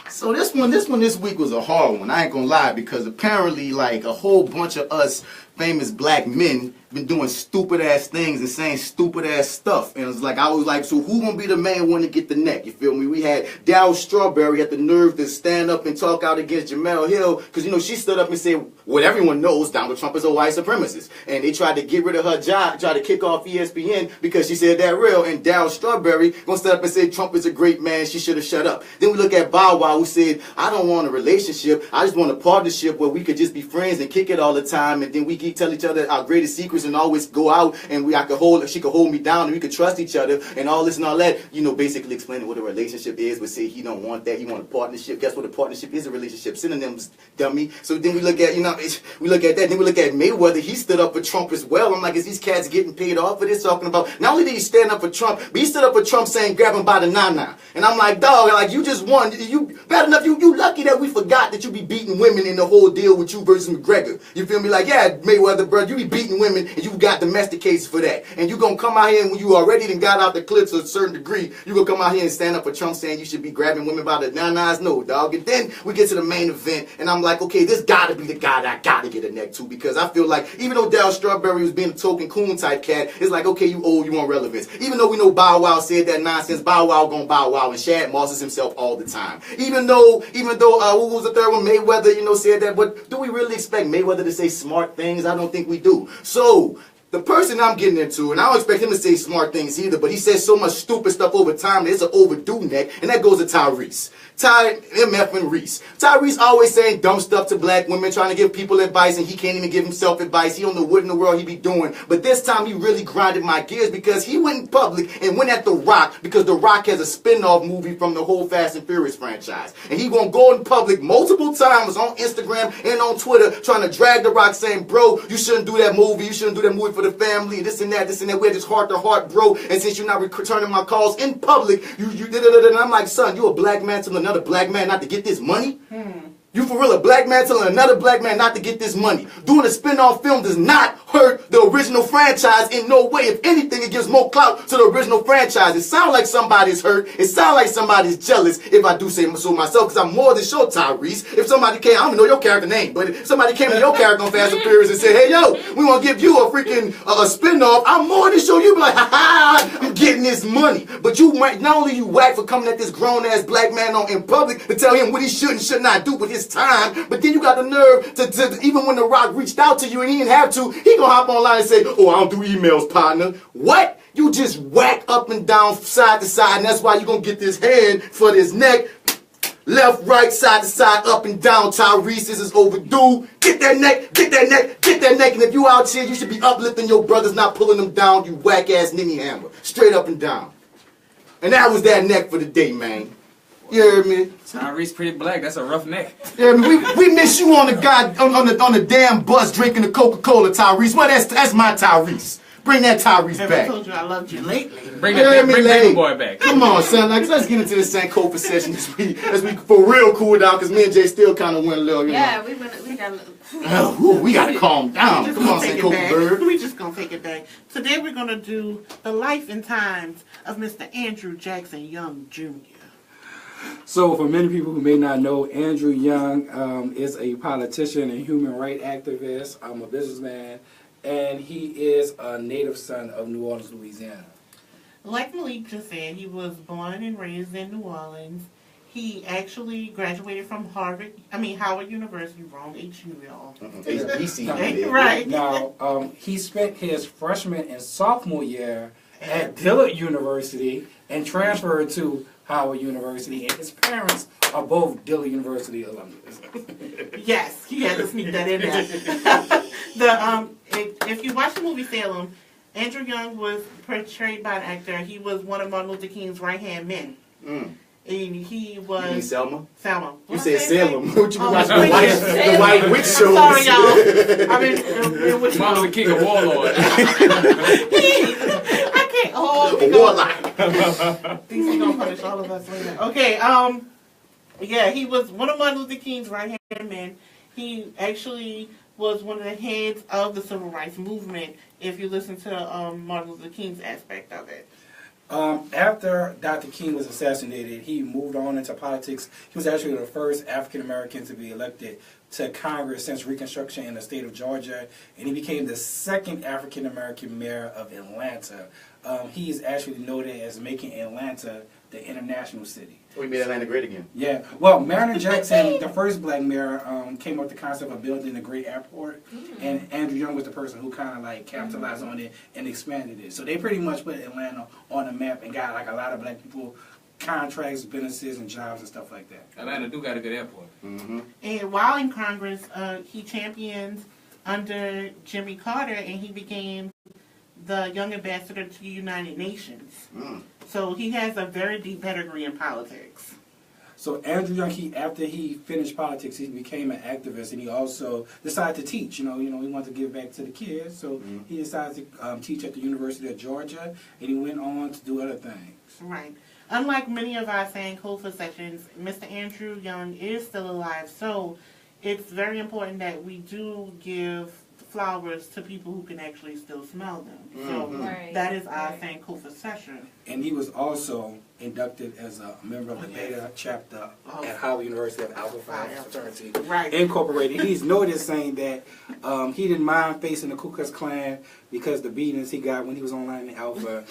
So this one this week was a hard one. I ain't gonna lie, because apparently, like, a whole bunch of us famous black men been doing stupid ass things and saying stupid ass stuff. And it's like, I was like, so who gonna be the main one to get the neck? You feel me? We had Dow Strawberry had the nerve to stand up and talk out against Jamel Hill, because, you know, she stood up and said what everyone knows, Donald Trump is a white supremacist. And they tried to get rid of her job, tried to kick off ESPN because she said that real. And Dow Strawberry gonna stand up and say Trump is a great man, she should have shut up. Then we look at Bow Wow, who said, I don't want a relationship, I just want a partnership where we could just be friends and kick it all the time, and then we keep tell each other our greatest secrets and always go out, and she could hold me down, and we could trust each other, and all this and all that. You know, basically explaining what a relationship is, but say he don't want that, he want a partnership. Guess what a partnership is? A relationship. Synonyms, dummy. So then we look at, we look at that, then we look at Mayweather, he stood up for Trump as well. I'm like, is these cats getting paid off for this? Talking about, not only did he stand up for Trump, but he stood up for Trump saying grab him by the nana. And I'm like, dog, like, you just won. You bad enough, you lucky that we forgot that you be beating women in the whole deal with you versus McGregor. You feel me? Like, yeah, Mayweather, bro, you be beating women and you got domestic cases for that. And you gonna come out here and when you already done got out the clips to a certain degree, you gonna come out here and stand up for Trump saying you should be grabbing women by the nanas? No, dog. And then we get to the main event and I'm like, okay, this gotta be the guy that I gotta get a neck to, because I feel like even though Dow Strawberry was being a token coon type cat, it's like, okay, you old, you want relevance. Even though we know Bow Wow said that nonsense, Bow Wow gonna Bow Wow, and Shad Mosses himself all the time. Even though what was the third one? Mayweather, said that, but do we really expect Mayweather to say smart things? I don't think we do. So the person I'm getting into, and I don't expect him to say smart things either, but he says so much stupid stuff over time that it's an overdue neck, and that goes to Tyrese. MF and Reese. Tyrese always saying dumb stuff to black women, trying to give people advice, and he can't even give himself advice. He don't know what in the world he be doing. But this time he really grinded my gears because he went in public and went at The Rock, because The Rock has a spin-off movie from the whole Fast and Furious franchise. And he gonna go in public multiple times on Instagram and on Twitter trying to drag The Rock, saying, bro, you shouldn't do that movie. You shouldn't do that movie for the family. This and that. We had this heart-to-heart, bro. And since you're not returning my calls in public, and I'm like, son, you a black man telling another black man not to get this money? You for real, a black man telling another black man not to get this money? Doing a spin-off film does not hurt the original franchise in no way. If anything, it gives more clout to the original franchise. It sounds like somebody's hurt. It sounds like somebody's jealous, if I do say so myself, because I'm more than sure, Tyrese. If somebody came, I don't even know your character name, but if somebody came to your character on Fast and Furious and said, hey, yo, we want to give you a freaking a spin-off, I'm more than sure you'd be like, ha ha, I'm getting this money. But you might, not only you whack for coming at this grown-ass black man in public to tell him what he should and should not do with his time, but then you got the nerve to even when The Rock reached out to you and he didn't have to, he gonna hop online and say, oh, I don't do emails, partner. What? You just whack up and down, side to side, and that's why you gonna get this hand for this neck. Left, right, side to side, up and down. Tyrese, this is overdue. Get that neck, get that neck, get that neck. And if you out here, you should be uplifting your brothers, not pulling them down, you whack-ass Nini Hammer. Straight up and down. And that was that neck for the day, man. You heard me? Tyrese pretty black. That's a rough neck. Yeah, we miss you on the damn bus drinking the Coca-Cola, Tyrese. Well, that's my Tyrese. Bring that Tyrese back. I told you I loved you lately. Bring Baby Boy back. Come on, son. Like, let's get into this Sankofa session as we for real cool down, because me and Jay still kind of went a little, we got a little. We got to calm down. Come on, Sankofa bird. We just going to take it back. Today we're going to do the life and times of Mr. Andrew Jackson Young Jr. So for many people who may not know, Andrew Young is a politician and human rights activist. I'm a businessman, and he is a native son of New Orleans, Louisiana. Like Malik just said, he was born and raised in New Orleans. He actually graduated from Howard University, wrong, HUL. Right. Now, he spent his freshman and sophomore year at Dillard University and transferred to Howard University, and his parents are both Dillard University alumnus. Yes, he had to sneak that in there. If you watch the movie Salem, Andrew Young was portrayed by an actor. He was one of Martin Luther King's right-hand men. And he was... You mean Selma? Selma. You said Salem. What you watching the White Witch show? Sorry, y'all. I mean, Martin Luther King, a warlord. These are gonna punish all of us later. Okay, yeah, he was one of Martin Luther King's right-hand men. He actually was one of the heads of the civil rights movement, if you listen to Martin Luther King's aspect of it. After Dr. King was assassinated, he moved on into politics. He was actually the first African American to be elected to Congress since Reconstruction in the state of Georgia, and he became the second African American mayor of Atlanta. He is actually noted as making Atlanta the international city. We made Atlanta great again. Yeah. Well, Mariner Jackson, the first black mayor, came up with the concept of building a great airport, and Andrew Young was the person who kind of like capitalized on it and expanded it. So they pretty much put Atlanta on the map and got like a lot of black people contracts, businesses, and jobs and stuff like that. Atlanta do got a good airport. And while in Congress, he championed under Jimmy Carter, and he became the young ambassador to the United Nations. So he has a very deep pedigree in politics. So Andrew Young, after he finished politics, he became an activist, and he also decided to teach. He wanted to give back to the kids, so he decided to teach at the University of Georgia, and he went on to do other things. Right. Unlike many of our Sankofa sessions, Mr. Andrew Young is still alive, so it's very important that we do give flowers to people who can actually still smell them. So that is our Sankofa session. And he was also inducted as a member of the Beta chapter at Howard University of Alpha Phi Fraternity Incorporated. He's noted saying that he didn't mind facing the Ku Klux Klan because the beatings he got when he was online in Alpha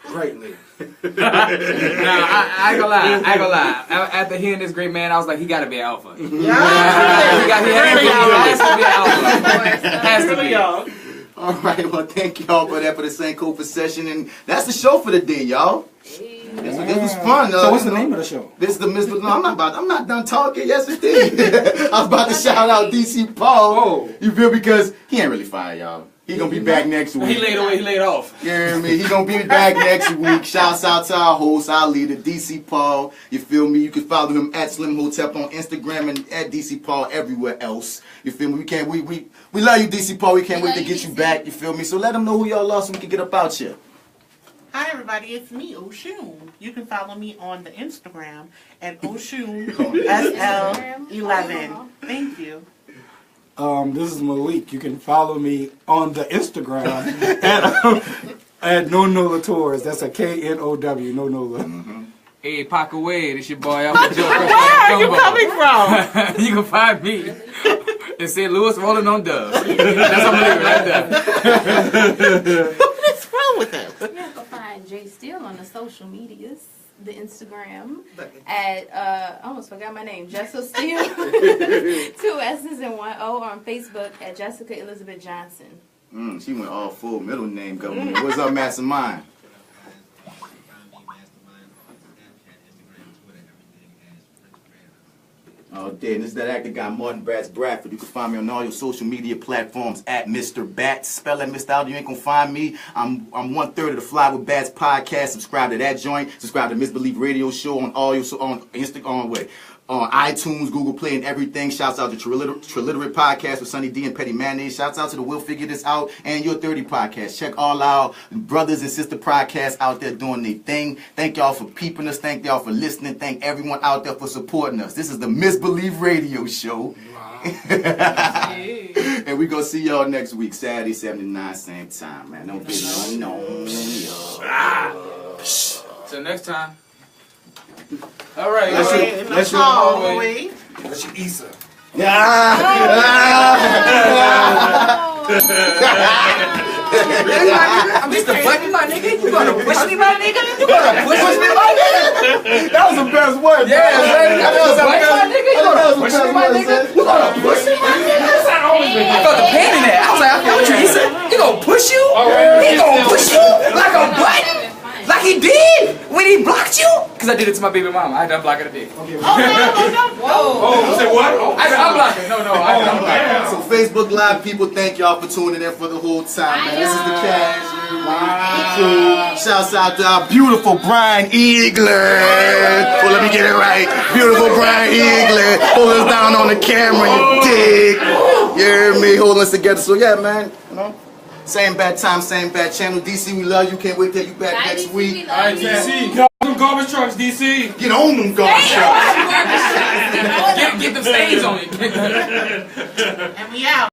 greatly. I ain't gonna lie. After hearing this great man, I was like, he gotta be Alpha. He has to be Alpha. Has to be. All right, well, thank y'all for that for the Sankofa session, and that's the show for the day, y'all. This was fun. So what's the name of the show? This is the Misbelief. No, I'm not done talking. Yes, indeed. I was about to shout out DC Paul. You feel, because he ain't really fired, y'all. He gonna be back next week. He laid off. You hear me? He gonna be back next week. Shouts out to our host, our leader, DC Paul. You feel me? You can follow him at Slim Hotep on Instagram and at DC Paul everywhere else. You feel me? We love you, DC Paul. We can't wait to get you back. You feel me? So let them know who y'all are so we can get up out here. Hi everybody, it's me, Oshun. You can follow me on the Instagram at Oshun SL11. Thank you. This is Malik. You can follow me on the Instagram at No Nola Tours. That's a KNOW, No Nola. Hey, Pakaway, this your boy. Where are you coming from? You can find me in St. Louis rolling on dubs. That's how I'm leaving right there. What is wrong with him? You can find Jay Steele on the social medias, the Instagram at I almost forgot my name, Josef Steele, 2 S's and 1 O, or on Facebook at Jessica Elizabeth Johnson. She went all full middle name government. What's up, Mastermind? Oh, damn, this is that actor guy, Martin Bradford. You can find me on all your social media platforms at Mr. Bats. Spell that Mr. Out, you ain't gonna find me. I'm 1/3 of the Fly with Bats podcast. Subscribe to that joint. Subscribe to Misbelief Radio Show on all your on Instagram, on iTunes, Google Play, and everything. Shouts out to Triliterate Podcast with Sunny D and Petty Mayonnaise. Shouts out to the We'll Figure This Out and Your 30 Podcast. Check all our brothers and sister podcasts out there doing their thing. Thank y'all for peeping us. Thank y'all for listening. Thank everyone out there for supporting us. This is the Misbelief Radio Show. Wow. And we gonna see y'all next week, Saturday, 79, same time, man. No video, no. Till next time. All right, let's you hallway. Let's you Issa. I'm just a button, my nigga. You gonna push me, my nigga? You gonna push me, my nigga? That was the best one. Yeah, that was the best one, nigga. You gonna push me, my nigga? You gonna push me, my nigga? I felt the pain in that. I was like, I feel what you said. He gonna push you? He gonna push you like a button? Like he did when he blocked you? Because I did it to my baby mama. I had to unblock her today. Oh, no. Oh, say what? I had to unblock her. No, I had to unblock her. So Facebook Live people, thank y'all for tuning in for the whole time, man. This is the Cash. Wow. Shouts out to our beautiful Brian Eagler. Well, let me get it right. Beautiful Brian Eagler. Hold us down on the camera, you dig. You hear me? Hold us together. So yeah, man. You know? Same bad time, same bad channel. DC, we love you. Can't wait till you back next week. All right, DC. Get on them garbage trucks, DC. Get on them garbage trucks. Get them stains on it. And we out.